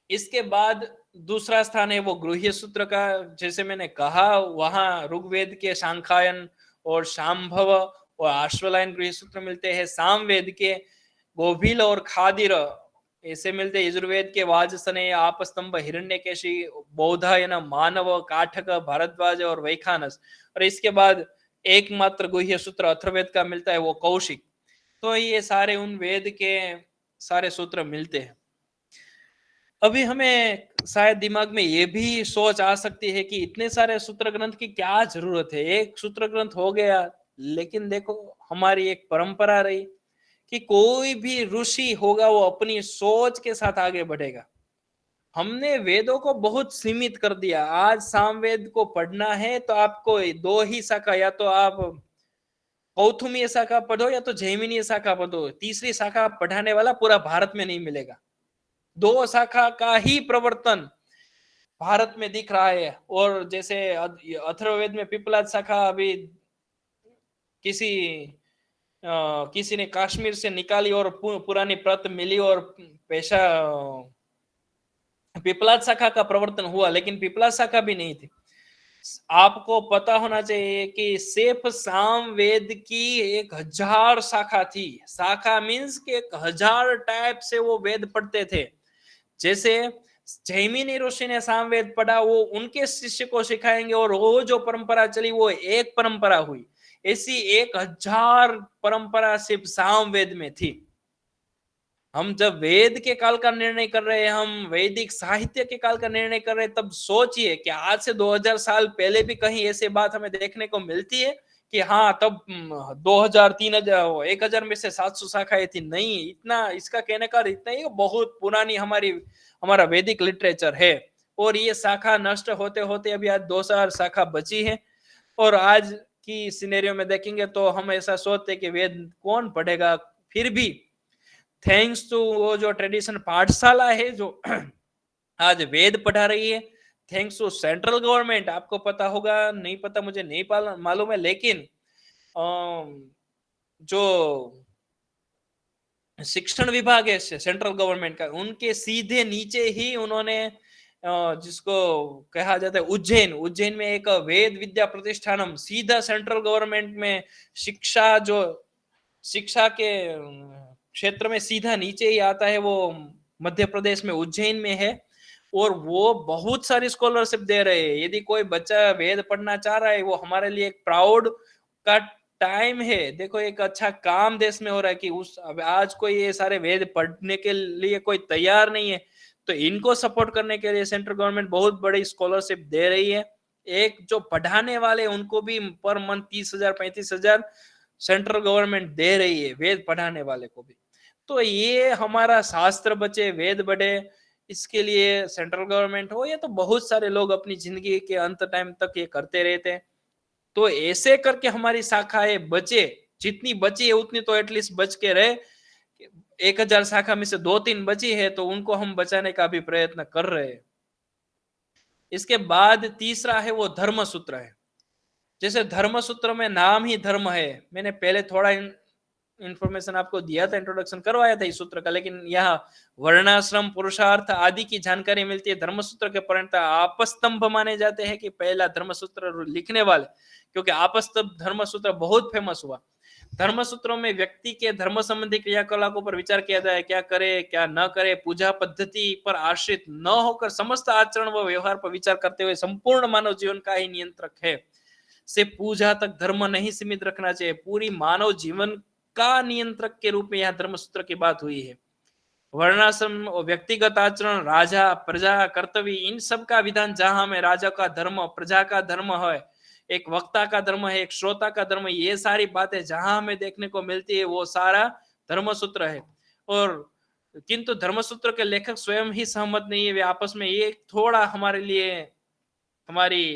इसके बाद दूसरा स्थान है वो गृह्य सूत्र का। जैसे मैंने कहा, वहां ऋग्वेद के सांख्यायन और शांभव और आश्वलायन गृह्य सूत्र मिलते हैं। सामवेद के गोभिल और खादिर ऐसे मिलते हैं। यजुर्वेद के वाजसनेय, आपस्तंभ, हिरण्यकेशी, बौधायन, मानव, काठक, भारद्वाज और वैखानस। और इसके बाद एकमात्र गृह्य सूत्र अथर्ववेद का मिलता है, वो कौशिक। तो ये सारे उन वेद के सारे सूत्र मिलते हैं। अभी हमें शायद दिमाग में ये भी सोच आ सकती है कि इतने सारे सूत्र ग्रंथ की क्या जरूरत है, एक सूत्र ग्रंथ हो गया। लेकिन देखो, हमारी एक परंपरा रही कि कोई भी ऋषि होगा वो अपनी सोच के साथ आगे बढ़ेगा। हमने वेदों को बहुत सीमित कर दिया। आज सामवेद को पढ़ना है तो आपको 2 ही शाखा, या तो आप कौथुमीय शाखा पढ़ो या तो जैमिनीय शाखा पढ़ो, तीसरी शाखा पढ़ाने वाला पूरा भारत में नहीं मिलेगा। 2 शाखा का ही प्रवर्तन भारत में दिख रहा है। और जैसे अथर्ववेद में पिपलाद शाखा अभी किसी ने कश्मीर से निकाली और पुरानी प्रत मिली और पेशा पिपलाद शाखा का प्रवर्तन हुआ, लेकिन पिपलाद शाखा भी नहीं थी। आपको पता होना चाहिए कि सिर्फ सामवेद की 1000 शाखा थी। शाखा मीन्स के 1000 टाइप से वो वेद पढ़ते थे। जैसे जैमिनी ऋषि ने सामवेद पढ़ा, वो उनके शिष्य को सिखाएंगे और वो जो परंपरा चली वो एक परंपरा हुई। ऐसी 1000 परंपरा सिर्फ सामवेद में थी। हम जब वेद के काल का निर्णय कर रहे हैं, हम वैदिक साहित्य के काल का निर्णय कर रहे हैं, तब सोचिए कि आज से 2000 साल पहले भी कहीं ऐसी बात हमें देखने को मिलती है कि हाँ तब 2000 3000 1000 में से 700 शाखाएं थी? नहीं, इतना इसका कहने का इतना ही बहुत पुरानी हमारा वैदिक लिटरेचर है। और ये शाखा नष्ट होते होते अभी आज 2000 शाखा बची है। और आज की सिनेरियो में देखेंगे तो हम ऐसा सोचते कि वेद कौन पढ़ेगा। फिर भी थैंक्स टू वो जो ट्रेडिशन पाठशाला है जो आज वेद पढ़ा रही है, थैंक्स टू सेंट्रल गवर्नमेंट। आपको पता होगा, नहीं पता मुझे नहीं मालूम है, लेकिन जो शिक्षण विभाग है सेंट्रल गवर्नमेंट का, उनके सीधे नीचे ही उन्होंने जिसको कहा जाता है उज्जैन में एक वेद विद्या प्रतिष्ठानम, सीधा सेंट्रल गवर्नमेंट में शिक्षा के क्षेत्र में सीधा नीचे ही आता है, वो मध्य प्रदेश में उज्जैन में है। और वो बहुत सारी स्कॉलरशिप दे रहे हैं। यदि कोई बच्चा वेद पढ़ना चाह रहा है, वो हमारे लिए एक प्राउड का टाइम है। देखो एक अच्छा काम देश में हो रहा है कि आज कोई ये सारे वेद पढ़ने के लिए कोई तैयार नहीं है, तो इनको सपोर्ट करने के लिए सेंट्रल गवर्नमेंट बहुत बड़ी स्कॉलरशिप दे रही है। एक जो पढ़ाने वाले उनको भी पर मंथ 30,000 35,000 सेंट्रल गवर्नमेंट दे रही है, वेद पढ़ाने वाले को भी। तो ये हमारा शास्त्र बचे, वेद बढ़े, इसके लिए सेंट्रल गवर्नमेंट हो या तो बहुत सारे लोग अपनी जिंदगी के अंत टाइम तक ये करते रहते हैं। तो ऐसे करके हमारी शाखाएं बचे, जितनी बची है उतनी तो एटलीस्ट बच के रहे। 1000 शाखा में से 2-3 बची है तो उनको हम बचाने का भी प्रयत्न कर रहे हैं। इसके बाद तीसरा है वो धर्म सूत्र है। जैसे धर्म सूत्र में नाम ही धर्म है, मैंने पहले थोड़ा इंफॉर्मेशन आपको दिया था, इंट्रोडक्शन करवाया था इस सूत्र का, लेकिन यहाँ वर्णाश्रम पुरुषार्थ आदि की जानकारी मिलती है। धर्मसूत्र के प्रणेता आपस्तंभ माने जाते हैं कि पहला धर्मसूत्र लिखने वाले, क्योंकि आपस्तंभ धर्मसूत्र बहुत फेमस हुआ। धर्मसूत्रों में व्यक्ति के धर्म संबंधी क्रियाकलापों पर विचार किया जाए, क्या करे क्या न करे, पूजा पद्धति पर आश्रित न होकर समस्त आचरण व व्यवहार पर विचार करते हुए संपूर्ण मानव जीवन का ही नियंत्रक है। से पूजा तक धर्म नहीं सीमित रखना चाहिए, पूरी मानव जीवन का नियंत्रक के रूप में यह धर्मसूत्र की बात हुई है। वर्णाश्रम, व्यक्तिगत आचरण, राजा प्रजा कर्तव्य, इन सब का विधान जहां में राजा का धर्म, प्रजा का धर्म है, एक वक्ता का धर्म है, एक श्रोता का धर्म, ये सारी बातें जहां हमें देखने को मिलती है वो सारा धर्मसूत्र है। और किंतु धर्मसूत्र के लेखक स्वयं ही सहमत नहीं है, वे आपस में ये थोड़ा हमारे लिए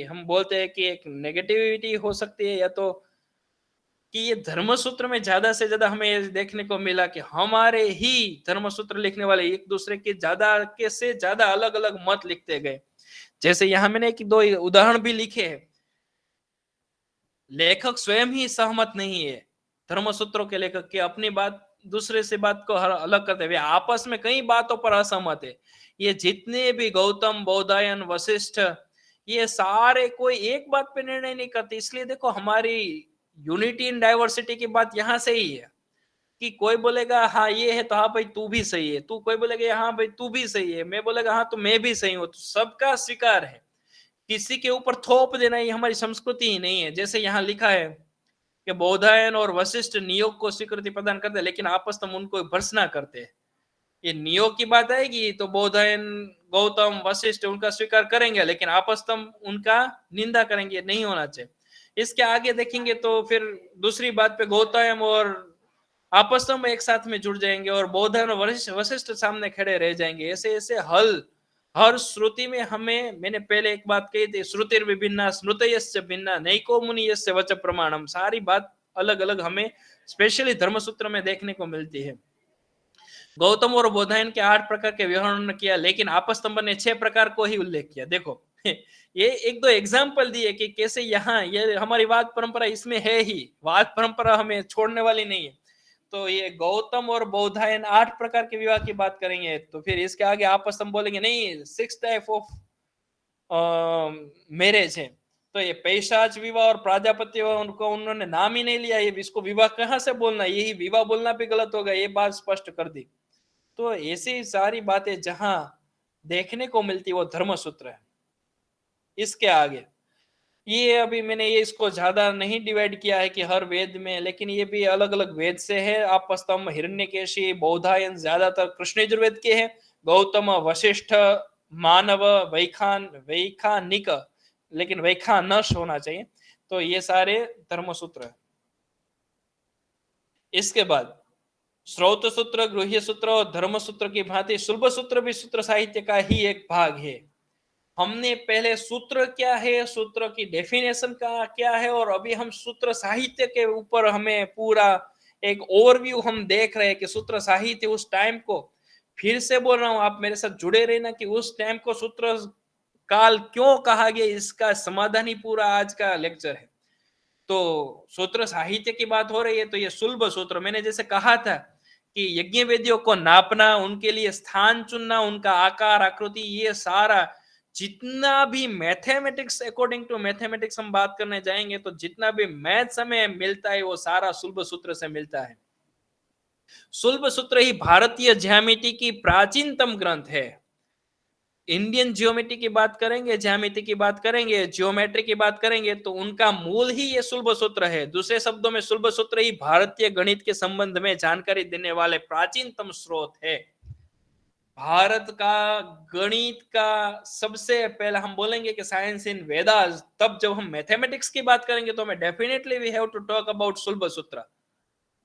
हम बोलते हैं कि एक नेगेटिविटी हो सकती है, या तो कि ये धर्मसूत्र में ज्यादा से ज्यादा हमें देखने को मिला कि हमारे ही धर्मसूत्र लिखने वाले एक दूसरे के ज्यादा अलग अलग मत लिखते गए। जैसे यहाँ मैंने 2 उदाहरण भी लिखे हैं। लेखक स्वयं ही सहमत नहीं है, धर्मसूत्रों के लेखक के अपनी बात दूसरे से बात को अलग करते हुए आपस में कई बातों पर असहमत है। ये जितने भी गौतम, बौधायन, वशिष्ठ, ये सारे कोई एक बात पे निर्णय नहीं करते। इसलिए देखो हमारी यूनिटी इन डाइवर्सिटी की बात यहाँ से ही है कि कोई बोलेगा हाँ ये है तो हाँ भाई तू भी सही है, तू कोई बोलेगा हाँ भाई तू भी सही है, मैं बोलेगा हाँ तो मैं भी सही हूँ, तो सबका स्वीकार है। किसी के ऊपर थोप देना ये हमारी संस्कृति ही नहीं है। जैसे यहाँ लिखा है कि बौधायन और वशिष्ठ नियोग को स्वीकृति प्रदान करते हैं, लेकिन आपस्तंभ उनको भर्त्सना करते हैं। ये नियोग की बात आएगी तो बौधायन, गौतम, वशिष्ठ उनका स्वीकार करेंगे, लेकिन आपस्तंभ उनका निंदा करेंगे, नहीं होना चाहिए। इसके आगे देखेंगे तो फिर दूसरी बात पे गौतम और आपस्तंभ एक साथ में जुड़ जाएंगे और बौधायन और वशिष्ठ सामने खड़े रह जाएंगे। ऐसे ऐसे हल हर श्रुति में हमें, मैंने पहले एक बात कही थी, श्रुतिर विभिन्ना स्मृतयश्च भिन्ना नैको मुनियस्य वच प्रमाणम, सारी बात अलग अलग हमें स्पेशली धर्मसूत्र में देखने को मिलती है। गौतम और बोधायन के 8 प्रकार के विवरण किया, लेकिन आपस्तंभ ने 6 प्रकार को ही उल्लेख किया। देखो ये एक दो एग्जाम्पल दिए कि कैसे यहाँ ये हमारी वाद परंपरा इसमें है ही, वाद परंपरा हमें छोड़ने वाली नहीं है। तो ये गौतम और बोधायन 8 प्रकार के विवाह की बात करेंगे, तो फिर इसके आगे आपस्तंभ बोलेंगे नहीं 6 टाइप ऑफ मैरिज है। तो ये पैशाच विवाह और प्राजापत्य उनको उन्होंने नाम ही नहीं लिया, ये इसको विवाह कहाँ से बोलना, यही विवाह बोलना भी गलत होगा, ये बात स्पष्ट कर दी। तो ऐसी सारी बातें जहां देखने को मिलती वो धर्मसूत्र है। इसके आगे ये अभी मैंने ये इसको ज्यादा नहीं डिवाइड किया है कि हर वेद में, लेकिन ये भी अलग अलग वेद से है। आपस्तंभ, हिरण्यकेशी, बौधायन ज्यादातर कृष्ण यजुर्वेद के हैं, गौतम, वशिष्ठ, मानव, वैखानिक, लेकिन वैखानस होना चाहिए। तो ये सारे धर्मसूत्र है। इसके बाद श्रौत सूत्र, गृह्य सूत्र और धर्म सूत्र की भांति शुल्ब सूत्र भी सूत्र साहित्य का ही एक भाग है। हमने पहले सूत्र क्या है, सूत्र की डेफिनेशन का क्या है, और अभी हम सूत्र साहित्य के ऊपर हमें पूरा एक ओवरव्यू हम देख रहे हैं कि सूत्र साहित्य उस टाइम को, फिर से बोल रहा हूं आप मेरे साथ जुड़े रहना, कि उस टाइम को सूत्र काल क्यों कहा गया, इसका समाधान ही पूरा आज का लेक्चर है। तो सूत्र साहित्य की बात हो रही है, तो ये शुल्ब सूत्र, मैंने जैसे कहा था कि यज्ञ वेदियों को नापना, उनके लिए स्थान चुनना, उनका आकार आकृति, ये सारा जितना भी मैथमेटिक्स, अकॉर्डिंग टू मैथमेटिक्स हम बात करने जाएंगे तो जितना भी मैथ्स हमें मिलता है वो सारा शुल्ब सूत्र से मिलता है। शुल्ब सूत्र ही भारतीय ज्यामिति की प्राचीनतम ग्रंथ है। इंडियन जियोमेट्री की बात करेंगे, ज्यामिति की बात करेंगे, जियोमेट्री की बात करेंगे, तो उनका मूल ही ये शुल्ब सूत्र है। दूसरे शब्दों में शुल्ब सूत्र ही भारतीय गणित के संबंध में जानकारी देने वाले प्राचीनतम स्रोत है। भारत का गणित का सबसे पहला हम बोलेंगे कि साइंस इन वेदास, तब जब हम मैथमेटिक्स की बात करेंगे तो हमें definitely we have to talk about Shulba Sutra,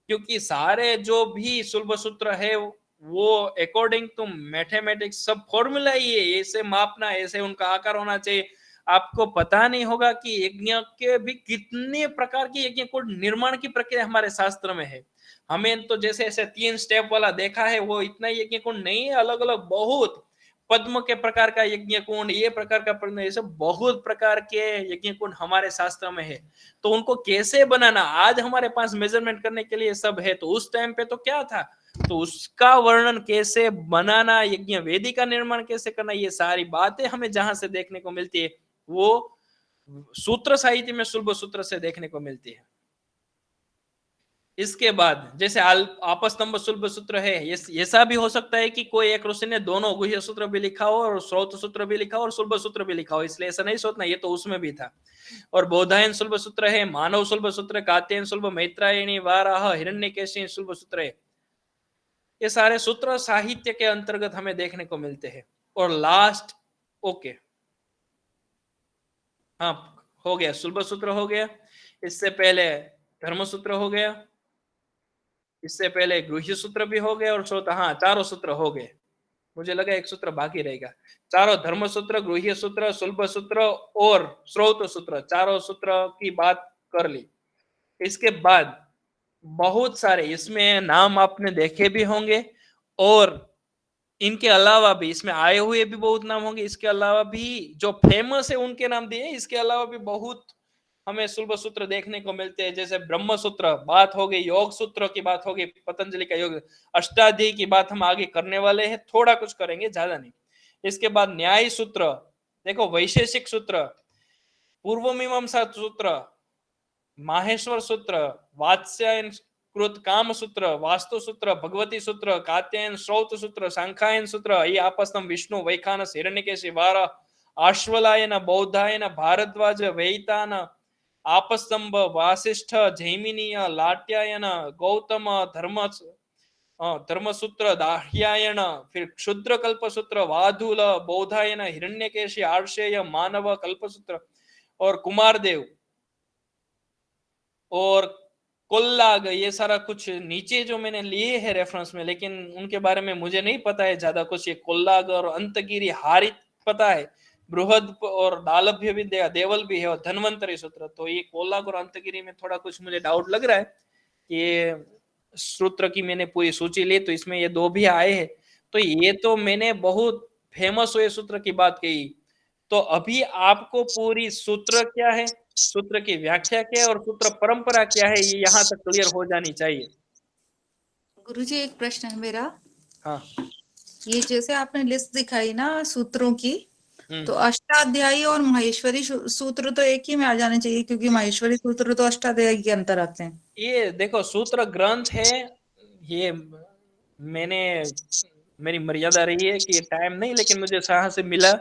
क्योंकि सारे जो भी शुल्ब सूत्र है वो अकॉर्डिंग टू मैथमेटिक्स सब फॉर्मूला ही है, ऐसे मापना, ऐसे उनका आकार होना चाहिए। आपको पता नहीं होगा कि यज्ञ के भी कितने प्रकार की यज्ञ को निर्माण की प्रक्रिया हमारे शास्त्र में है। हमें तो जैसे ऐसे 3 स्टेप वाला देखा है, वो इतना यज्ञ कुंड नहीं है, अलग अलग बहुत पद्म के प्रकार का यज्ञ कुंड, ये प्रकार का पद्म, ये सब बहुत प्रकार के यज्ञ कुंड हमारे शास्त्र में है। तो उनको कैसे बनाना, आज हमारे पास मेजरमेंट करने के लिए सब है, तो उस टाइम पे तो क्या था, तो उसका वर्णन कैसे बनाना, यज्ञ वेदी का निर्माण कैसे करना, ये सारी बातें हमें जहां से देखने को मिलती है वो सूत्र साहित्य में शुल्ब सूत्र से देखने को मिलती है। इसके बाद जैसे आपस्तंभ शुल्ब सूत्र है, ऐसा भी हो सकता है कि कोई एक ऋषि ने दोनों गुह्य सूत्र भी लिखा हो और श्रौत सूत्र भी लिखा हो और शुल्ब सूत्र भी लिखा हो, इसलिए ऐसा नहीं सोचना, ये तो उसमें भी था। और बोधायन शुल्ब सूत्र है, मानव शुल्ब सूत्र, कात्यायन शुल्ब, मैत्रायणी, वाराह, हिरण्यकेशी शुल्ब सूत्र है। ये सारे सूत्र साहित्य के अंतर्गत हमें देखने को मिलते हैं। और लास्ट, ओके, हाँ हो गया, शुल्ब सूत्र हो गया, इससे पहले धर्म सूत्र हो गया, इससे पहले गृह्य सूत्र भी हो गया, और श्रोता, हाँ 4 सूत्र हो गए, मुझे लगा एक सूत्र बाकी रहेगा। 4 धर्म सूत्र, गृह्य सूत्र, शुल्ब सूत्र और श्रौत सूत्र, 4 सूत्र की बात कर ली। इसके बाद बहुत सारे इसमें नाम आपने देखे भी होंगे, और इनके अलावा भी इसमें आए हुए भी बहुत नाम होंगे। इसके अलावा भी जो फेमस है उनके नाम दिए, इसके अलावा भी बहुत हमें शुल्ब सूत्र देखने को मिलते हैं। जैसे ब्रह्म सूत्र बात हो गई, योग सूत्र की बात हो गई, पतंजलि का योग, अष्टाध्यायी की बात हम आगे करने वाले हैं, थोड़ा कुछ करेंगे, ज्यादा नहीं। इसके बाद न्याय सूत्र, देखो वैशेषिक सूत्र, पूर्व मीमांसा सूत्र, माहेश्वर सूत्र, वात्स्यायन कृत काम सूत्र, वास्तु सूत्र, भगवती सूत्र, कात्यायन श्रौत सूत्र, सांख्यायन सूत्र, ये आपस्तंभ, विष्णु, वैखानस, हिरण्यकेशी, वारा, आश्वलायन, बौद्धायन, भारद्वाज, वैतान, आपस्तंभ, वासिष्ठ, जैमिनीय, लाट्यायन, गौतम, धर्मसूत्र, दाह्यायन, फिर क्षुद्र कल्पसूत्र, वाधूल, बौधायन, हिरण्यकेशी, आर्षेय, मानव, कल्पसूत्र और कुमारदेव और कोल्लाग, ये सारा कुछ नीचे जो मैंने लिए है रेफरेंस में, लेकिन उनके बारे में मुझे नहीं पता है ज्यादा कुछ। ये कोल्लाग और अंतगिरी हारित पता है, बृहद और डालभ्य विद्या देवल भी है और धन्वंतरी सूत्र। तो ये कोल्लाग और अंतगिरी में थोड़ा कुछ मुझे डाउट लग रहा है। ये सूत्र की मैंने पूरी सूची ली तो इसमें ये 2 भी आए हैं। तो ये तो मैंने बहुत फेमस हुए सूत्र की बात कही। तो अभी आपको पूरी सूत्र क्या है, सूत्र की व्याख्या क्या है और सूत्र परंपरा क्या है, ये यहाँ तक क्लियर हो जानी चाहिए। गुरुजी एक प्रश्न है मेरा। हाँ, ये जैसे आपने लिस्ट दिखाई ना सूत्रों की, तो अष्टाध्यायी और माहेश्वरी सूत्र तो एक ही में आ जाने चाहिए, क्योंकि माहेश्वरी सूत्र तो अष्टाध्यायी के अंतर आते हैं। ये देखो सूत्र ग्रंथ है, ये मेरी मर्यादा रही है कि ये टाइम नहीं, लेकिन मुझे जहाँ से मिला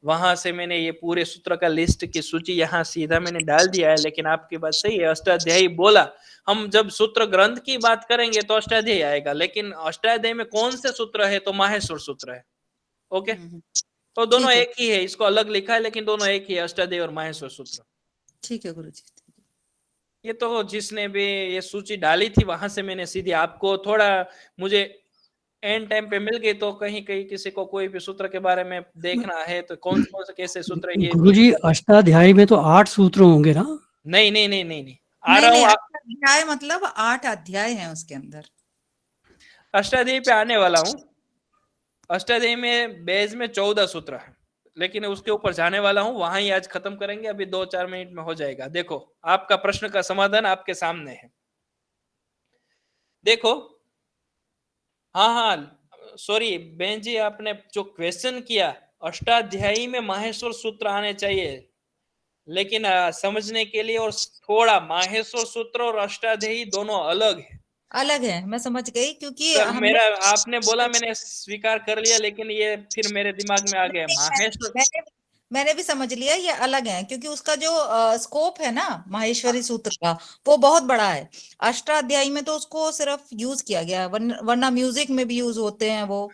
वहां से मैंने ये पूरे सूत्र का लिस्ट की सूची यहाँ सीधा मैंने डाल दिया है। लेकिन आपकी बात सही है, अष्टाध्यायी बोला, हम जब सूत्र ग्रंथ की बात करेंगे तो अष्टाध्यायी आएगा, लेकिन अष्टाध्यायी में कौन से सूत्र है, तो माहेश्वर सूत्र है। ओके, तो दोनों एक ही है, इसको अलग लिखा है लेकिन दोनों एक ही है, अष्टाध्यायी और माहेश्वर सूत्र। ठीक है गुरुजी। ये तो जिसने भी ये सूची डाली थी वहां से मैंने सीधी आपको, थोड़ा मुझे एंड टाइम पे मिल गई, तो कहीं कहीं किसी को कोई भी सूत्र के बारे में देखना है तो कौन से कैसे सूत्र ये गुरुजी अष्टाध्यायी में तो 8 सूत्र होंगे ना? नहीं नहीं नहीं नहीं नहीं नहीं, अष्टाध्याय मतलब 8 अध्याय हैं उसके अंदर। अष्टाध्यायी पे आने वाला हूँ। अष्टाध्यायी में बेस में 14 सूत्र है, लेकिन उसके ऊपर जाने वाला हूँ, वहां ही आज खत्म करेंगे, अभी 2-4 मिनट में हो जाएगा। देखो आपका प्रश्न का समाधान आपके सामने है। देखो, हाँ सॉरी बहन जी, आपने जो क्वेश्चन किया, अष्टाध्यायी में माहेश्वर सूत्र आने चाहिए, लेकिन समझने के लिए और थोड़ा, माहेश्वर सूत्र और अष्टाध्यायी दोनों अलग है। मैं समझ गई, क्योंकि मेरा आपने बोला, मैंने स्वीकार कर लिया, लेकिन ये फिर मेरे दिमाग में आ गया माहेश्वर। मैंने भी समझ लिया ये अलग है, क्योंकि उसका जो स्कोप है ना माहेश्वरी सूत्र का, वो बहुत बड़ा है। अष्टाध्यायी में तो उसको सिर्फ यूज किया गया है, वरना म्यूजिक में भी यूज होते हैं, वो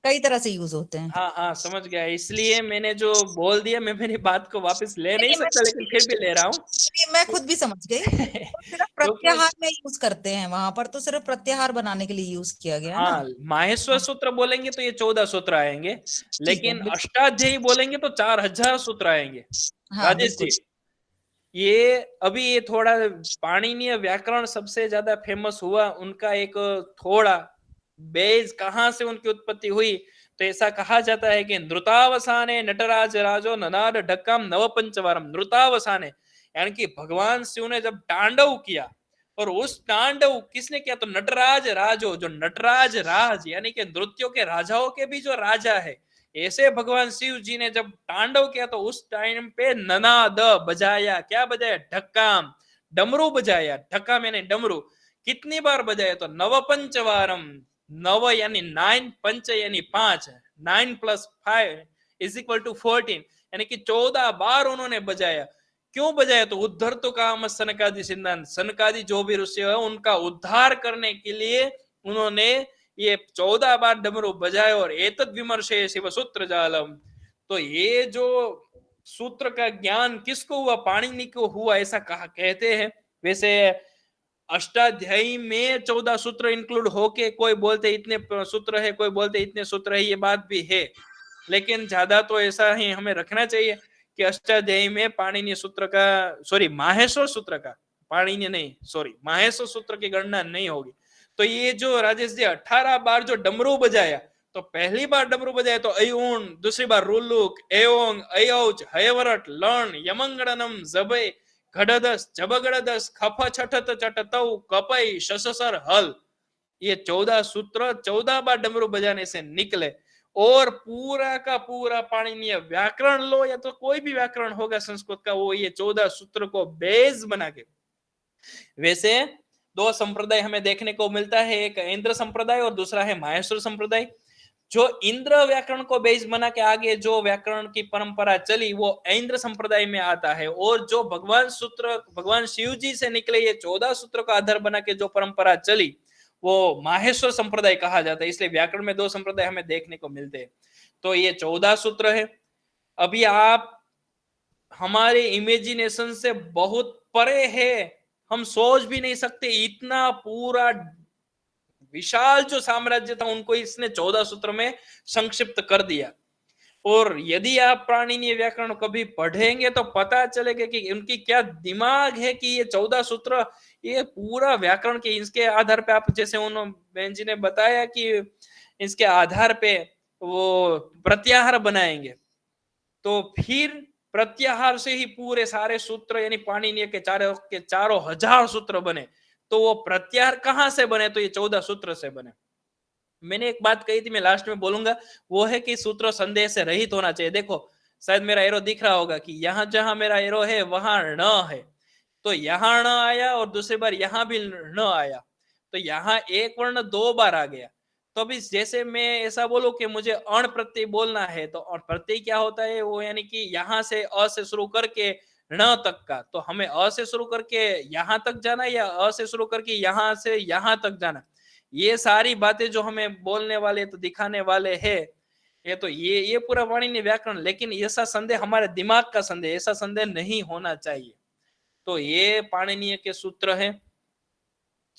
कई तरह से यूज होते हैं। हाँ समझ गया, इसलिए मैंने जो बोल दिया, मैं मेरी बात को वापस ले नहीं सकता, लेकिन फिर भी ले रहा हूँ। मैं खुद भी समझ गई। सिर्फ प्रत्याहार में यूज करते हैं, वहां पर तो सिर्फ प्रत्याहार बनाने के लिए यूज किया गया है ना। माहेश्वर सूत्र बोलेंगे तो ये 14 सूत्र आएंगे, लेकिन अष्टाध्यायी बोलेंगे तो 4000 सूत्र आएंगे। राजेश जी, ये अभी ये थोड़ा पाणिनीय व्याकरण सबसे ज्यादा फेमस हुआ, उनका एक थोड़ा बेस कहाँ से उनकी उत्पत्ति हुई, तो ऐसा कहा जाता है कि नृतावसाने नटराज राजो ननाद ढक्कम नवपंचवारम। नृतावसाने यानी कि भगवान शिव ने जब तांडव किया, और उस तांडव किसने किया, तो नटराज राजो, जो नटराज राज यानी कि नृत्यों के राजाओं के भी जो राजा है, ऐसे भगवान शिव जी ने जब तांडव किया तो उस टाइम पे ननाद बजाया। क्या बजाया? ढक्काम, डमरू बजाया। ढक्का मैंने डमरू कितनी बार बजाया, तो नवपंचवारम, नव यानी 9, पंच यानी 5, 9 + 5 = 14, यानी कि 14 बार उन्होंने बजाया। क्यों बजाया? तो उद्धर तो काम सनकादि सिद्धांत, सनकादि जो भी ऋषि है उनका उद्धार करने के लिए उन्होंने ये 14 बार डमरू बजाए। और एतद विमर्शे शिव सूत्र जालम, तो ये जो सूत्र का ज्ञान किसको हुआ? पाणिनि को हुआ, ऐसा कहा कहते हैं। वैसे अष्टाध्यायी में 14 सूत्र इंक्लूड होके, कोई बोलते इतने सूत्र है, कोई बोलते इतने सूत्र है, ये बात भी है, लेकिन ज्यादा तो ऐसा ही हमें रखना चाहिए कि अष्टाध्यायी में पाणिनि सूत्र का, सॉरी माहेश्वर सूत्र का, पाणिनि नहीं, सॉरी माहेश्वर सूत्र की गणना नहीं होगी। तो ये जो राजेश जी 18 बार जो डमरू बजाया, तो पहली बार डमरू बजाया तो अयून, दूसरी बार रुलुक, एओंग, अयौच, हयवरट, लर्ण, यमंगणनम, जबे, घड़दस, जबगड़दस, खफ छठत चटतौ, कपई, शससर, हल, ये 14 सूत्र 14 बार डमरू बजाने से निकले। और पूरा का पूरा पाणिनीय व्याकरण लो या तो कोई भी व्याकरण होगा संस्कृत का, वो ये 14 सूत्र को बेस बना के। वैसे 2 संप्रदाय हमें देखने को मिलता है, एक इंद्र संप्रदाय और दूसरा है माहेश्वर संप्रदाय। जो इंद्र व्याकरण को बेस बना के आगे जो व्याकरण की परंपरा चली, वो इंद्र संप्रदाय में आता है। और जो भगवान सूत्र, भगवान शिव जी से निकले ये 14 सूत्र का आधार बना के जो परंपरा चली, वो माहेश्वर संप्रदाय कहा जाता है। इसलिए व्याकरण में 2 संप्रदाय हमें देखने को मिलते हैं। तो ये 14 सूत्र है। अभी आप हमारे इमेजिनेशन से बहुत परे है, हम सोच भी नहीं सकते, इतना पूरा विशाल जो साम्राज्य था उनको इसने 14 सूत्र में संक्षिप्त कर दिया। और यदि आप पाणिनीय व्याकरण कभी पढ़ेंगे तो पता चलेगा कि उनकी क्या दिमाग है कि ये 14 सूत्र, ये पूरा व्याकरण के इसके आधार पे, आप जैसे उन्होंने बहन जी ने बताया कि इसके आधार पे वो प्रत्याहार बनाएंगे, तो फिर प्रत्याहार से ही पूरे सारे सूत्र यानी पाणिनीय के चारों हजार सूत्र बने। तो वो प्रत्याहार कहां से बने? तो ये 14 सूत्र से बने। मैंने एक बात कही थी, मैं लास्ट में बोलूंगा, वो है कि सूत्र संदेह से रहित होना चाहिए। देखो शायद मेरा एरो दिख रहा होगा कि यहां जहां मेरा एरो है वहां न है, तो यहां न आया और दूसरी बार यहां भी न आया, तो यहां एक वर्ण 2 बार आ गया। तो अभी जैसे मैं ऐसा बोलूं कि मुझे अण प्रत्यय बोलना है, तो अण प्रत्यय क्या होता है? वो यानी कि यहां से अ से शुरू करके ण तक का, तो हमें अ से शुरू करके यहां तक जाना या अ से शुरू करके यहां से यहां तक जाना, ये सारी बातें जो हमें बोलने वाले तो दिखाने वाले हैं, ये तो ये पूरा पाणिनीय व्याकरण। लेकिन ऐसा संदेह हमारे दिमाग का संदेह, ऐसा संदेह नहीं होना चाहिए। तो ये पाणिनीय के सूत्र है।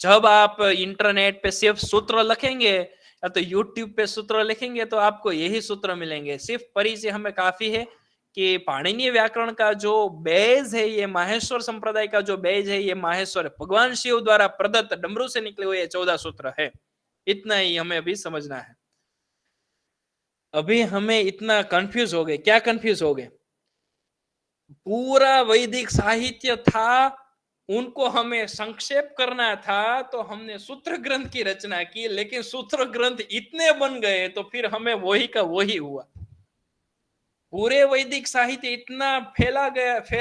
जब आप इंटरनेट पे सिर्फ सूत्र लिखेंगे या तो यूट्यूब पे सूत्र लिखेंगे तो आपको यही सूत्र मिलेंगे। सिर्फ परिचय हमें काफी है कि पाणिनीय व्याकरण का जो बेज है, ये माहेश्वर संप्रदाय का जो बेज है, ये माहेश्वर भगवान शिव द्वारा प्रदत्त डमरू से निकले हुए 14 सूत्र है। इतना ही हमें अभी समझना है। अभी हमें इतना कंफ्यूज हो गए। क्या कंफ्यूज हो गए? पूरा वैदिक साहित्य था, उनको हमें संक्षेप करना था, तो हमने सूत्र ग्रंथ की रचना की, लेकिन सूत्र ग्रंथ इतने बन गए तो फिर हमें वही का वही हुआ। पूरे वैदिक साहित्य इतना फैल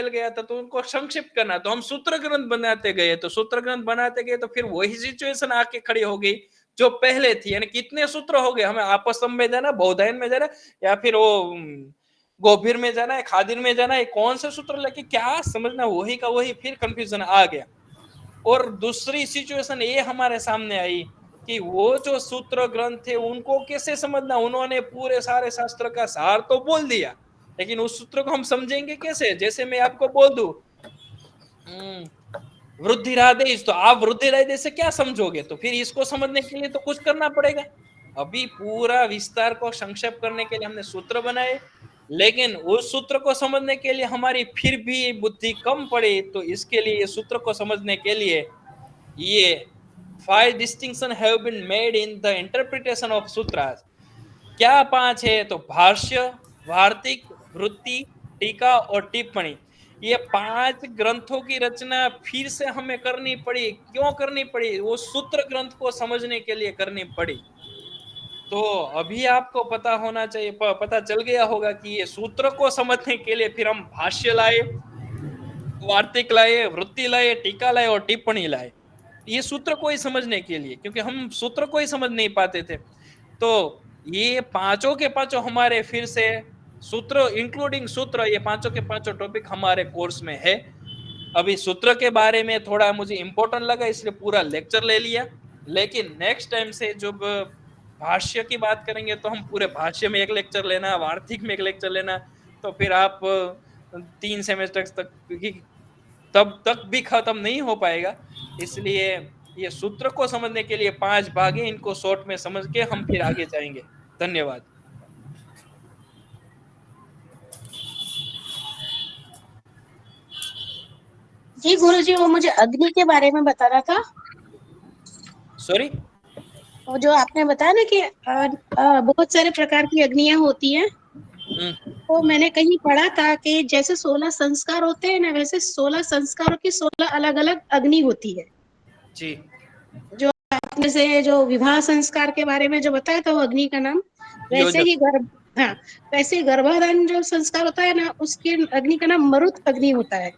गया था, तो उनको संक्षिप्त करना, तो हम सूत्र ग्रंथ बनाते गए, तो सूत्र ग्रंथ बनाते गए तो फिर वही सिचुएशन आके खड़ी हो गई जो पहले थी। यानी कितने सूत्र हो गए, हमें आपस्तंभ में जाना, बौधायन में जाना, या फिर वो गोभीर में जाना है, खादिर में जाना है, कौन से सूत्र लेके क्या समझना, वही का वही, फिर कंफ्यूजन आ गया। और दूसरी सिचुएशन ये हमारे सामने आई कि वो जो सूत्र ग्रंथ थे उनको कैसे समझना। उन्होंने पूरे सारे शास्त्र का सार तो बोल दिया, लेकिन उस सूत्र को हम समझेंगे कैसे? जैसे मैं आपको बोल दूं वृद्धिरादेश, तो आप वृद्धिरादेश से क्या समझोगे? तो फिर इसको समझने के लिए तो कुछ करना पड़ेगा। अभी पूरा विस्तार को संक्षेप करने के लिए हमने सूत्र बनाए, लेकिन उस सूत्र को समझने के लिए हमारी फिर भी बुद्धि कम पड़ी। तो इसके लिए सूत्र को समझने के लिए ये 5 distinction have been made in the interpretation of sutras। क्या 5 है? तो भाष्य, वार्तिक, वृत्ति, टीका और टिप्पणी। ये 5 ग्रंथों की रचना फिर से हमें करनी पड़ी। क्यों करनी पड़ी? वो सूत्र ग्रंथ को समझने के लिए करनी पड़ी। तो अभी आपको पता होना चाहिए, पता चल गया होगा कि ये सूत्र को समझने के लिए फिर हम भाष्य लाए, वार्तिक लाए, वृत्ति लाए, टीका लाए और टिप्पणी लाए, ये सूत्र को ही समझने के लिए, क्योंकि हम सूत्र को ही समझ नहीं पाते थे। तो ये पांचों के पांचों हमारे फिर से सूत्र इंक्लूडिंग सूत्र, ये पांचों के पांचों टॉपिक हमारे कोर्स में है। अभी सूत्र के बारे में थोड़ा मुझे इंपॉर्टेंट लगा इसलिए पूरा लेक्चर ले लिया, लेकिन नेक्स्ट टाइम से जब भाष्य की बात करेंगे तो हम पूरे भाष्य में एक लेक्चर लेना, वार्तिक में एक लेक्चर लेना, तो फिर आप 3 सेमेस्टर तक तब तक भी खत्म नहीं हो पाएगा। इसलिए ये सूत्र को समझने के लिए 5 भाग हैं, इनको शॉर्ट में समझ के हम फिर आगे जाएंगे। धन्यवाद। जी गुरुजी, वो मुझे अग्नि के बारे में बताना था। सॉरी, वो जो आपने बताया ना कि बहुत सारे प्रकार की अग्नियां होती हैं, तो मैंने कहीं पढ़ा था कि जैसे 16 संस्कार होते हैं ना, वैसे 16 संस्कारों की 16 अलग अलग अग्नि होती है जी। जो आपने से जो विवाह संस्कार के बारे में जो बताया था वो अग्नि का नाम, वैसे ही वैसे गर्भाधान जो संस्कार होता है ना, उसके अग्नि का नाम मरुत अग्नि होता है।